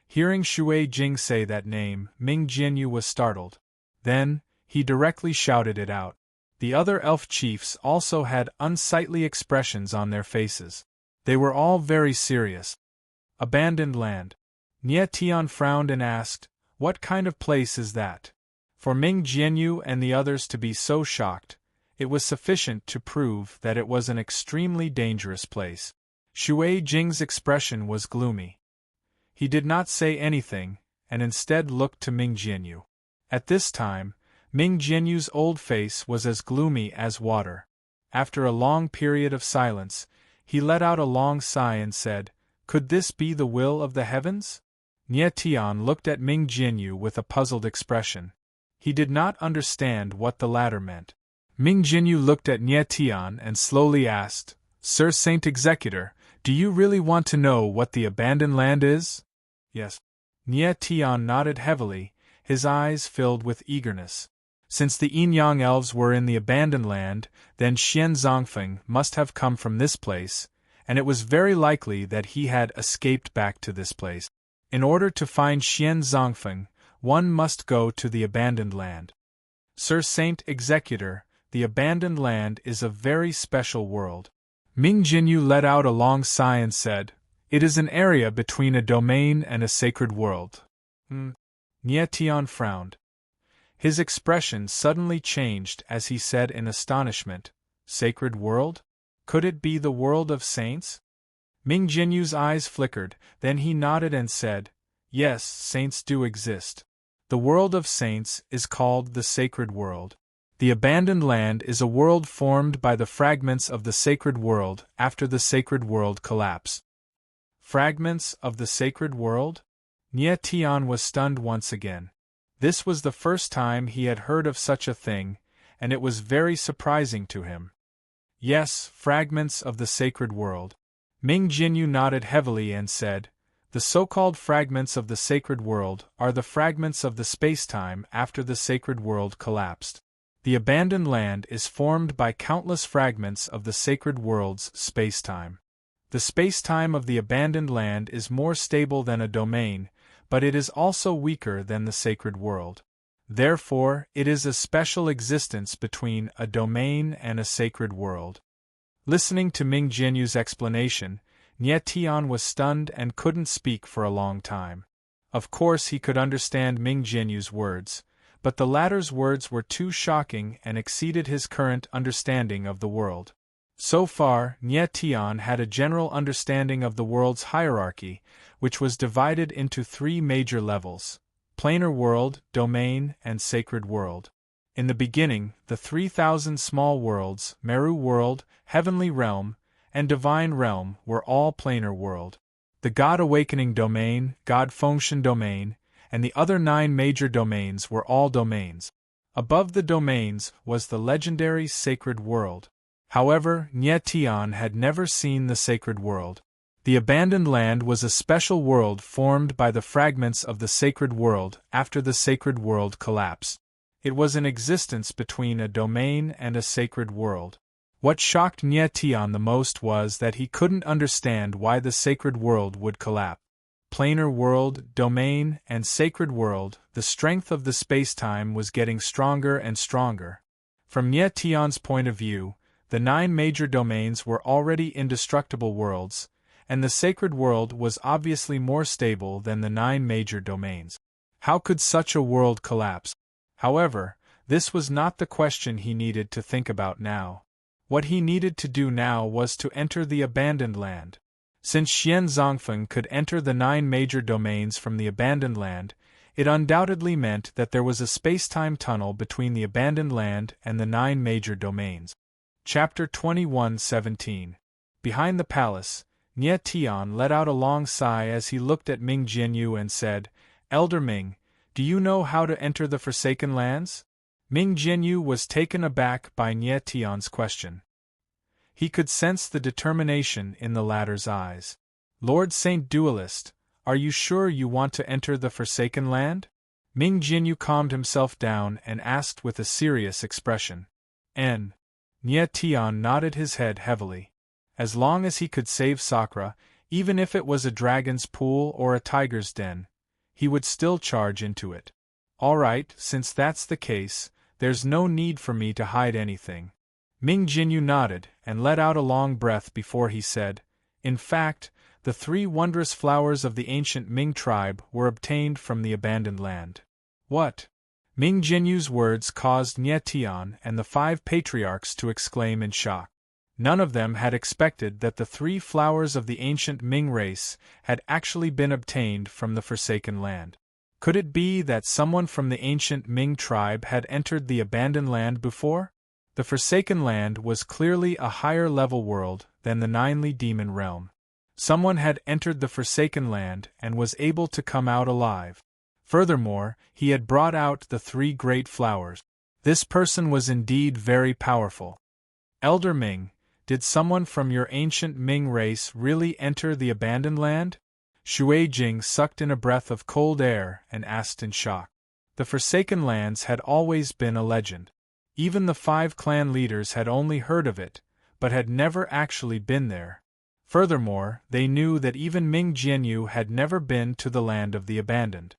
Hearing Shui Jing say that name, Ming Jianyu was startled. Then, he directly shouted it out. The other elf chiefs also had unsightly expressions on their faces. They were all very serious. Abandoned Land. Nie Tian frowned and asked, "What kind of place is that?" For Ming Jianyu and the others to be so shocked, it was sufficient to prove that it was an extremely dangerous place. Shui Jing's expression was gloomy. He did not say anything, and instead looked to Ming Jianyu. At this time, Ming Jianyu's old face was as gloomy as water. After a long period of silence, he let out a long sigh and said, "Could this be the will of the heavens?" Nie Tian looked at Ming Jianyu with a puzzled expression. He did not understand what the latter meant. Ming Jianyu looked at Nie Tian and slowly asked, "Sir Saint Executor, do you really want to know what the Abandoned Land is?" "Yes." Nie Tian nodded heavily, his eyes filled with eagerness. Since the Yin-Yang elves were in the Abandoned Land, then Xian Zongfeng must have come from this place, and it was very likely that he had escaped back to this place. In order to find Xian Zongfeng, one must go to the Abandoned Land. Sir Saint Executor, the Abandoned Land is a very special world. Ming Jianyu let out a long sigh and said, "It is an area between a domain and a sacred world." Nie Tian frowned. His expression suddenly changed as he said in astonishment, "Sacred world? Could it be the world of saints?" Ming Jianyu's eyes flickered, then he nodded and said, "Yes, saints do exist. The world of saints is called the sacred world. The abandoned land is a world formed by the fragments of the sacred world after the sacred world collapsed. Fragments of the sacred world? Nye Tian was stunned once again. This was the first time he had heard of such a thing, and it was very surprising to him. Yes, fragments of the sacred world. Ming Jinyu nodded heavily and said, "The so-called fragments of the sacred world are the fragments of the space-time after the sacred world collapsed. The abandoned land is formed by countless fragments of the sacred world's space-time. The space-time of the abandoned land is more stable than a domain, but it is also weaker than the sacred world. Therefore, it is a special existence between a domain and a sacred world." Listening to Ming Jinyu's explanation, Nye Tian was stunned and couldn't speak for a long time. Of course he could understand Ming Jinyu's words, but the latter's words were too shocking and exceeded his current understanding of the world. So far, Nye Tian had a general understanding of the world's hierarchy, which was divided into 3 major levels: planar world, domain, and sacred world. In the beginning, the 3,000 small worlds, Meru world, heavenly realm, and divine realm, were all planar world. The God awakening domain, God Fengshen domain, and the other 9 major domains were all domains. Above the domains was the legendary sacred world. However, Nye Tian had never seen the sacred world. The abandoned land was a special world formed by the fragments of the sacred world after the sacred world collapsed. It was an existence between a domain and a sacred world. What shocked Nye Tian the most was that he couldn't understand why the sacred world would collapse. Planar world, domain, and sacred world, the strength of the space-time was getting stronger and stronger. From Nye Tian's point of view, the 9 major domains were already indestructible worlds, and the sacred world was obviously more stable than the 9 major domains. How could such a world collapse? However, this was not the question he needed to think about now. What he needed to do now was to enter the abandoned land. Since Xian Zongfeng could enter the 9 major domains from the abandoned land, it undoubtedly meant that there was a space-time tunnel between the abandoned land and the 9 major domains. Chapter 21:17. Behind the palace, Nye Tian let out a long sigh as he looked at Ming Jinyu and said, "Elder Ming, do you know how to enter the Forsaken Lands?" Ming Jinyu was taken aback by Nye Tian's question. He could sense the determination in the latter's eyes. "Lord Saint Duelist, are you sure you want to enter the Forsaken Land?" Ming Jinyu calmed himself down and asked with a serious expression. Nye Tian nodded his head heavily. As long as he could save Sakura, even if it was a dragon's pool or a tiger's den, he would still charge into it. "All right, since that's the case, there's no need for me to hide anything." Ming Jinyu nodded and let out a long breath before he said, "In fact, the 3 wondrous flowers of the ancient Ming tribe were obtained from the abandoned land." "What?" Ming Jinyu's words caused Nye Tian and the 5 patriarchs to exclaim in shock. None of them had expected that the 3 flowers of the ancient Ming race had actually been obtained from the Forsaken Land. Could it be that someone from the ancient Ming tribe had entered the abandoned land before? The Forsaken Land was clearly a higher-level world than the 9ly demon realm. Someone had entered the Forsaken Land and was able to come out alive. Furthermore, he had brought out the 3 great flowers. This person was indeed very powerful. "Elder Ming, did someone from your ancient Ming race really enter the abandoned land?" Shui Jing sucked in a breath of cold air and asked in shock. The Forsaken Lands had always been a legend. Even the 5 clan leaders had only heard of it, but had never actually been there. Furthermore, they knew that even Ming Jinyu had never been to the land of the abandoned.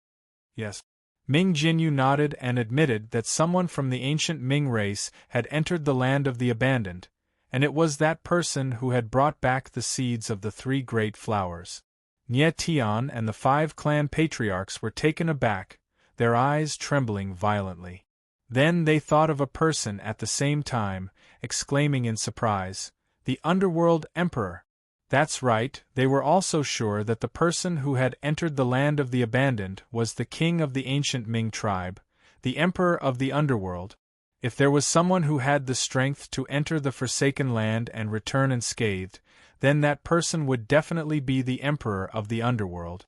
"Yes." Ming Jinyu nodded and admitted that someone from the ancient Ming race had entered the land of the abandoned, and it was that person who had brought back the seeds of the 3 great flowers. Nye Tian and the 5 clan patriarchs were taken aback, their eyes trembling violently. Then they thought of a person at the same time, exclaiming in surprise, "The Underworld Emperor!" That's right, they were also sure that the person who had entered the land of the abandoned was the king of the ancient Ming tribe, the emperor of the underworld. If there was someone who had the strength to enter the Forsaken Land and return unscathed, then that person would definitely be the Emperor of the Underworld.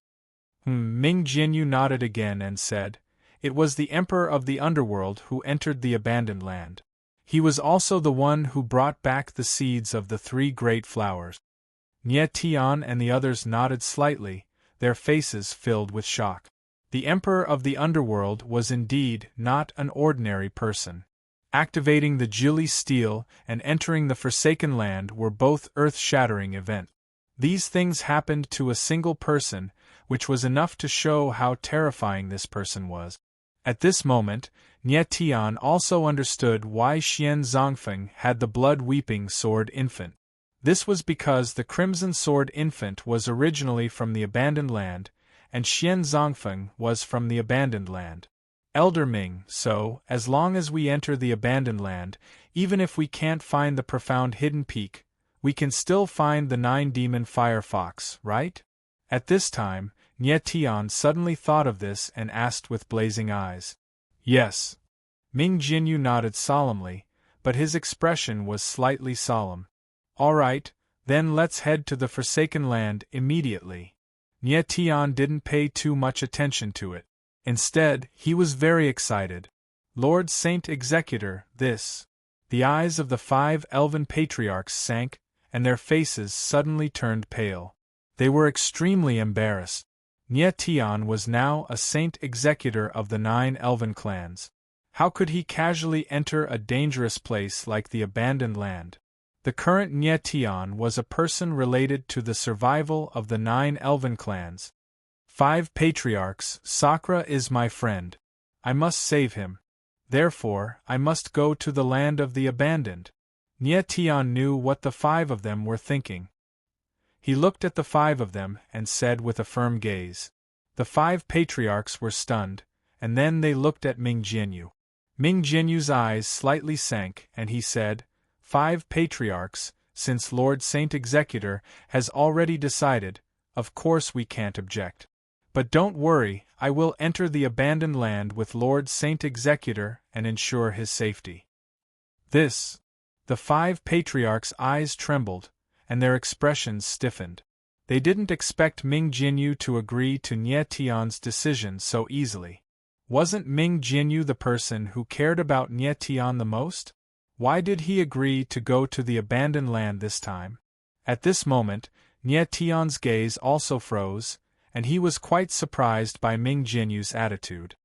Ming Jianyu nodded again and said, "It was the Emperor of the Underworld who entered the Abandoned Land. He was also the one who brought back the seeds of the three great flowers." Nie Tian and the others nodded slightly, their faces filled with shock. The Emperor of the Underworld was indeed not an ordinary person. Activating the Jili Steel and entering the Forsaken Land were both earth-shattering events. These things happened to a single person, which was enough to show how terrifying this person was. At this moment, Nie Tian also understood why Xian Zongfeng had the blood-weeping sword infant. This was because the Crimson Sword infant was originally from the Abandoned Land, and Xian Zongfeng was from the Abandoned Land. Elder Ming, so, as long as we enter the Abandoned Land, even if we can't find the profound hidden peak, we can still find the 9-demon fire fox, right? At this time, Nie Tian suddenly thought of this and asked with blazing eyes. Yes. Ming Jianyu nodded solemnly, but his expression was slightly solemn. All right, then let's head to the Forsaken Land immediately. Nie Tian didn't pay too much attention to it. Instead, he was very excited. Lord Saint Executor, this. The eyes of the 5 elven patriarchs sank, and their faces suddenly turned pale. They were extremely embarrassed. Nie Tian was now a Saint Executor of the 9 elven clans. How could he casually enter a dangerous place like the Abandoned Land? The current Nie Tian was a person related to the survival of the 9 elven clans. 5 patriarchs, Sakura is my friend. I must save him. Therefore, I must go to the land of the abandoned. Nie Tian knew what the 5 of them were thinking. He looked at the 5 of them and said with a firm gaze. The 5 patriarchs were stunned, and then they looked at Ming Jianyu. Ming Jianyu's eyes slightly sank, and he said, 5 patriarchs, since Lord Saint Executor has already decided, of course we can't object. But don't worry, I will enter the Abandoned Land with Lord Saint Executor and ensure his safety. This. The 5 patriarchs' eyes trembled, and their expressions stiffened. They didn't expect Ming Jianyu to agree to Nie Tian's decision so easily. Wasn't Ming Jianyu the person who cared about Nie Tian the most? Why did he agree to go to the Abandoned Land this time? At this moment, Nie Tian's gaze also froze, and he was quite surprised by Ming Jianyu's attitude.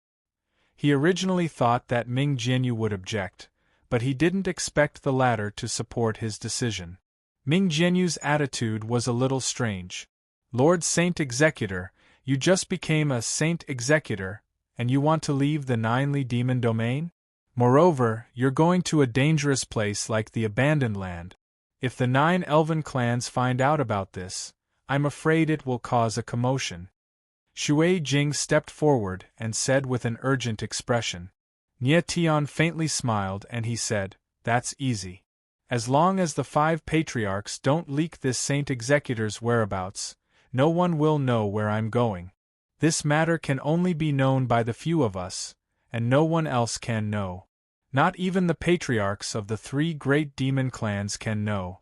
He originally thought that Ming Jianyu would object, but he didn't expect the latter to support his decision. Ming Jianyu's attitude was a little strange. Lord Saint Executor, you just became a Saint Executor, and you want to leave the 9ly demon domain? Moreover, you're going to a dangerous place like the Abandoned Land. If the 9 elven clans find out about this, I'm afraid it will cause a commotion. Shui Jing stepped forward and said with an urgent expression. Nie Tian faintly smiled and he said, That's easy. As long as the 5 patriarchs don't leak this Saint Executor's whereabouts, no one will know where I'm going. This matter can only be known by the few of us, and no one else can know. Not even the patriarchs of the 3 great demon clans can know.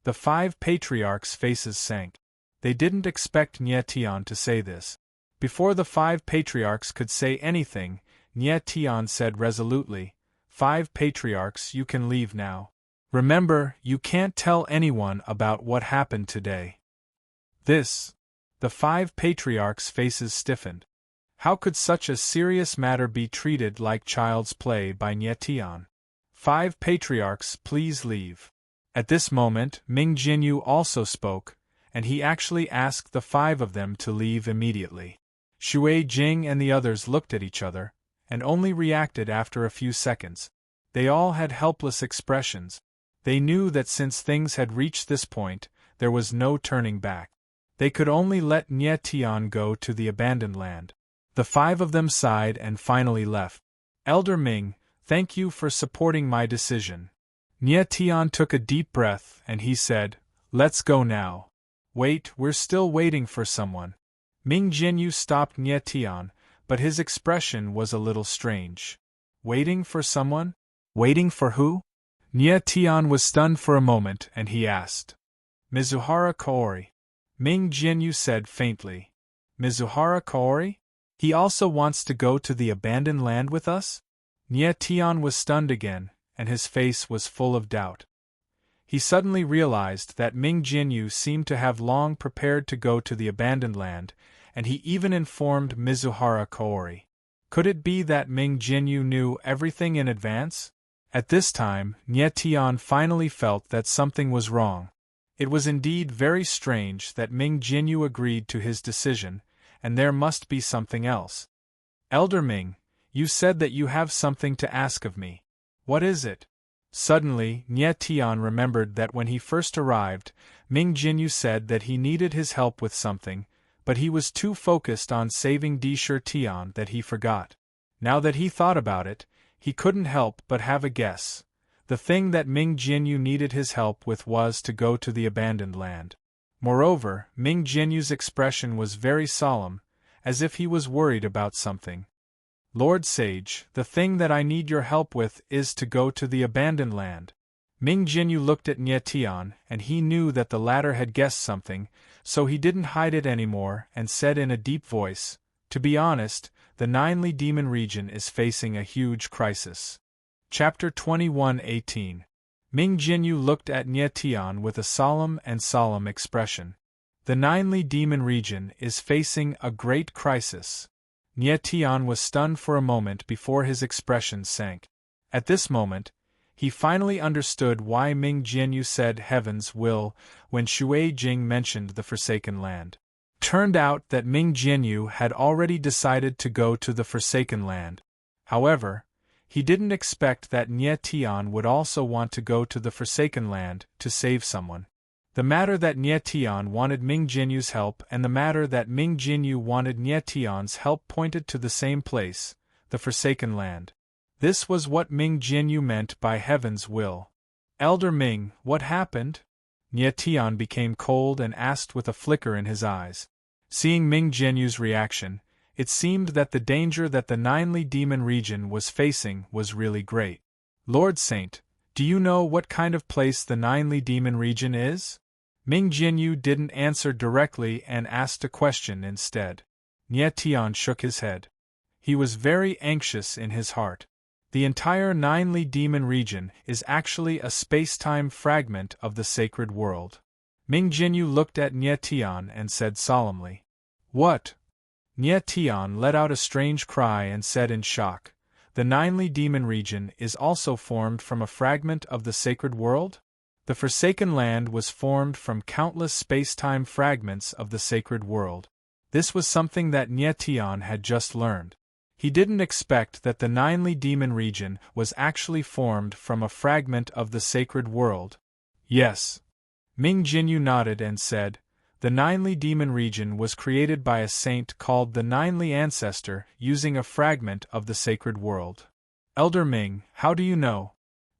The 5 patriarchs' faces sank. They didn't expect Nie Tian to say this. Before the 5 patriarchs could say anything, Nie Tian said resolutely, 5 patriarchs, you can leave now. Remember, you can't tell anyone about what happened today. This. The 5 patriarchs' faces stiffened. How could such a serious matter be treated like child's play by Nie Tian? 5 patriarchs, please leave. At this moment, Ming Jianyu also spoke, and he actually asked the 5 of them to leave immediately. Shui Jing and the others looked at each other, and only reacted after a few seconds. They all had helpless expressions. They knew that since things had reached this point, there was no turning back. They could only let Nie Tian go to the Abandoned Land. The 5 of them sighed and finally left. Elder Ming, thank you for supporting my decision. Nie Tian took a deep breath and he said, Let's go now. Wait, we're still waiting for someone. Ming Jianyu stopped Nie Tian, but his expression was a little strange. Waiting for someone? Waiting for who? Nye Tian was stunned for a moment and he asked. Mizuhara Kaori. Ming Jinyu said faintly. Mizuhara Kaori? He also wants to go to the abandoned land with us? Nye Tian was stunned again, and his face was full of doubt. He suddenly realized that Ming Jinyu seemed to have long prepared to go to the abandoned land, and he even informed Mizuhara Kaori. Could it be that Ming Jinyu knew everything in advance? At this time, Nye Tian finally felt that something was wrong. It was indeed very strange that Ming Jinyu agreed to his decision, and there must be something else. Elder Ming, you said that you have something to ask of me. What is it? Suddenly, Nye Tian remembered that when he first arrived, Ming Jinyu said that he needed his help with something, but he was too focused on saving Dishir Tian that he forgot. Now that he thought about it, he couldn't help but have a guess. The thing that Ming Jinyu needed his help with was to go to the abandoned land. Moreover, Ming Jinyu's expression was very solemn, as if he was worried about something. Lord Sage, the thing that I need your help with is to go to the abandoned land. Ming Jinyu looked at Nye Tian, and he knew that the latter had guessed something, so he didn't hide it anymore and said in a deep voice, to be honest, the Ninely Demon region is facing a huge crisis. Chapter 21:18. Ming Jinyu looked at Nye Tian with a solemn expression. The Ninely Demon region is facing a great crisis. Nye Tian was stunned for a moment before his expression sank. At this moment, he finally understood why Ming Jinyu said heaven's will when Shui Jing mentioned the Forsaken Land. Turned out that Ming Jinyu had already decided to go to the Forsaken Land. However, he didn't expect that Nye Tian would also want to go to the Forsaken Land to save someone. The matter that Nye Tian wanted Ming Jinyu's help and the matter that Ming Jinyu wanted Nye Tian's help pointed to the same place, the Forsaken Land. This was what Ming Jinyu meant by heaven's will. Elder Ming, what happened? Nye Tian became cold and asked with a flicker in his eyes. Seeing Ming Jinyu's reaction, it seemed that the danger that the Ninely Demon region was facing was really great. Lord Saint, do you know what kind of place the Ninely Demon region is? Ming Jinyu didn't answer directly and asked a question instead. Nye Tian shook his head. He was very anxious in his heart. The entire Ninely Demon region is actually a space-time fragment of the sacred world. Ming Jinyu looked at Nye Tian and said solemnly. What? Nye Tian let out a strange cry and said in shock, the Ninely Demon region is also formed from a fragment of the sacred world? The Forsaken Land was formed from countless space-time fragments of the sacred world. This was something that Nye Tian had just learned. He didn't expect that the Ninely Demon region was actually formed from a fragment of the sacred world. Yes. Ming Jinyu nodded and said, the Ninely Demon region was created by a saint called the Ninely Ancestor using a fragment of the sacred world. Elder Ming, how do you know?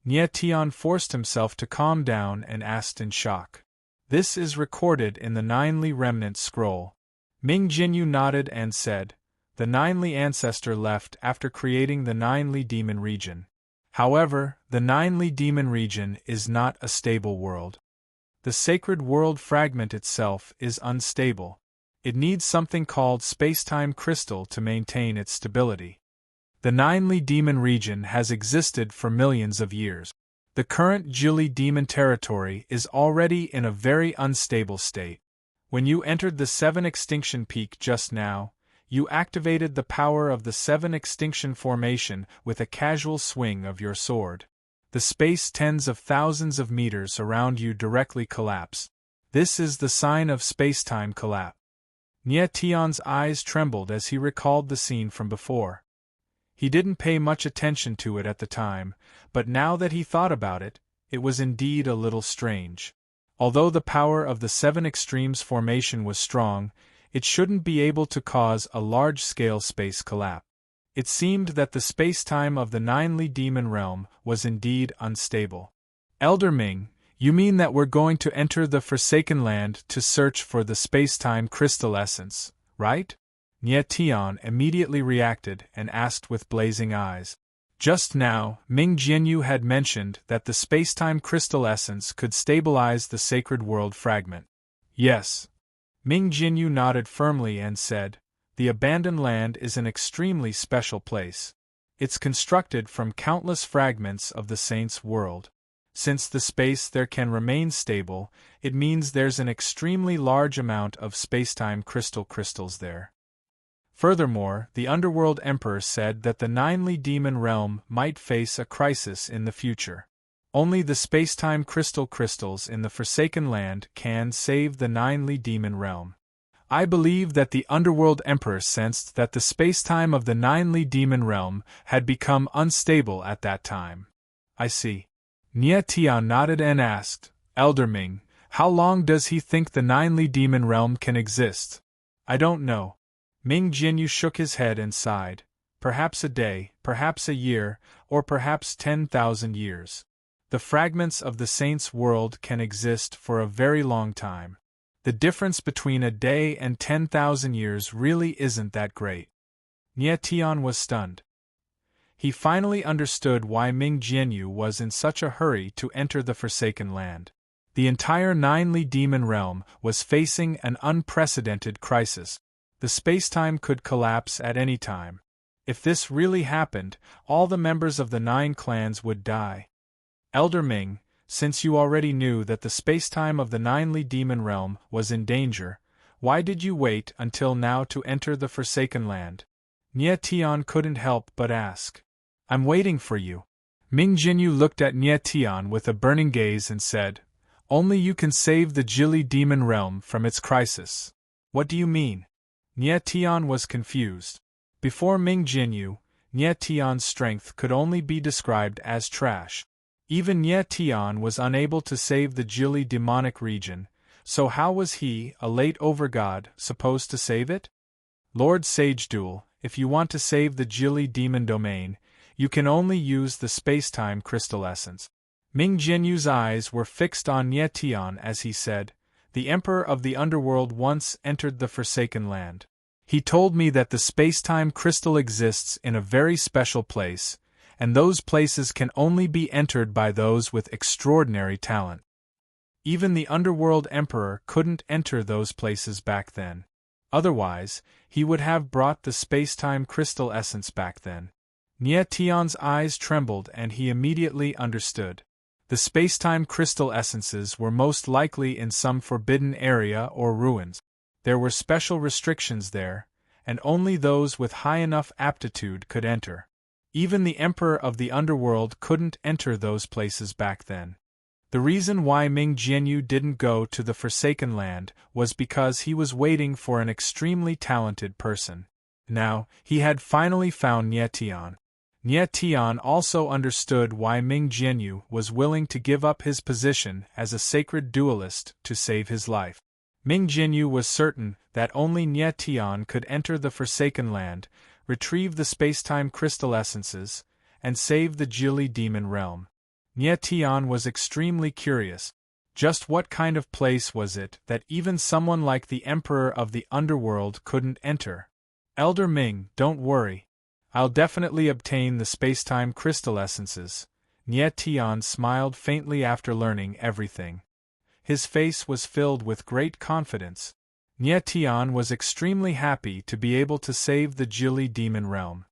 Nye Tian forced himself to calm down and asked in shock. This is recorded in the Ninely Remnant Scroll. Ming Jinyu nodded and said, the Ninely Ancestor left after creating the Ninely Demon region. However, the Ninely Demon region is not a stable world. The sacred world fragment itself is unstable. It needs something called space-time crystal to maintain its stability. The Ninely Demon region has existed for millions of years. The current Jili Demon territory is already in a very unstable state. When you entered the 7 Extinction Peak just now, you activated the power of the 7 Extinction Formation with a casual swing of your sword. The space tens of thousands of meters around you directly collapse. This is the sign of space-time collapse. Nye Tian's eyes trembled as he recalled the scene from before. He didn't pay much attention to it at the time, but now that he thought about it, it was indeed a little strange. Although the power of the 7 Extremes Formation was strong, it shouldn't be able to cause a large-scale space collapse. It seemed that the space-time of the Ninely Demon realm was indeed unstable. Elder Ming, you mean that we're going to enter the Forsaken Land to search for the space-time crystal essence, right? Nye Tian immediately reacted and asked with blazing eyes. Just now, Ming Jianyu had mentioned that the spacetime crystal essence could stabilize the sacred world fragment. Yes. Ming Jianyu nodded firmly and said, "The abandoned land is an extremely special place. It's constructed from countless fragments of the saint's world. Since the space there can remain stable, it means there's an extremely large amount of spacetime crystals there. Furthermore, the Underworld Emperor said that the Ninely Demon Realm might face a crisis in the future. Only the spacetime crystals in the Forsaken Land can save the Ninely Demon Realm. I believe that the Underworld Emperor sensed that the spacetime of the Ninely Demon Realm had become unstable at that time." "I see." Nie Tian nodded and asked, "Elder Ming, how long does he think the Ninely Demon Realm can exist?" "I don't know." Ming Jianyu shook his head and sighed. "Perhaps a day, perhaps a year, or perhaps 10,000 years. The fragments of the saint's world can exist for a very long time. The difference between a day and 10,000 years really isn't that great." Nie Tian was stunned. He finally understood why Ming Jianyu was in such a hurry to enter the Forsaken Land. The entire Ninely Demon Realm was facing an unprecedented crisis. The spacetime could collapse at any time. If this really happened, all the members of the 9 clans would die. "Elder Ming, since you already knew that the spacetime of the Ninely Demon Realm was in danger, why did you wait until now to enter the Forsaken Land?" Nie Tian couldn't help but ask. "I'm waiting for you." Ming Jianyu looked at Nie Tian with a burning gaze and said, "Only you can save the Jili Demon Realm from its crisis." "What do you mean?" Nie Tian was confused. Before Ming Jianyu, Nie Tian's strength could only be described as trash. Even Nie Tian was unable to save the Jili demonic region, so how was he, a late overgod, supposed to save it? "Lord Sageduel, if you want to save the Jili demon domain, you can only use the spacetime crystal essence." Ming Jianyu's eyes were fixed on Nie Tian as he said, "The Emperor of the Underworld once entered the Forsaken Land. He told me that the spacetime crystal exists in a very special place, and those places can only be entered by those with extraordinary talent. Even the Underworld Emperor couldn't enter those places back then. Otherwise, he would have brought the spacetime crystal essence back then." Nie Tian's eyes trembled and he immediately understood. The spacetime crystal essences were most likely in some forbidden area or ruins. There were special restrictions there, and only those with high enough aptitude could enter. Even the Emperor of the Underworld couldn't enter those places back then. The reason why Ming Jianyu didn't go to the Forsaken Land was because he was waiting for an extremely talented person. Now, he had finally found Nie Tian. Nie Tian also understood why Ming Jianyu was willing to give up his position as a sacred duelist to save his life. Ming Jianyu was certain that only Nie Tian could enter the Forsaken Land, retrieve the spacetime crystal essences, and save the Jili demon realm. Nie Tian was extremely curious. Just what kind of place was it that even someone like the Emperor of the Underworld couldn't enter? "Elder Ming, don't worry. I'll definitely obtain the spacetime crystal essences." Nie Tian smiled faintly after learning everything. His face was filled with great confidence. Nie Tian was extremely happy to be able to save the Jili demon realm.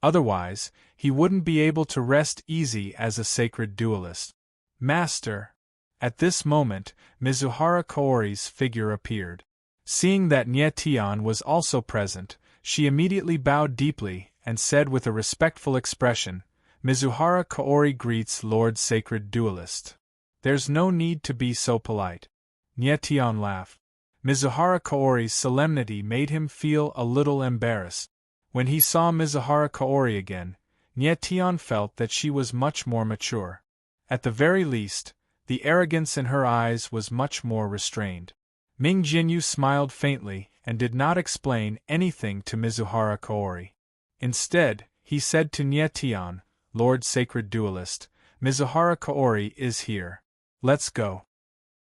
Otherwise, he wouldn't be able to rest easy as a sacred duelist. "Master!" At this moment, Mizuhara Kaori's figure appeared. Seeing that Nie Tian was also present, she immediately bowed deeply and said with a respectful expression, "Mizuhara Kaori greets Lord Sacred Duelist." "There's no need to be so polite." Nie Tian laughed. Mizuhara Kaori's solemnity made him feel a little embarrassed. When he saw Mizuhara Kaori again, Nie Tian felt that she was much more mature. At the very least, the arrogance in her eyes was much more restrained. Ming Jianyu smiled faintly and did not explain anything to Mizuhara Kaori. Instead, he said to Nie Tian, "Lord Sacred Duelist, Mizuhara Kaori is here. Let's go."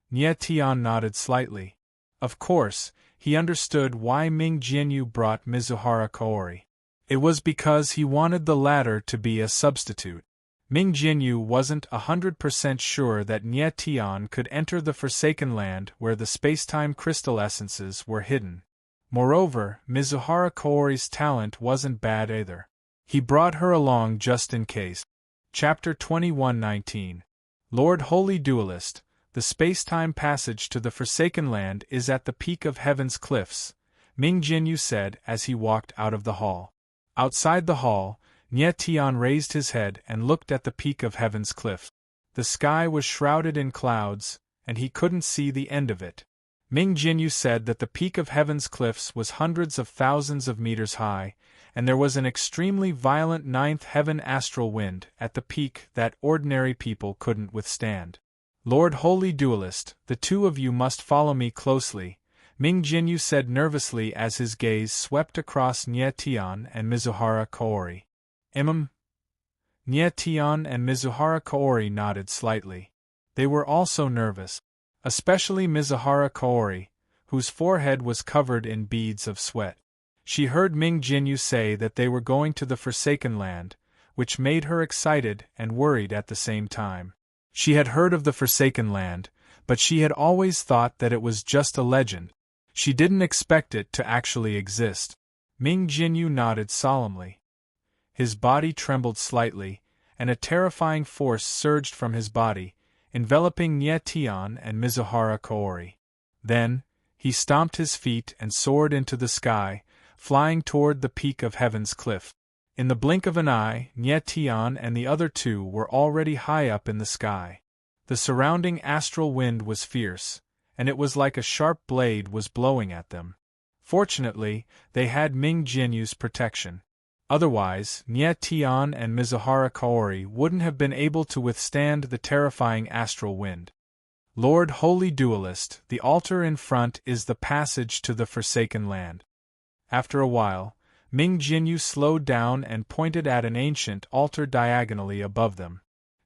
Nie Tian nodded slightly. Of course, he understood why Ming Jianyu brought Mizuhara Kaori. It was because he wanted the latter to be a substitute. Ming Jinyu wasn't 100% sure that Nie Tian could enter the Forsaken Land where the spacetime crystal essences were hidden. Moreover, Mizuhara Kaori's talent wasn't bad either. He brought her along just in case. Chapter 21:19. Lord Holy Duelist, the spacetime passage to the Forsaken Land is at the peak of Heaven's cliffs, Ming Jinyu said as he walked out of the hall. Outside the hall, Nie Tian raised his head and looked at the peak of Heaven's cliff. The sky was shrouded in clouds, and he couldn't see the end of it. Ming Jinyu said that the peak of Heaven's cliffs was hundreds of thousands of meters high, and there was an extremely violent ninth heaven astral wind at the peak that ordinary people couldn't withstand. Lord Holy Duelist, the two of you must follow me closely, Ming Jinyu said nervously as his gaze swept across Nie Tian and Mizuhara Kaori. Nie Tian and Mizuhara Kaori nodded slightly. They were also nervous, especially Mizuhara Kaori, whose forehead was covered in beads of sweat. She heard Ming Jinyu say that they were going to the Forsaken Land, which made her excited and worried at the same time. She had heard of the Forsaken Land, but she had always thought that it was just a legend. She didn't expect it to actually exist. Ming Jinyu nodded solemnly. His body trembled slightly, and a terrifying force surged from his body, enveloping Nie Tian and Mizuhara Kaori. Then, he stomped his feet and soared into the sky, flying toward the peak of Heaven's cliff. In the blink of an eye, Nie Tian and the other two were already high up in the sky. The surrounding astral wind was fierce, and it was like a sharp blade was blowing at them. Fortunately, they had Ming Jinyu's protection. Otherwise, Nie Tian and Mizuhara Kaori wouldn't have been able to withstand the terrifying astral wind. Lord Holy Duelist, the altar in front is the passage to the Forsaken Land. After a while, Ming Jinyu slowed down and pointed at an ancient altar diagonally above them.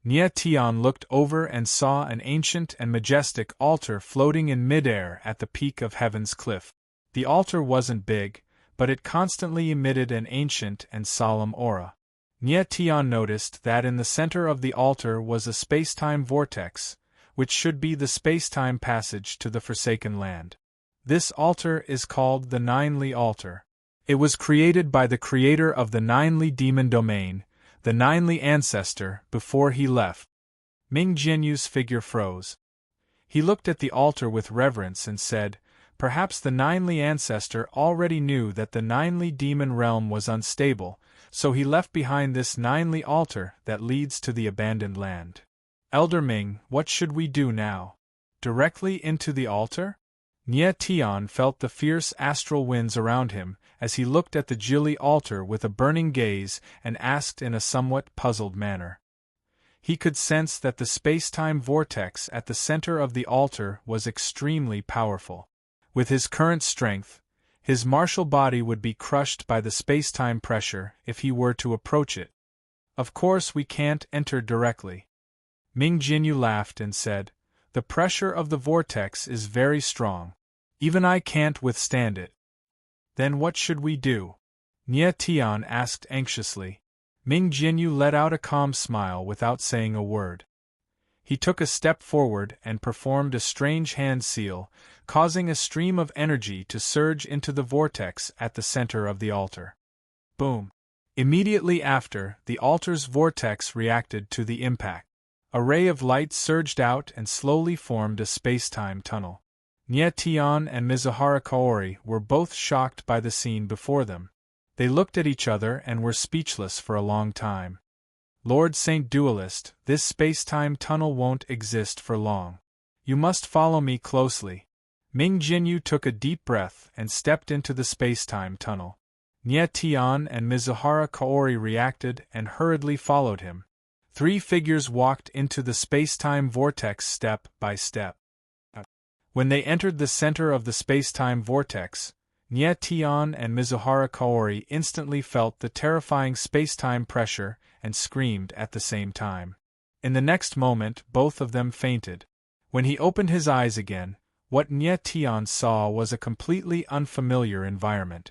Nie Tian looked over and saw an ancient and majestic altar floating in midair at the peak of Heaven's cliff. The altar wasn't big, but it constantly emitted an ancient and solemn aura. Nie Tian noticed that in the center of the altar was a spacetime vortex, which should be the spacetime passage to the Forsaken Land. This altar is called the Ninely Altar. It was created by the creator of the Ninely Demon Domain, the Ninely Ancestor, before he left. Ming Jinyu's figure froze. He looked at the altar with reverence and said, perhaps the Ninely Ancestor already knew that the Ninely Demon realm was unstable, so he left behind this Ninely altar that leads to the abandoned land. Elder Ming, what should we do now? Directly into the altar? Nie Tian felt the fierce astral winds around him as he looked at the Jili altar with a burning gaze and asked in a somewhat puzzled manner. He could sense that the space-time vortex at the center of the altar was extremely powerful. With his current strength, his martial body would be crushed by the space-time pressure if he were to approach it. Of course we can't enter directly. Ming Jinyu laughed and said, the pressure of the vortex is very strong. Even I can't withstand it. Then what should we do? Nie Tian asked anxiously. Ming Jinyu let out a calm smile without saying a word. He took a step forward and performed a strange hand seal, causing a stream of energy to surge into the vortex at the center of the altar. Boom! Immediately after, the altar's vortex reacted to the impact. A ray of light surged out and slowly formed a space-time tunnel. Nie Tian and Mizuhara Kaori were both shocked by the scene before them. They looked at each other and were speechless for a long time. Lord Saint Duelist, this space-time tunnel won't exist for long. You must follow me closely. Ming Jinyu took a deep breath and stepped into the space-time tunnel. Nie Tian and Mizuhara Kaori reacted and hurriedly followed him. Three figures walked into the space-time vortex step by step. When they entered the center of the space-time vortex, Nie Tian and Mizuhara Kaori instantly felt the terrifying space-time pressure and screamed at the same time. In the next moment, both of them fainted. When he opened his eyes again, what Nie Tian saw was a completely unfamiliar environment.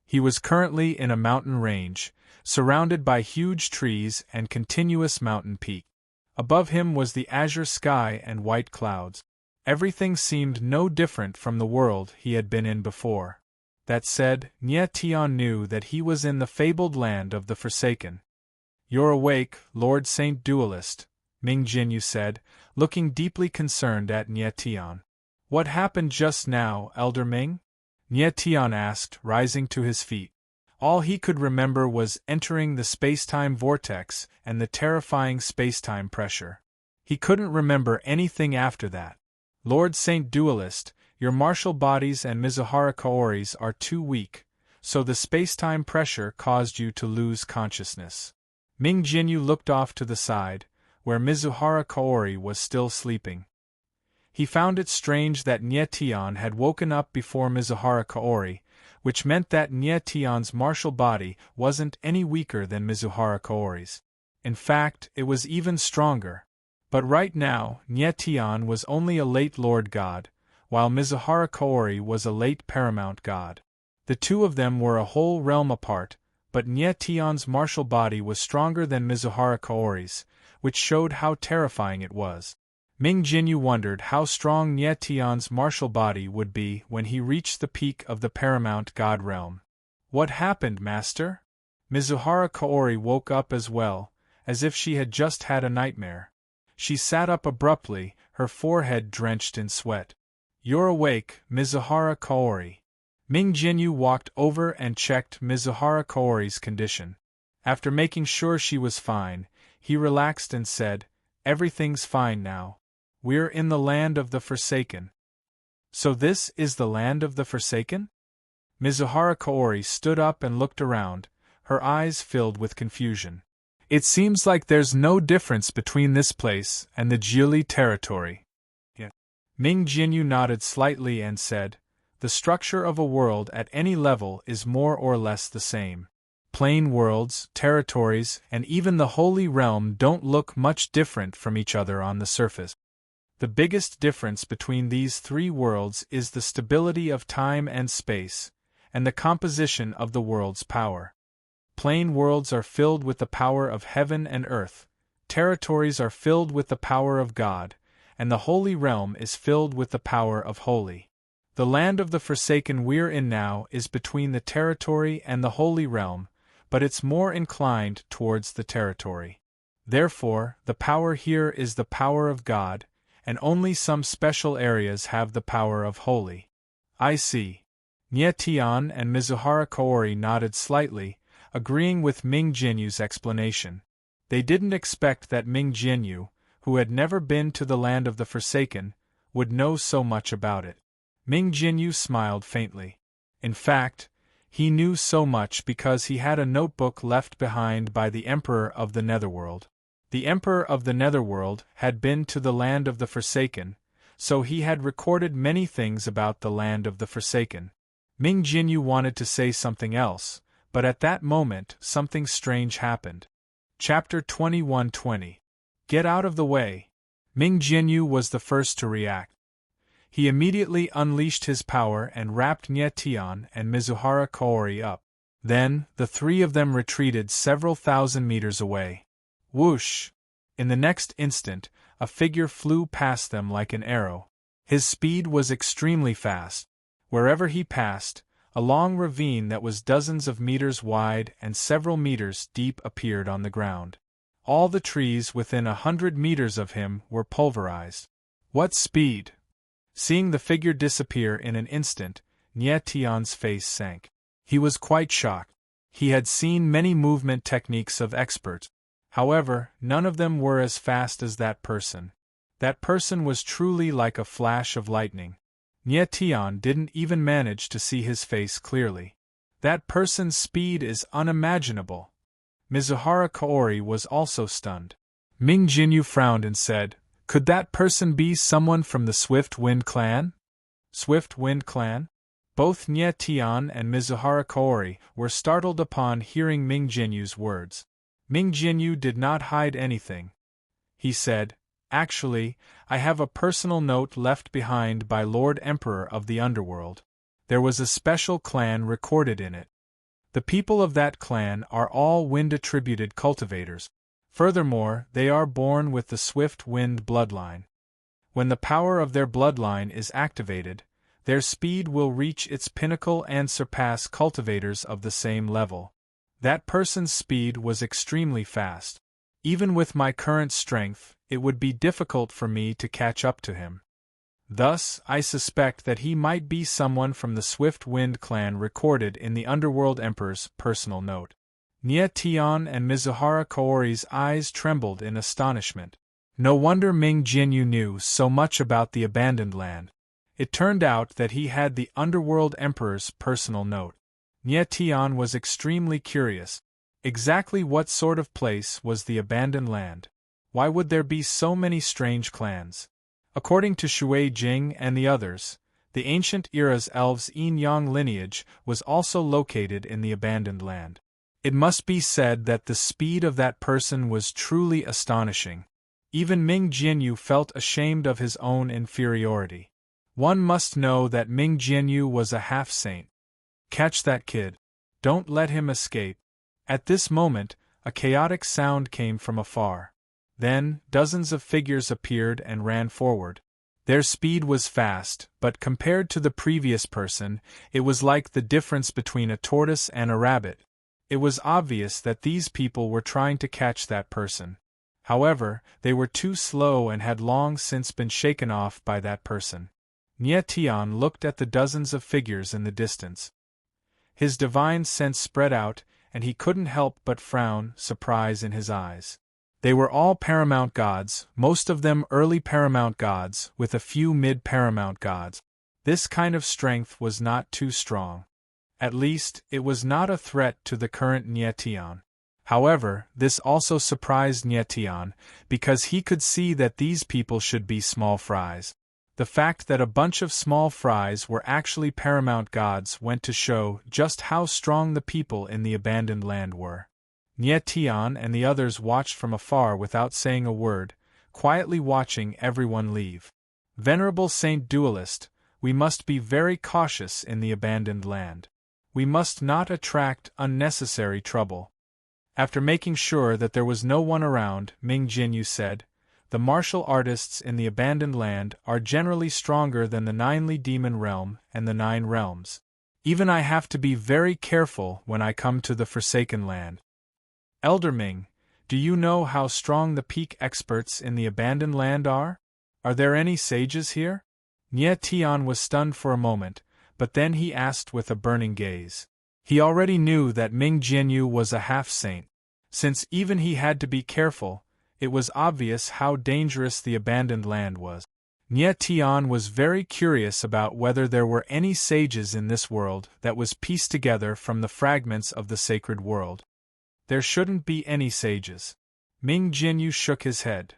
He was currently in a mountain range, surrounded by huge trees and continuous mountain peak. Above him was the azure sky and white clouds. Everything seemed no different from the world he had been in before. That said, Nye Tian knew that he was in the fabled land of the Forsaken. "You're awake, Lord Saint Duelist," Ming Jinyu said, looking deeply concerned at Nye Tian. "What happened just now, Elder Ming?" Nye Tian asked, rising to his feet. All he could remember was entering the spacetime vortex and the terrifying spacetime pressure. He couldn't remember anything after that. "Lord Saint Duelist, your martial bodies and Mizuhara Kaori's are too weak, so the spacetime pressure caused you to lose consciousness." Ming Jinyu looked off to the side, where Mizuhara Kaori was still sleeping. He found it strange that Nye Tian had woken up before Mizuhara Kaori, which meant that Nye Tian's martial body wasn't any weaker than Mizuhara Kaori's. In fact, it was even stronger. But right now, Nye Tian was only a late Lord God, while Mizuhara Kaori was a late Paramount God. The two of them were a whole realm apart, but Nye Tian's martial body was stronger than Mizuhara Kaori's, which showed how terrifying it was. Ming Jinyu wondered how strong Nye Tian's martial body would be when he reached the peak of the Paramount God realm. "What happened, Master?" Mizuhara Kaori woke up as well, as if she had just had a nightmare. She sat up abruptly, her forehead drenched in sweat. "You're awake, Mizuhara Kaori." Ming Jinyu walked over and checked Mizuhara Kaori's condition. After making sure she was fine, he relaxed and said, "Everything's fine now. We're in the land of the Forsaken." "So this is the land of the Forsaken?" Mizuhara Kaori stood up and looked around, her eyes filled with confusion. "It seems like there's no difference between this place and the Jiuli territory." Yeah. Ming Jinyu nodded slightly and said, "The structure of a world at any level is more or less the same. Plane worlds, territories, and even the Holy Realm don't look much different from each other on the surface. The biggest difference between these three worlds is the stability of time and space, and the composition of the world's power. Plane worlds are filled with the power of heaven and earth, territories are filled with the power of God, and the Holy Realm is filled with the power of Holy. The land of the Forsaken we're in now is between the territory and the Holy Realm, but it's more inclined towards the territory. Therefore, the power here is the power of God, and only some special areas have the power of Holy." "I see." Nye Tian and Mizuhara Kaori nodded slightly, agreeing with Ming Jinyu's explanation. They didn't expect that Ming Jinyu, who had never been to the land of the Forsaken, would know so much about it. Ming Jinyu smiled faintly. In fact, he knew so much because he had a notebook left behind by the Emperor of the Netherworld. The Emperor of the Netherworld had been to the land of the Forsaken, so he had recorded many things about the land of the Forsaken. Ming Jinyu wanted to say something else, but at that moment something strange happened. Chapter 21:20. Get out of the way. Ming Jinyu was the first to react. He immediately unleashed his power and wrapped Nye Tian and Mizuhara Kaori up. Then, the three of them retreated several thousand meters away. Whoosh! In the next instant, a figure flew past them like an arrow. His speed was extremely fast. Wherever he passed, a long ravine that was dozens of meters wide and several meters deep appeared on the ground. All the trees within 100 meters of him were pulverized. What speed! Seeing the figure disappear in an instant, Nye Tian's face sank. He was quite shocked. He had seen many movement techniques of experts. However, none of them were as fast as that person. That person was truly like a flash of lightning. Nye Tian didn't even manage to see his face clearly. That person's speed is unimaginable. Mizuhara Kaori was also stunned. Ming Jinyu frowned and said, "Could that person be someone from the Swift Wind Clan?" Swift Wind Clan? Both Nye Tian and Mizuhara Kaori were startled upon hearing Ming Jinyu's words. Ming Jinyu did not hide anything. He said, "Actually, I have a personal note left behind by Lord Emperor of the Underworld. There was a special clan recorded in it. The people of that clan are all wind-attributed cultivators. Furthermore, they are born with the swift wind bloodline. When the power of their bloodline is activated, their speed will reach its pinnacle and surpass cultivators of the same level. That person's speed was extremely fast. Even with my current strength, it would be difficult for me to catch up to him. Thus, I suspect that he might be someone from the Swift Wind clan recorded in the Underworld Emperor's personal note. Nye Tian and Mizuhara Kaori's eyes trembled in astonishment. No wonder Ming Jinyu knew so much about the abandoned land. It turned out that he had the Underworld Emperor's personal note. Nye Tian was extremely curious. Exactly what sort of place was the abandoned land? Why would there be so many strange clans? According to Shui Jing and the others, the ancient era's elves' yin-yang lineage was also located in the abandoned land. It must be said that the speed of that person was truly astonishing. Even Ming Jinyu felt ashamed of his own inferiority. One must know that Ming Jinyu was a half-saint. Catch that kid. Don't let him escape. At this moment, a chaotic sound came from afar. Then, dozens of figures appeared and ran forward. Their speed was fast, but compared to the previous person, it was like the difference between a tortoise and a rabbit. It was obvious that these people were trying to catch that person. However, they were too slow and had long since been shaken off by that person. Nye Tian looked at the dozens of figures in the distance. His divine sense spread out, and he couldn't help but frown, surprise in his eyes. They were all paramount gods, most of them early paramount gods, with a few mid-paramount gods. This kind of strength was not too strong. At least, it was not a threat to the current Nye Tian. However, this also surprised Nye Tian, because he could see that these people should be small fries. The fact that a bunch of small fries were actually paramount gods went to show just how strong the people in the abandoned land were. Nye Tian and the others watched from afar without saying a word, quietly watching everyone leave. Venerable Saint Duelist, we must be very cautious in the abandoned land. We must not attract unnecessary trouble. After making sure that there was no one around, Ming Jinyu said, "The martial artists in the abandoned land are generally stronger than the Ninely Demon Realm and the Nine Realms. Even I have to be very careful when I come to the Forsaken Land. Elder Ming, do you know how strong the peak experts in the abandoned land are? Are there any sages here?" Nye Tian was stunned for a moment, but then he asked with a burning gaze. He already knew that Ming Jinyu was a half-saint. Since even he had to be careful, it was obvious how dangerous the abandoned land was. Nye Tian was very curious about whether there were any sages in this world that was pieced together from the fragments of the sacred world. There shouldn't be any sages. Ming Jinyu shook his head.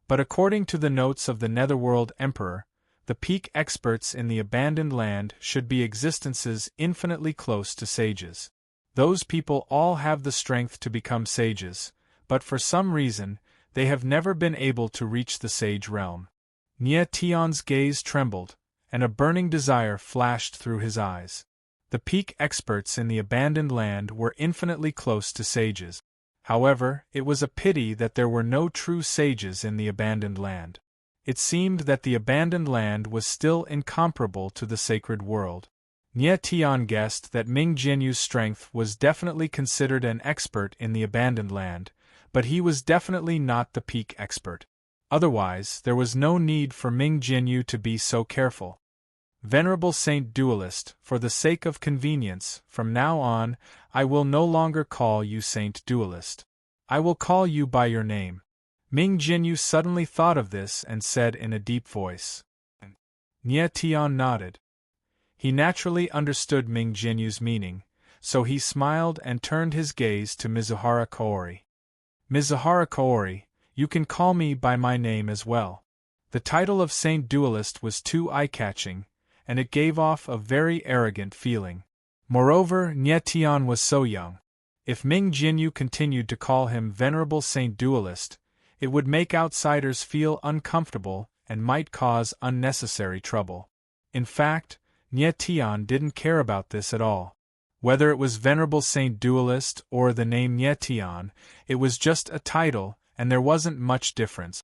But according to the notes of the Netherworld Emperor, the peak experts in the abandoned land should be existences infinitely close to sages. Those people all have the strength to become sages, but for some reason, they have never been able to reach the sage realm. Nye Tian's gaze trembled, and a burning desire flashed through his eyes. The peak experts in the abandoned land were infinitely close to sages. However, it was a pity that there were no true sages in the abandoned land. It seemed that the abandoned land was still incomparable to the sacred world. Nye Tian guessed that Ming Jinyu's strength was definitely considered an expert in the abandoned land, but he was definitely not the peak expert. Otherwise, there was no need for Ming Jinyu to be so careful. Venerable Saint Duelist, for the sake of convenience, from now on, I will no longer call you Saint Duelist. I will call you by your name. Ming Jinyu suddenly thought of this and said in a deep voice. Nye Tian nodded. He naturally understood Ming Jinyu's meaning, so he smiled and turned his gaze to Mizuhara Kaori. Mizuhara Kaori, you can call me by my name as well. The title of Saint Duelist was too eye-catching, and it gave off a very arrogant feeling. Moreover, Nye Tian was so young. If Ming Jinyu continued to call him Venerable Saint Duelist, it would make outsiders feel uncomfortable and might cause unnecessary trouble. In fact, Nye Tian didn't care about this at all. Whether it was Venerable Saint Duelist or the name Nietian, it was just a title, and there wasn't much difference.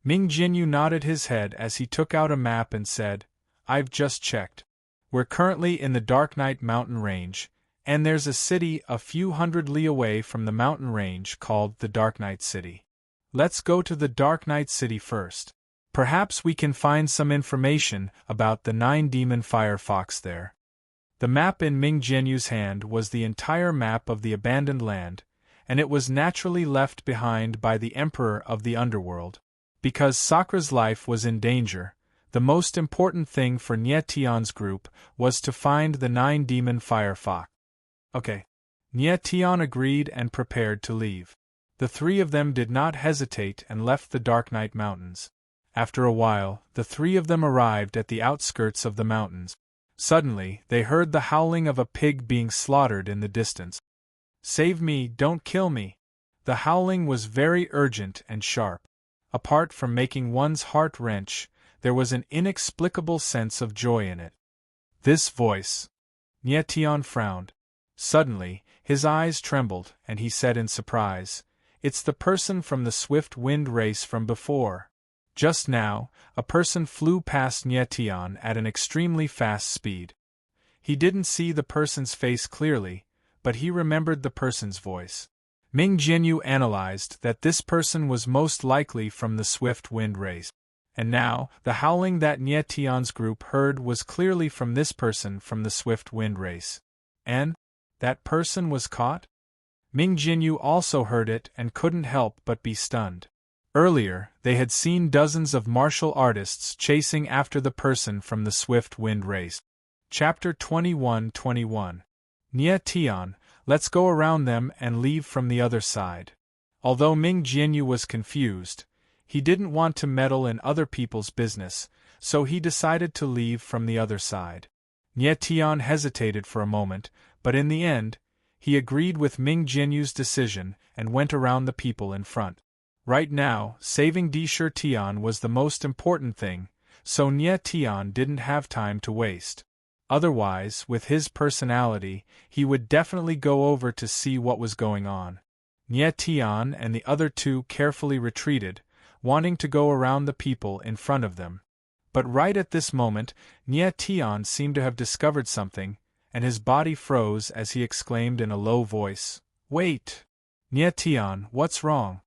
Ming Jinyu nodded his head as he took out a map and said, "I've just checked. We're currently in the Dark Knight mountain range, and there's a city a few hundred li away from the mountain range called the Dark Knight City. Let's go to the Dark Knight City first. Perhaps we can find some information about the 9-demon firefox there." The map in Ming Jinyu's hand was the entire map of the abandoned land, and it was naturally left behind by the Emperor of the Underworld. Because Sakura's life was in danger, the most important thing for Nietian's group was to find the 9-demon firefox. Okay. Nietian agreed and prepared to leave. The three of them did not hesitate and left the Dark Knight Mountains. After a while, the three of them arrived at the outskirts of the mountains. Suddenly, they heard the howling of a pig being slaughtered in the distance. "Save me, don't kill me!" The howling was very urgent and sharp. Apart from making one's heart wrench, there was an inexplicable sense of joy in it. This voice. Nietian frowned. Suddenly, his eyes trembled, and he said in surprise, "It's the person from the swift wind race from before." Just now, a person flew past Nietian at an extremely fast speed. He didn't see the person's face clearly, but he remembered the person's voice. Ming Jinyu analyzed that this person was most likely from the swift wind race. And now, the howling that Nietian's group heard was clearly from this person from the swift wind race. And that person was caught? Ming Jinyu also heard it and couldn't help but be stunned. Earlier, they had seen dozens of martial artists chasing after the person from the swift wind race. Chapter 21:21. Nietian, let's go around them and leave from the other side. Although Ming Jinyu was confused, he didn't want to meddle in other people's business, so he decided to leave from the other side. Nietian hesitated for a moment, but in the end, he agreed with Ming Jinyu's decision and went around the people in front. Right now, saving Tian was the most important thing, so Nietian didn't have time to waste. Otherwise, with his personality, he would definitely go over to see what was going on. Nietian and the other two carefully retreated, wanting to go around the people in front of them. But right at this moment, Nietian seemed to have discovered something, and his body froze as he exclaimed in a low voice, "Wait! Nietian, what's wrong?"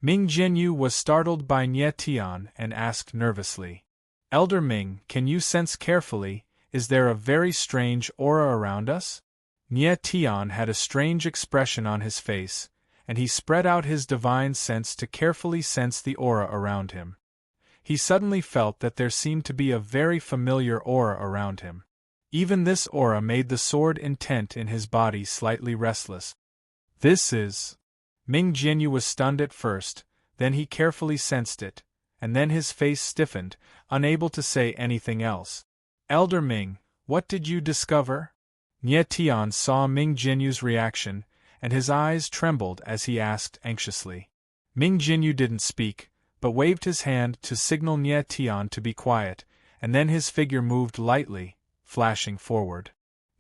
Ming Jinyu was startled by Nietian and asked nervously, "Elder Ming, can you sense carefully? Is there a very strange aura around us?" Nietian had a strange expression on his face, and he spread out his divine sense to carefully sense the aura around him. He suddenly felt that there seemed to be a very familiar aura around him. Even this aura made the sword intent in his body slightly restless. "This is..." Ming Jinyu was stunned at first, then he carefully sensed it, and then his face stiffened, unable to say anything else. "Elder Ming, what did you discover?" Nietian saw Ming Jinyu's reaction, and his eyes trembled as he asked anxiously. Ming Jinyu didn't speak, but waved his hand to signal Nietian to be quiet, and then his figure moved lightly, flashing forward.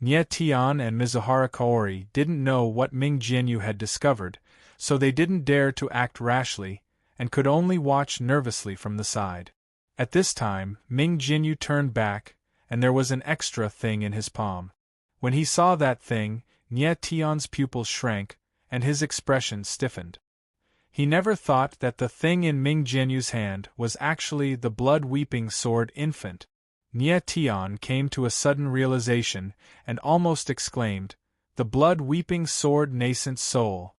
Nietian and Mizuhara Kaori didn't know what Ming Jinyu had discovered, so they didn't dare to act rashly, and could only watch nervously from the side. At this time, Ming Jinyu turned back, and there was an extra thing in his palm. When he saw that thing, Nietian's pupils shrank, and his expression stiffened. He never thought that the thing in Ming Jinyu's hand was actually the blood-weeping sword infant. Nietian came to a sudden realization, and almost exclaimed, "The blood-weeping sword nascent soul."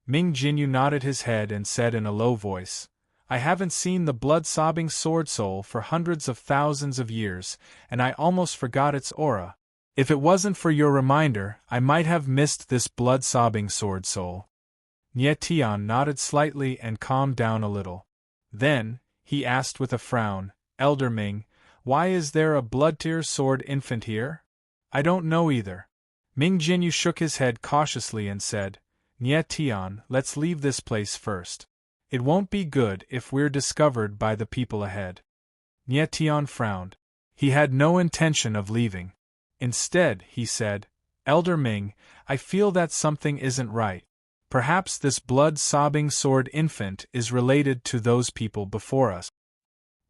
Ming Jinyu nodded his head and said in a low voice, "I haven't seen the blood-sobbing sword soul for hundreds of thousands of years, and I almost forgot its aura. If it wasn't for your reminder, I might have missed this blood-sobbing sword soul." Nietian nodded slightly and calmed down a little. Then, he asked with a frown, "Elder Ming, why is there a blood-tear sword infant here?" "I don't know either." Ming Jinyu shook his head cautiously and said, "Nietian, let's leave this place first. It won't be good if we're discovered by the people ahead." Nietian frowned. He had no intention of leaving. Instead, he said, Elder Ming, I feel that something isn't right. Perhaps this blood-sobbing sword infant is related to those people before us.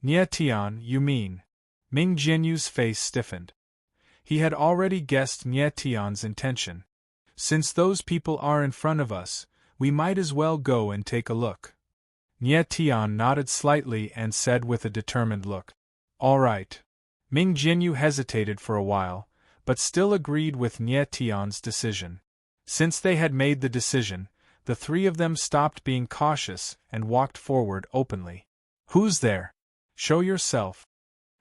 Nie Tian, you mean? Ming Jianyu's face stiffened. He had already guessed Nie Tian's intention. Since those people are in front of us, we might as well go and take a look. Nie Tian nodded slightly and said with a determined look, "All right." Ming Jianyu hesitated for a while, but still agreed with Nie Tian's decision. Since they had made the decision, the three of them stopped being cautious and walked forward openly. "Who's there? Show yourself."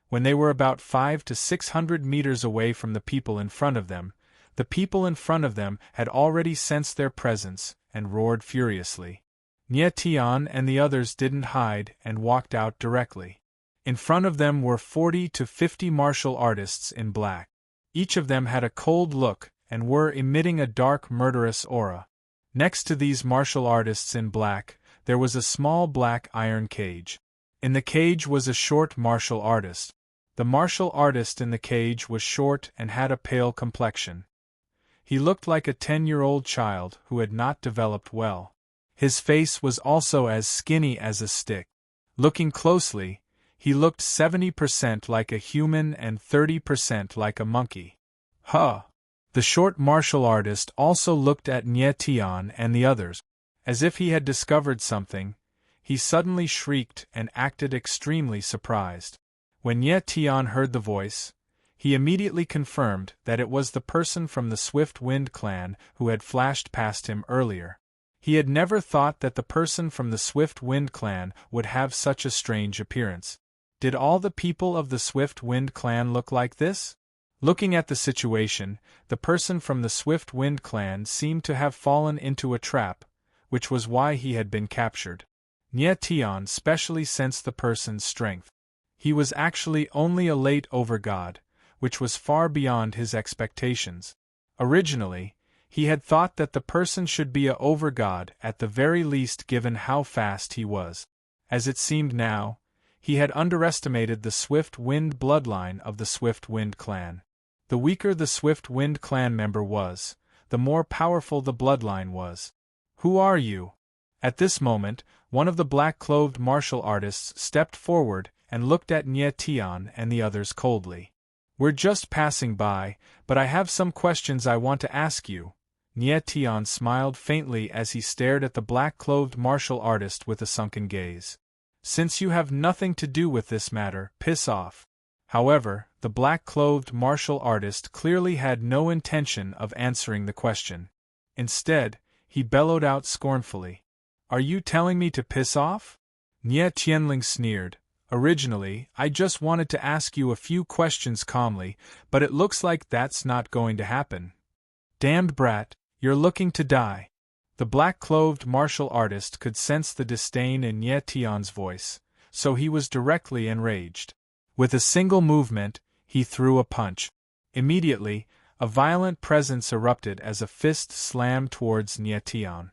When they were about 500 to 600 meters away from the people in front of them, the people in front of them had already sensed their presence and roared furiously. Nie Tian and the others didn't hide and walked out directly. In front of them were 40 to 50 martial artists in black. Each of them had a cold look and were emitting a dark, murderous aura. Next to these martial artists in black, there was a small black iron cage. In the cage was a short martial artist. The martial artist in the cage was short and had a pale complexion. He looked like a 10-year-old child who had not developed well. His face was also as skinny as a stick. Looking closely, he looked 70% like a human and 30% like a monkey. Huh! The short martial artist also looked at Nie Tian and the others. As if he had discovered something, he suddenly shrieked and acted extremely surprised. When Nie Tian heard the voice, he immediately confirmed that it was the person from the Swift Wind clan who had flashed past him earlier. He had never thought that the person from the Swift Wind clan would have such a strange appearance. Did all the people of the Swift Wind clan look like this? Looking at the situation, the person from the Swift Wind clan seemed to have fallen into a trap, which was why he had been captured. Nie Tian specially sensed the person's strength. He was actually only a late overgod, which was far beyond his expectations. Originally, he had thought that the person should be a overgod at the very least given how fast he was. As it seemed now, he had underestimated the Swift Wind bloodline of the Swift Wind clan. The weaker the Swift Wind clan member was, the more powerful the bloodline was. "Who are you?" At this moment, one of the black-clothed martial artists stepped forward and looked at Nie Tian and the others coldly. "We're just passing by, but I have some questions I want to ask you." Nie Tian smiled faintly as he stared at the black-clothed martial artist with a sunken gaze. "Since you have nothing to do with this matter, piss off." However, the black-clothed martial artist clearly had no intention of answering the question. Instead, he bellowed out scornfully, "Are you telling me to piss off?" Nie Tianling sneered. "Originally, I just wanted to ask you a few questions calmly, but it looks like that's not going to happen." "Damned brat, you're looking to die." The black-clothed martial artist could sense the disdain in Nie Tian's voice, so he was directly enraged. With a single movement, he threw a punch. Immediately, a violent presence erupted as a fist slammed towards Nie Tian.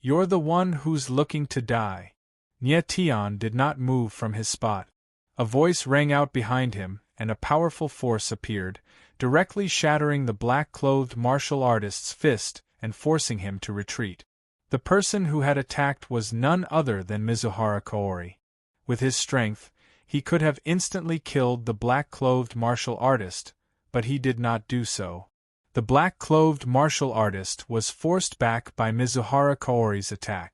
"You're the one who's looking to die." Nie Tian did not move from his spot. A voice rang out behind him, and a powerful force appeared, directly shattering the black-clothed martial artist's fist and forcing him to retreat. The person who had attacked was none other than Mizuhara Kaori. With his strength, he could have instantly killed the black-clothed martial artist, but he did not do so. The black-clothed martial artist was forced back by Mizuhara Kaori's attack.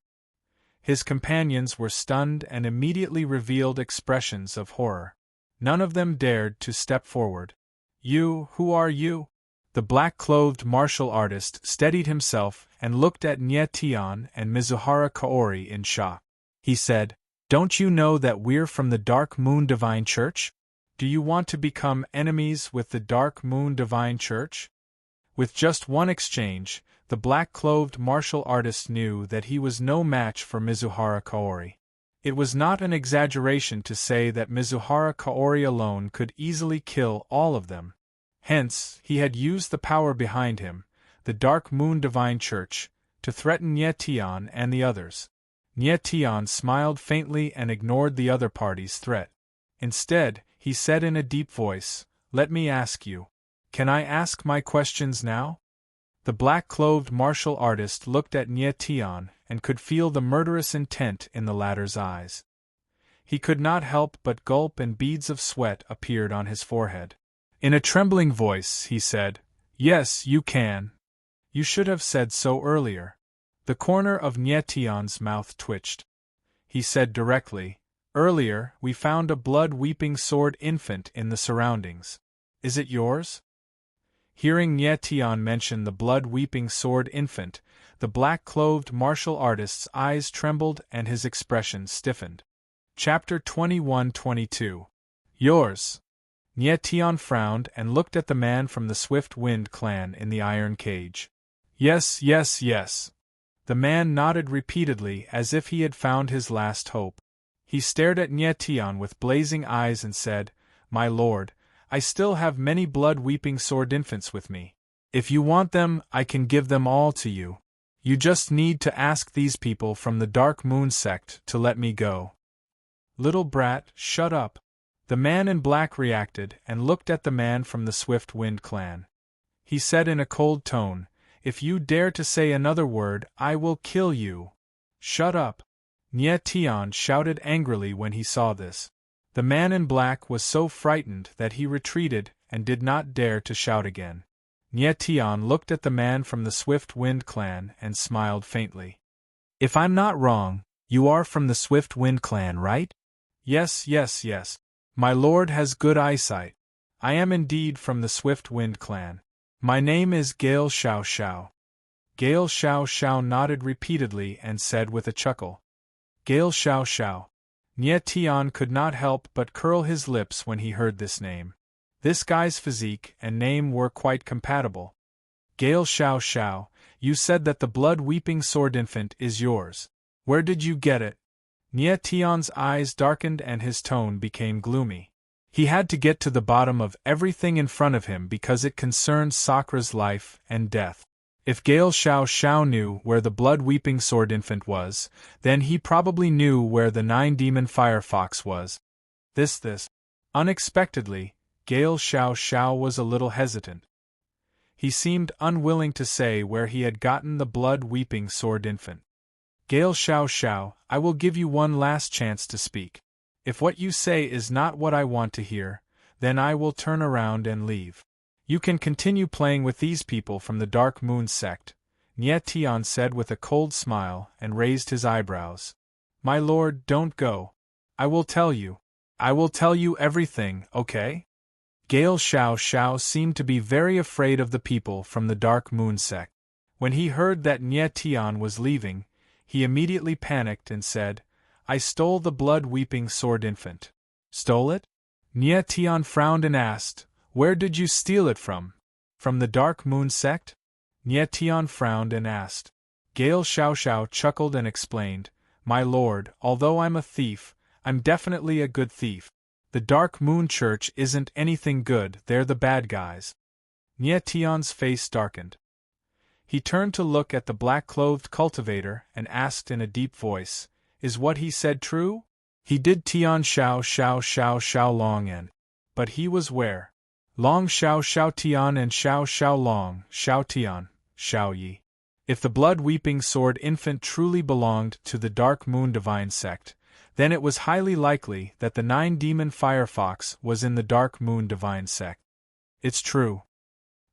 His companions were stunned and immediately revealed expressions of horror. None of them dared to step forward. Who are you?" The black-clothed martial artist steadied himself and looked at Nie Tian and Mizuhara Kaori in shock. He said, "Don't you know that we're from the Dark Moon Divine Church? Do you want to become enemies with the Dark Moon Divine Church?" With just one exchange, the black-clothed martial artist knew that he was no match for Mizuhara Kaori. It was not an exaggeration to say that Mizuhara Kaori alone could easily kill all of them. Hence, he had used the power behind him, the Dark Moon Divine Church, to threaten Nie Tian and the others. Nie Tian smiled faintly and ignored the other party's threat. Instead, he said in a deep voice, "Let me ask you. Can I ask my questions now?" The black-clothed martial artist looked at Nye Tian and could feel the murderous intent in the latter's eyes. He could not help but gulp, and beads of sweat appeared on his forehead. In a trembling voice, he said, "Yes, you can. You should have said so earlier." The corner of Nye Tian's mouth twitched. He said directly, "Earlier, we found a blood-weeping sword infant in the surroundings. Is it yours?" Hearing Nye Tian mention the blood-weeping sword infant, the black-clothed martial artist's eyes trembled and his expression stiffened. Chapter 21-22. Yours. Nye Tian frowned and looked at the man from the Swift Wind clan in the iron cage. Yes, yes, yes. The man nodded repeatedly as if he had found his last hope. He stared at Nye Tian with blazing eyes and said, "My lord, I still have many blood-weeping sword infants with me. If you want them, I can give them all to you. You just need to ask these people from the Dark Moon sect to let me go." "Little brat, shut up." The man in black reacted and looked at the man from the Swift Wind clan. He said in a cold tone, "If you dare to say another word, I will kill you." "Shut up." Nye Tian shouted angrily when he saw this. The man in black was so frightened that he retreated and did not dare to shout again. Nye Tian looked at the man from the Swift Wind clan and smiled faintly. "If I'm not wrong, you are from the Swift Wind clan, right?" "Yes, yes, yes. My lord has good eyesight. I am indeed from the Swift Wind clan. My name is Gale Xiao Xiao." Gale Xiao Xiao nodded repeatedly and said with a chuckle, "Gale Xiao Xiao." Nye Tian could not help but curl his lips when he heard this name. This guy's physique and name were quite compatible. "Gale Xiao Xiao, you said that the blood-weeping sword infant is yours. Where did you get it?" Nye Tian's eyes darkened and his tone became gloomy. He had to get to the bottom of everything in front of him because it concerned Sakra's life and death. If Gale Xiao Xiao knew where the blood-weeping sword infant was, then he probably knew where the 9-demon fire fox was. Unexpectedly, Gale Xiao Xiao was a little hesitant. He seemed unwilling to say where he had gotten the blood-weeping sword infant. "Gale Xiao Xiao, I will give you one last chance to speak. If what you say is not what I want to hear, then I will turn around and leave. You can continue playing with these people from the Dark Moon sect," Nye Tian said with a cold smile and raised his eyebrows. "My lord, don't go. I will tell you. I will tell you everything, okay?" Gale Xiao Xiao seemed to be very afraid of the people from the Dark Moon sect. When he heard that Nye Tian was leaving, he immediately panicked and said, "I stole the blood-weeping sword infant." "Stole it?" Nye Tian frowned and asked, "Where did you steal it from? From the Dark Moon sect?" Nye Tian frowned and asked. Gale Xiao Xiao chuckled and explained, "My lord, although I'm a thief, I'm definitely a good thief. The Dark Moon Church isn't anything good, they're the bad guys." Nye Tian's face darkened. He turned to look at the black-clothed cultivator and asked in a deep voice, "Is what he said true?" He did Tian Xiao Xiao Xiao Xiao Long and. But he was where? Long Xiao Xiao Tian and Xiao Xiao Long, Xiao Tian, Xiao Yi. If the blood-weeping sword infant truly belonged to the Dark Moon Divine sect, then it was highly likely that the 9-demon fire fox was in the Dark Moon Divine sect. "It's true."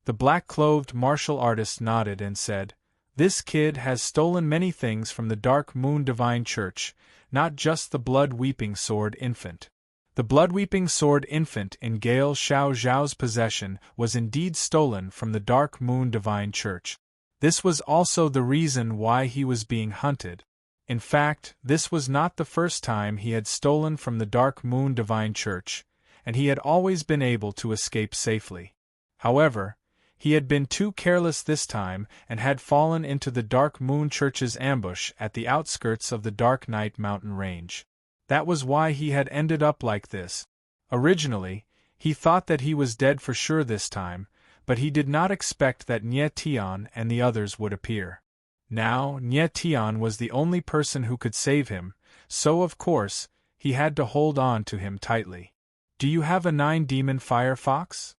The black-clothed martial artist nodded and said, "This kid has stolen many things from the Dark Moon Divine Church, not just the blood-weeping sword infant." The blood-weeping sword infant in Gale Xiao Xiao's possession was indeed stolen from the Dark Moon Divine Church. This was also the reason why he was being hunted. In fact, this was not the first time he had stolen from the Dark Moon Divine Church, and he had always been able to escape safely. However, he had been too careless this time and had fallen into the Dark Moon Church's ambush at the outskirts of the Dark Night mountain range. That was why he had ended up like this. Originally, he thought that he was dead for sure this time, but he did not expect that Nye Tian and the others would appear. Now, Nye Tian was the only person who could save him, so of course, he had to hold on to him tightly. "Do you have a 9-demon fire fox?"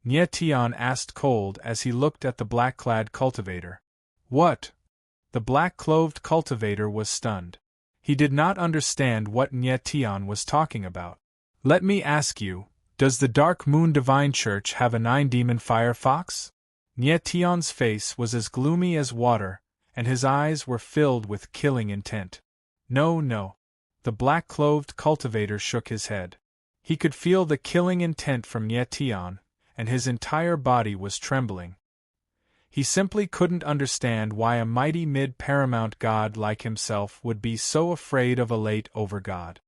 Nie Tian asked cold as he looked at the black-clad cultivator. What? The black-clothed cultivator was stunned. He did not understand what Nie Tian was talking about. Let me ask you, does the Dark Moon Divine Church have a 9-demon fire fox? Nie Tian's face was as gloomy as water, and his eyes were filled with killing intent. No, no. The black-clothed cultivator shook his head. He could feel the killing intent from Nie Tian, and his entire body was trembling. He simply couldn't understand why a mighty mid-paramount god like himself would be so afraid of a late over-god.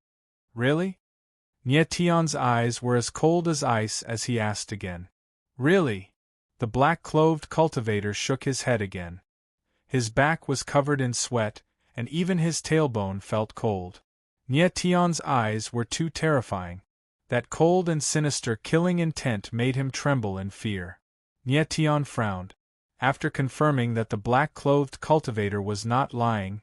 Really? Nie Tian's eyes were as cold as ice as he asked again. Really? The black-clothed cultivator shook his head again. His back was covered in sweat, and even his tailbone felt cold. Nie Tian's eyes were too terrifying. That cold and sinister killing intent made him tremble in fear. Nie Tian frowned. After confirming that the black-clothed cultivator was not lying,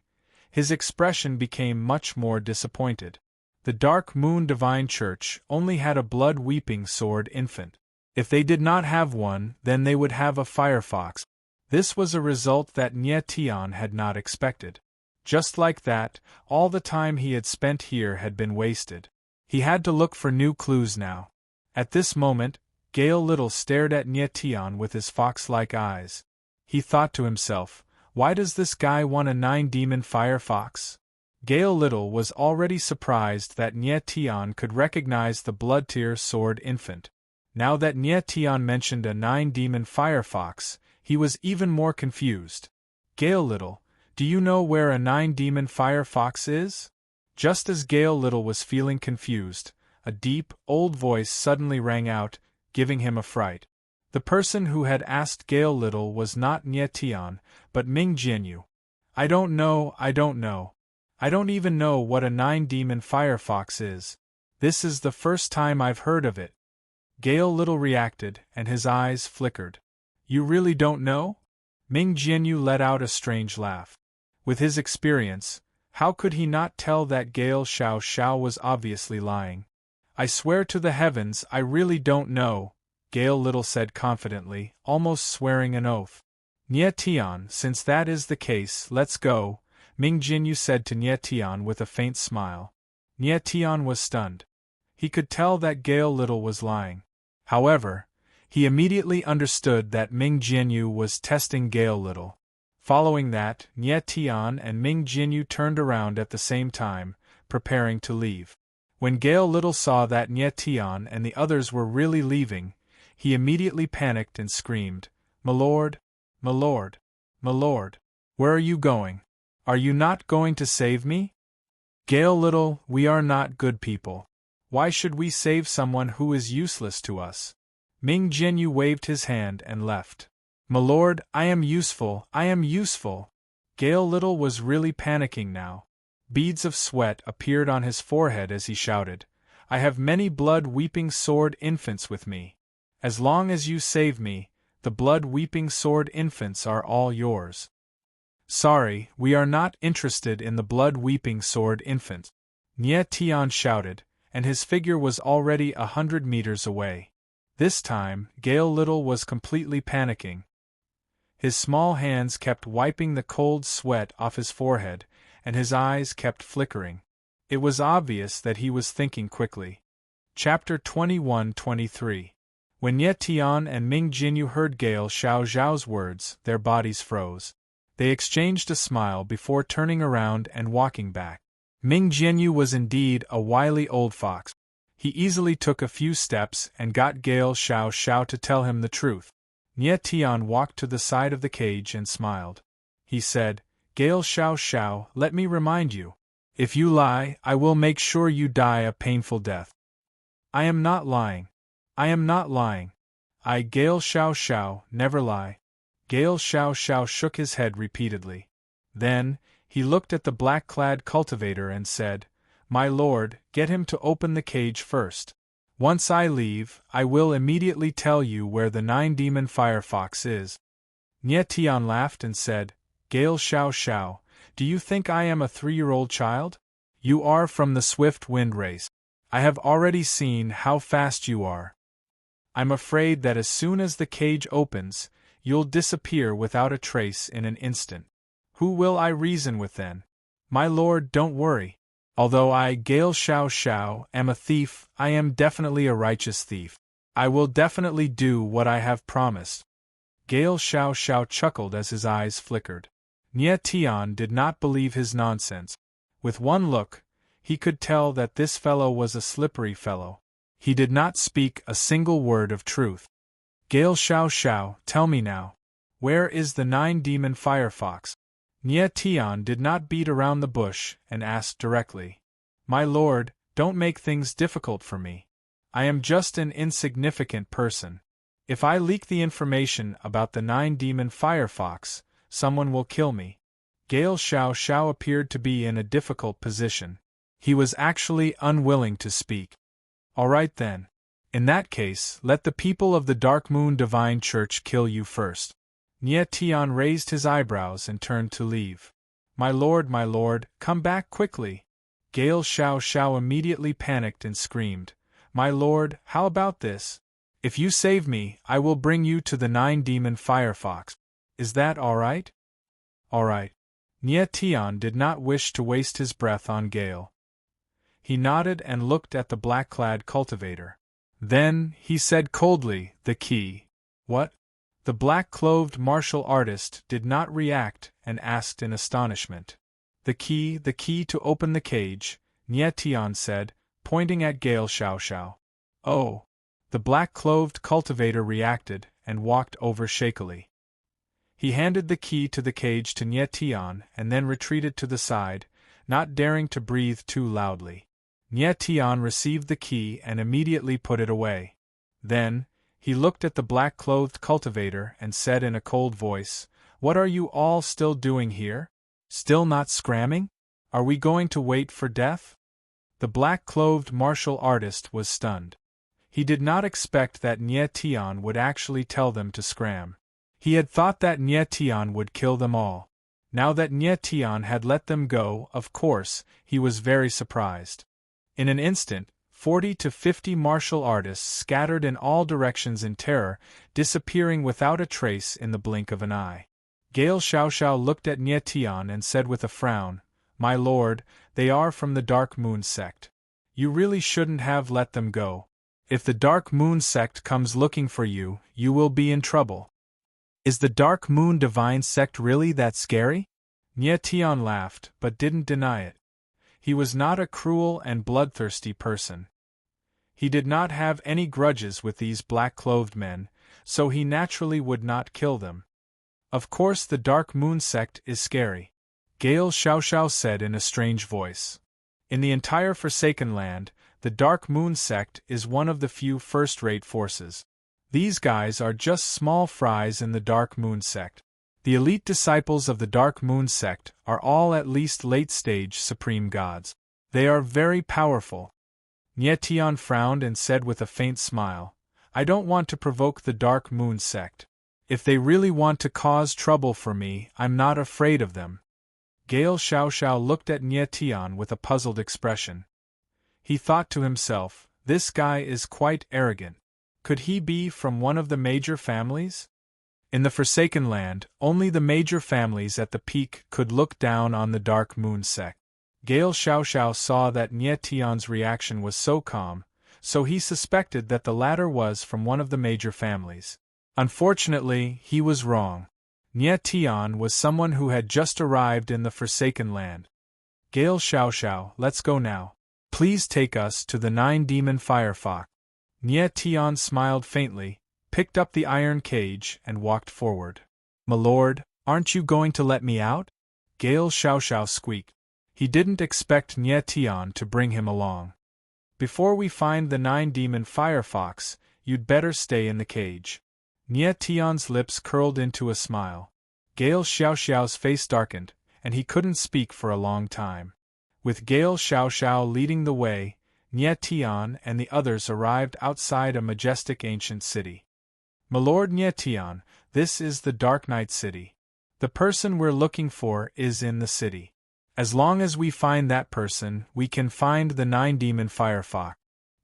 his expression became much more disappointed. The Dark Moon Divine Church only had a blood-weeping sword infant. If they did not have one, then they would have a firefox. This was a result that Nie Tian had not expected. Just like that, all the time he had spent here had been wasted. He had to look for new clues now. At this moment, Gale Little stared at Nie Tian with his fox-like eyes. He thought to himself, why does this guy want a 9-demon fire fox? Gale Little was already surprised that Nie Tian could recognize the blood-tier sword infant. Now that Nie Tian mentioned a 9-demon fire fox, he was even more confused. Gale Little, do you know where a 9-demon fire fox is? Just as Gale Little was feeling confused, a deep, old voice suddenly rang out, giving him a fright. The person who had asked Gale Little was not Nie Tian, but Ming Jianyu. I don't know. I don't even know what a 9-demon fire fox is. This is the first time I've heard of it. Gale Little reacted, and his eyes flickered. You really don't know? Ming Jianyu let out a strange laugh. With his experience, how could he not tell that Gale Xiao was obviously lying? I swear to the heavens I really don't know, Gale Little said confidently, almost swearing an oath. Nie Tian, since that is the case, let's go, Ming Jianyu said to Nie Tian with a faint smile. Nie Tian was stunned. He could tell that Gale Little was lying. However, he immediately understood that Ming Jianyu was testing Gale Little. Following that, Nie Tian and Ming Jianyu turned around at the same time, preparing to leave. When Gale Little saw that Nie Tian and the others were really leaving, he immediately panicked and screamed, "My lord! My lord! My lord! Where are you going? Are you not going to save me?" Gale Little, we are not good people. Why should we save someone who is useless to us? Ming Jianyu waved his hand and left. My lord, I am useful, I am useful. Gale Little was really panicking now. Beads of sweat appeared on his forehead as he shouted, I have many blood-weeping sword infants with me. As long as you save me, the blood-weeping sword infants are all yours. Sorry, we are not interested in the blood-weeping sword infant. Nie Tian shouted, and his figure was already 100 meters away. This time, Gale Little was completely panicking. His small hands kept wiping the cold sweat off his forehead, and his eyes kept flickering. It was obvious that he was thinking quickly. Chapter 21-23. When Nie Tian and Ming Jianyu heard Gale Xiao's words, their bodies froze. They exchanged a smile before turning around and walking back. Ming Jianyu was indeed a wily old fox. He easily took a few steps and got Gale Xiao to tell him the truth. Nie Tian walked to the side of the cage and smiled. He said, Gale Xiao, let me remind you. If you lie, I will make sure you die a painful death. I am not lying. I am not lying. I, Gale Xiao, never lie. Gale Xiao shook his head repeatedly. Then, he looked at the black-clad cultivator and said, My lord, get him to open the cage first. Once I leave, I will immediately tell you where the 9-demon firefox is. Nie Tian laughed and said, Gale Xiao, do you think I am a 3-year-old child? You are from the swift wind race. I have already seen how fast you are. I'm afraid that as soon as the cage opens, you'll disappear without a trace in an instant. Who will I reason with then? My lord, don't worry. Although I, Gale Xiao Xiao, am a thief, I am definitely a righteous thief. I will definitely do what I have promised. Gale Xiao Xiao chuckled as his eyes flickered. Nie Tian did not believe his nonsense. With one look, he could tell that this fellow was a slippery fellow. He did not speak a single word of truth. Gale Xiao Xiao, tell me now. Where is the 9-demon firefox? Nie Tian did not beat around the bush and asked directly. My lord, don't make things difficult for me. I am just an insignificant person. If I leak the information about the 9-demon firefox, someone will kill me. Gale Xiao Xiao appeared to be in a difficult position. He was actually unwilling to speak. All right then. In that case, let the people of the Dark Moon Divine Church kill you first. Nie Tian raised his eyebrows and turned to leave. My lord, come back quickly. Gale Xiao Xiao immediately panicked and screamed. My lord, how about this? If you save me, I will bring you to the 9-demon firefox. Is that all right? All right. Nie Tian did not wish to waste his breath on Gale. He nodded and looked at the black-clad cultivator. Then, he said coldly, the key. What? The black-clothed martial artist did not react and asked in astonishment. The key to open the cage, Nie Tian said, pointing at Gale Xiao Xiao. Oh! The black-clothed cultivator reacted and walked over shakily. He handed the key to the cage to Nie Tian and then retreated to the side, not daring to breathe too loudly. Nie Tian received the key and immediately put it away. Then, he looked at the black-clothed cultivator and said in a cold voice, What are you all still doing here? Still not scramming? Are we going to wait for death? The black-clothed martial artist was stunned. He did not expect that Nie Tian would actually tell them to scram. He had thought that Nie Tian would kill them all. Now that Nie Tian had let them go, of course, he was very surprised. In an instant, 40 to 50 martial artists scattered in all directions in terror, disappearing without a trace in the blink of an eye. Gale Xiao Xiao looked at Nie Tian and said with a frown, My lord, they are from the Dark Moon sect. You really shouldn't have let them go. If the Dark Moon sect comes looking for you, you will be in trouble. Is the Dark Moon Divine sect really that scary? Nie Tian laughed, but didn't deny it. He was not a cruel and bloodthirsty person. He did not have any grudges with these black-clothed men, so he naturally would not kill them. Of course the Dark Moon sect is scary, Gale Xiao Xiao said in a strange voice. In the entire Forsaken Land, the Dark Moon sect is one of the few first-rate forces. These guys are just small fries in the Dark Moon sect. The elite disciples of the Dark Moon sect are all at least late-stage supreme gods. They are very powerful. Nie Tian frowned and said with a faint smile, I don't want to provoke the Dark Moon sect. If they really want to cause trouble for me, I'm not afraid of them. Gale Xiao Xiao looked at Nie Tian with a puzzled expression. He thought to himself, this guy is quite arrogant. Could he be from one of the major families? In the Forsaken Land, only the major families at the peak could look down on the Dark Moon sect. Gale Xiao Xiao saw that Nie Tian's reaction was so calm, so he suspected that the latter was from one of the major families. Unfortunately, he was wrong. Nie Tian was someone who had just arrived in the Forsaken Land. Gale Xiao Xiao, let's go now. Please take us to the 9-demon firefox. Nie Tian smiled faintly, picked up the iron cage and walked forward. My lord, aren't you going to let me out? Gale Xiao Xiao squeaked. He didn't expect Nie Tian to bring him along. Before we find the 9-demon firefox, you'd better stay in the cage. Nie Tian's lips curled into a smile. Gale Xiao Xiao's face darkened, and he couldn't speak for a long time. With Gale Xiao Xiao leading the way, Nie Tian and the others arrived outside a majestic ancient city. My lord Nie Tian, this is the Dark Night City. The person we're looking for is in the city. As long as we find that person, we can find the 9-demon firefox.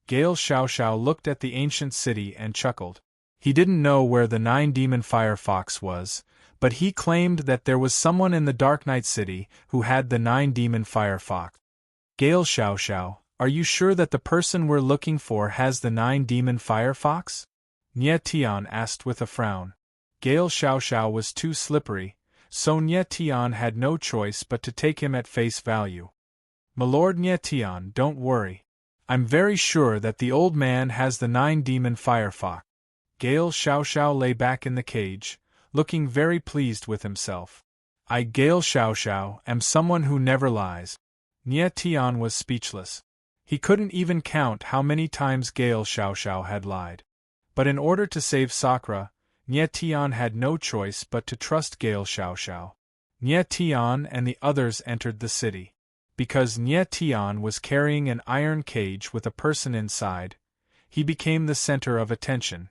Gale Xiao looked at the ancient city and chuckled. He didn't know where the 9-demon firefox was, but he claimed that there was someone in the Dark Knight City who had the 9-demon firefox. Gale Xiao, are you sure that the person we're looking for has the 9-demon firefox? Nie Tian asked with a frown. Gale Xiao was too slippery, so Nie Tian had no choice but to take him at face value. Milord Nie Tian, don't worry. I'm very sure that the old man has the 9-demon firefox. Gale Xiao lay back in the cage, looking very pleased with himself. I, Gale Xiao, am someone who never lies. Nie Tian was speechless. He couldn't even count how many times Gale Xiao had lied. But in order to save Sakura, Nie Tian had no choice but to trust Gale Xiao. Nie Tian and the others entered the city. Because Nie Tian was carrying an iron cage with a person inside, he became the center of attention.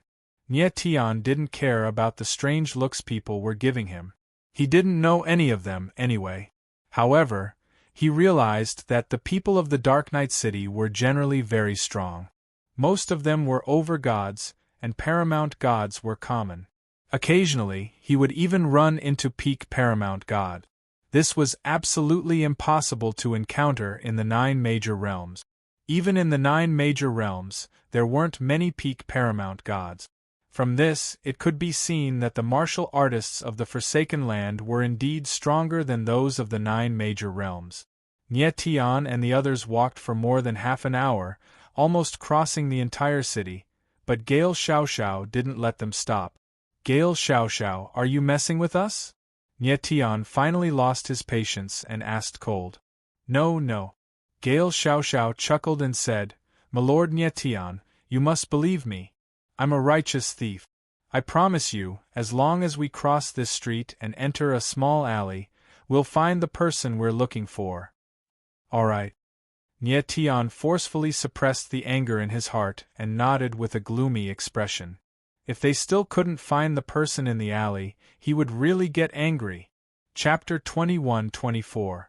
Nie Tian didn't care about the strange looks people were giving him. He didn't know any of them, anyway. However, he realized that the people of the Dark Knight City were generally very strong. Most of them were over-gods, and paramount gods were common. Occasionally, he would even run into peak paramount god. This was absolutely impossible to encounter in the 9 major realms. Even in the 9 major realms, there weren't many peak paramount gods. From this, it could be seen that the martial artists of the Forsaken Land were indeed stronger than those of the 9 major realms. Nie Tian and the others walked for more than half an hour, almost crossing the entire city, but Gale Xiao didn't let them stop. Gale Xiao, are you messing with us? Nie Tian finally lost his patience and asked cold. No. Gale Xiao chuckled and said, Milord Nie Tian, you must believe me. I'm a righteous thief. I promise you, as long as we cross this street and enter a small alley, we'll find the person we're looking for. All right. Nie Tian forcefully suppressed the anger in his heart and nodded with a gloomy expression. If they still couldn't find the person in the alley, he would really get angry. Chapter 21-24.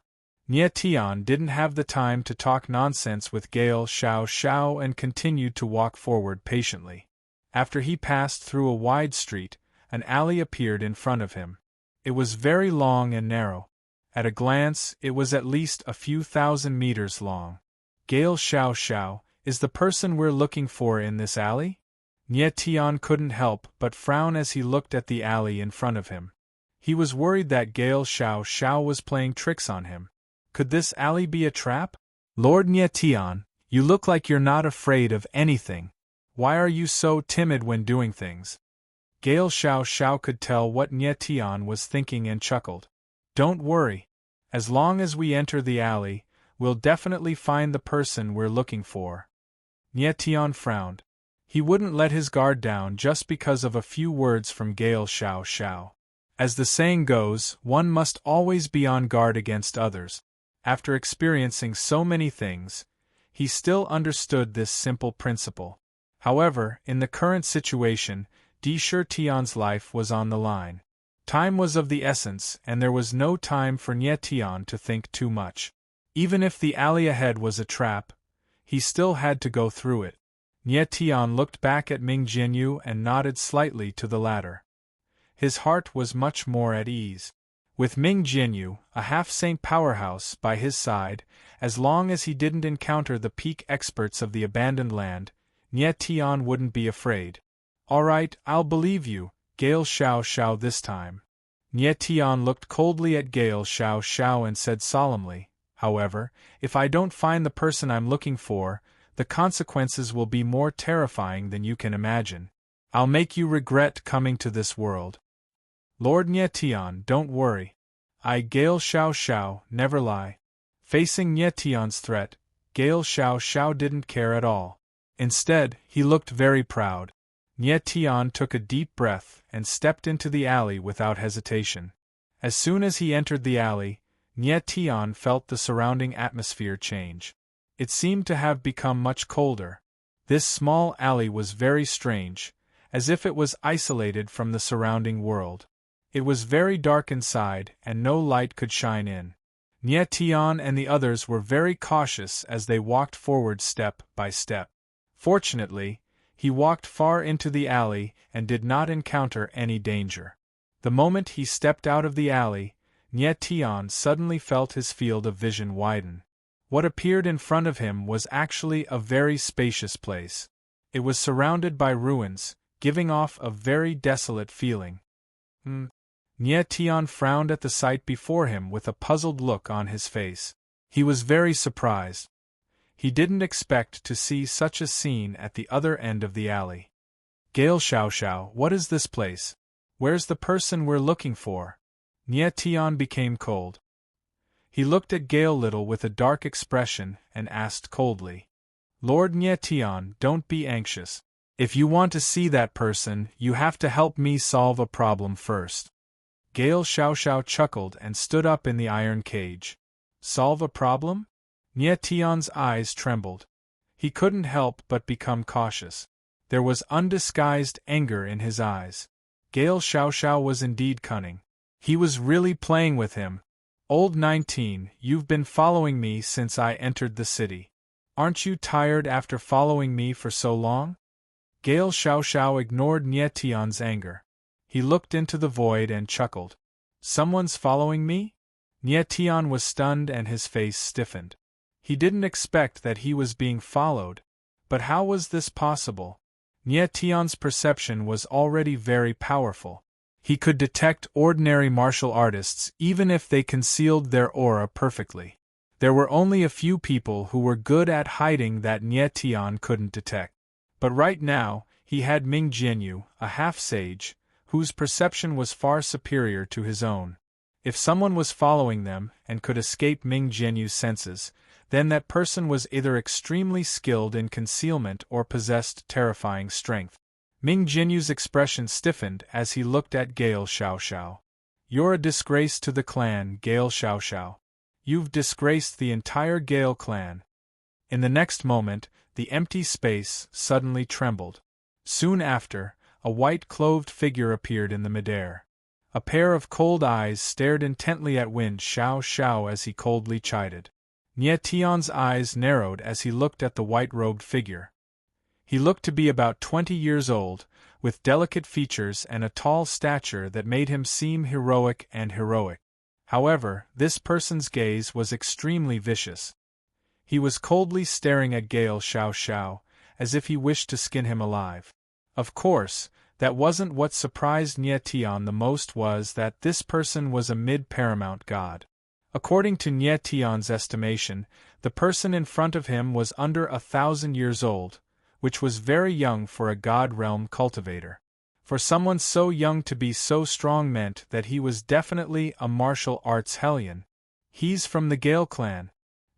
Nie Tian didn't have the time to talk nonsense with Gale Xiao and continued to walk forward patiently. After he passed through a wide street, an alley appeared in front of him. It was very long and narrow. At a glance, it was at least a few thousand meters long. Gale Xiao, is the person we're looking for in this alley? Nie Tian couldn't help but frown as he looked at the alley in front of him. He was worried that Gale Xiao was playing tricks on him. Could this alley be a trap? Lord Nie Tian, you look like you're not afraid of anything. Why are you so timid when doing things? Gale Xiao could tell what Nie Tian was thinking and chuckled. Don't worry. As long as we enter the alley, we'll definitely find the person we're looking for. Nie Tian frowned. He wouldn't let his guard down just because of a few words from Gale Xiao. As the saying goes, one must always be on guard against others. After experiencing so many things, he still understood this simple principle. However, in the current situation, Shi Tian's life was on the line. Time was of the essence, and there was no time for Nie Tian to think too much. Even if the alley ahead was a trap, he still had to go through it. Nie Tian looked back at Ming Jianyu and nodded slightly to the latter. His heart was much more at ease. With Ming Jianyu, a half-saint powerhouse, by his side, as long as he didn't encounter the peak experts of the abandoned land, Nie Tian wouldn't be afraid. All right, I'll believe you, Gale Xiao this time. Nie Tian looked coldly at Gale Xiao and said solemnly, however, if I don't find the person I'm looking for, the consequences will be more terrifying than you can imagine. I'll make you regret coming to this world. Lord Nie Tian, don't worry. I, Gale Xiao, never lie. Facing Nie Tian's threat, Gale Xiao didn't care at all. Instead, he looked very proud. Nie Tian took a deep breath and stepped into the alley without hesitation. As soon as he entered the alley, Nie Tian felt the surrounding atmosphere change. It seemed to have become much colder. This small alley was very strange, as if it was isolated from the surrounding world. It was very dark inside, and no light could shine in. Nie Tian and the others were very cautious as they walked forward step by step. Fortunately, he walked far into the alley and did not encounter any danger. The moment he stepped out of the alley, Nye Tian suddenly felt his field of vision widen. What appeared in front of him was actually a very spacious place. It was surrounded by ruins, giving off a very desolate feeling. Nye Tian frowned at the sight before him with a puzzled look on his face. He was very surprised. He didn't expect to see such a scene at the other end of the alley. Gale Xiaoxiao, what is this place? Where's the person we're looking for? Nye Tian became cold. He looked at Gale Little with a dark expression and asked coldly. Lord Nye Tian, don't be anxious. If you want to see that person, you have to help me solve a problem first. Gale Xiaoxiao chuckled and stood up in the iron cage. Solve a problem? Nye Tian's eyes trembled. He couldn't help but become cautious. There was undisguised anger in his eyes. Gale Xiaoxiao was indeed cunning. He was really playing with him. Old 19, you've been following me since I entered the city. Aren't you tired after following me for so long? Gale Xiaoxiao ignored Nye Tian's anger. He looked into the void and chuckled. Someone's following me? Nye Tian was stunned and his face stiffened. He didn't expect that he was being followed. But how was this possible? Nye Tian's perception was already very powerful. He could detect ordinary martial artists even if they concealed their aura perfectly. There were only a few people who were good at hiding that Nye Tian couldn't detect. But right now, he had Ming Jianyu, a half-sage, whose perception was far superior to his own. If someone was following them and could escape Ming Jianyu's senses, then that person was either extremely skilled in concealment or possessed terrifying strength. Ming Jianyu's expression stiffened as he looked at Gale Xiaoxiao. You're a disgrace to the clan, Gale Xiaoxiao. You've disgraced the entire Gale clan. In the next moment, the empty space suddenly trembled. Soon after, a white-clothed figure appeared in the midair. A pair of cold eyes stared intently at Wind Xiaoxiao as he coldly chided. Nye Tian's eyes narrowed as he looked at the white-robed figure. He looked to be about 20 years old, with delicate features and a tall stature that made him seem heroic and heroic. However, this person's gaze was extremely vicious. He was coldly staring at Gale Xiaoxiao, as if he wished to skin him alive. Of course, that wasn't what surprised Nye Tian the most was that this person was a mid-paramount god. According to Nye Tian's estimation, the person in front of him was under 1,000 years old, which was very young for a god realm cultivator. For someone so young to be so strong meant that he was definitely a martial arts hellion. He's from the Gale clan,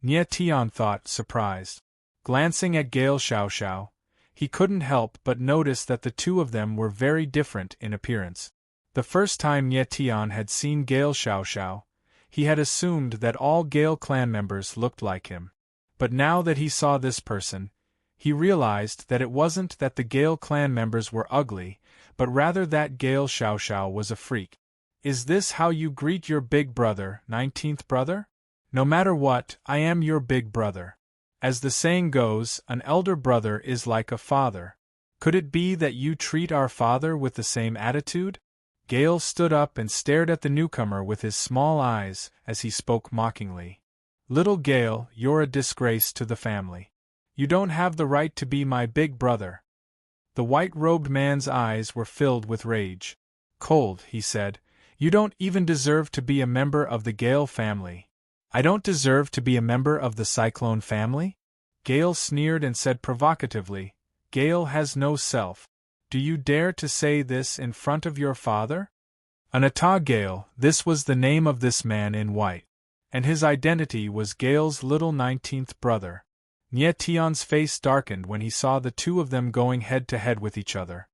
Nye Tian thought, surprised. Glancing at Gale Xiaoxiao, he couldn't help but notice that the two of them were very different in appearance. The first time Nye Tian had seen Gale Xiaoxiao, he had assumed that all Gale clan members looked like him. But now that he saw this person, he realized that it wasn't that the Gale clan members were ugly, but rather that Gale Xiaoxiao was a freak. Is this how you greet your big brother, 19th brother? No matter what, I am your big brother. As the saying goes, an elder brother is like a father. Could it be that you treat our father with the same attitude? Gale stood up and stared at the newcomer with his small eyes as he spoke mockingly. Little Gale, you're a disgrace to the family. You don't have the right to be my big brother. The white-robed man's eyes were filled with rage. Cold, he said, you don't even deserve to be a member of the Gale family. I don't deserve to be a member of the Cyclone family? Gale sneered and said provocatively, Gale has no self. Do you dare to say this in front of your father? Anata Gale, this was the name of this man in white. And his identity was Gale's little 19th brother. Nye Tian's face darkened when he saw the two of them going head-to-head with each other.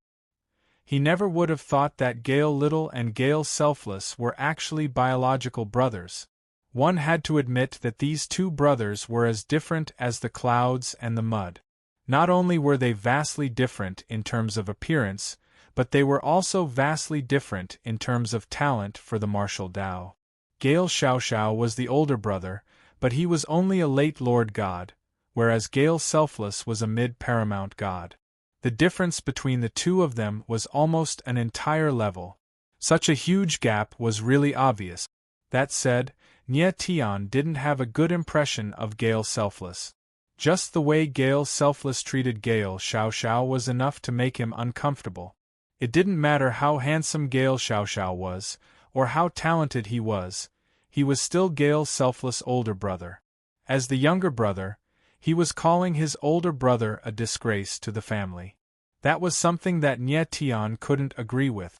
He never would have thought that Gale Little and Gale Selfless were actually biological brothers. One had to admit that these two brothers were as different as the clouds and the mud. Not only were they vastly different in terms of appearance, but they were also vastly different in terms of talent for the martial Tao. Gale Xiaoxiao was the older brother, but he was only a late Lord God, whereas Gale Selfless was a mid-paramount god. The difference between the two of them was almost an entire level. Such a huge gap was really obvious. That said, Nye Tian didn't have a good impression of Gale Selfless. Just the way Gale Selfless treated Gale Xiaoxiao was enough to make him uncomfortable. It didn't matter how handsome Gale Xiaoxiao was, or how talented he was still Gale Selfless' older brother. As the younger brother, he was calling his older brother a disgrace to the family. That was something that Nye Tian couldn't agree with.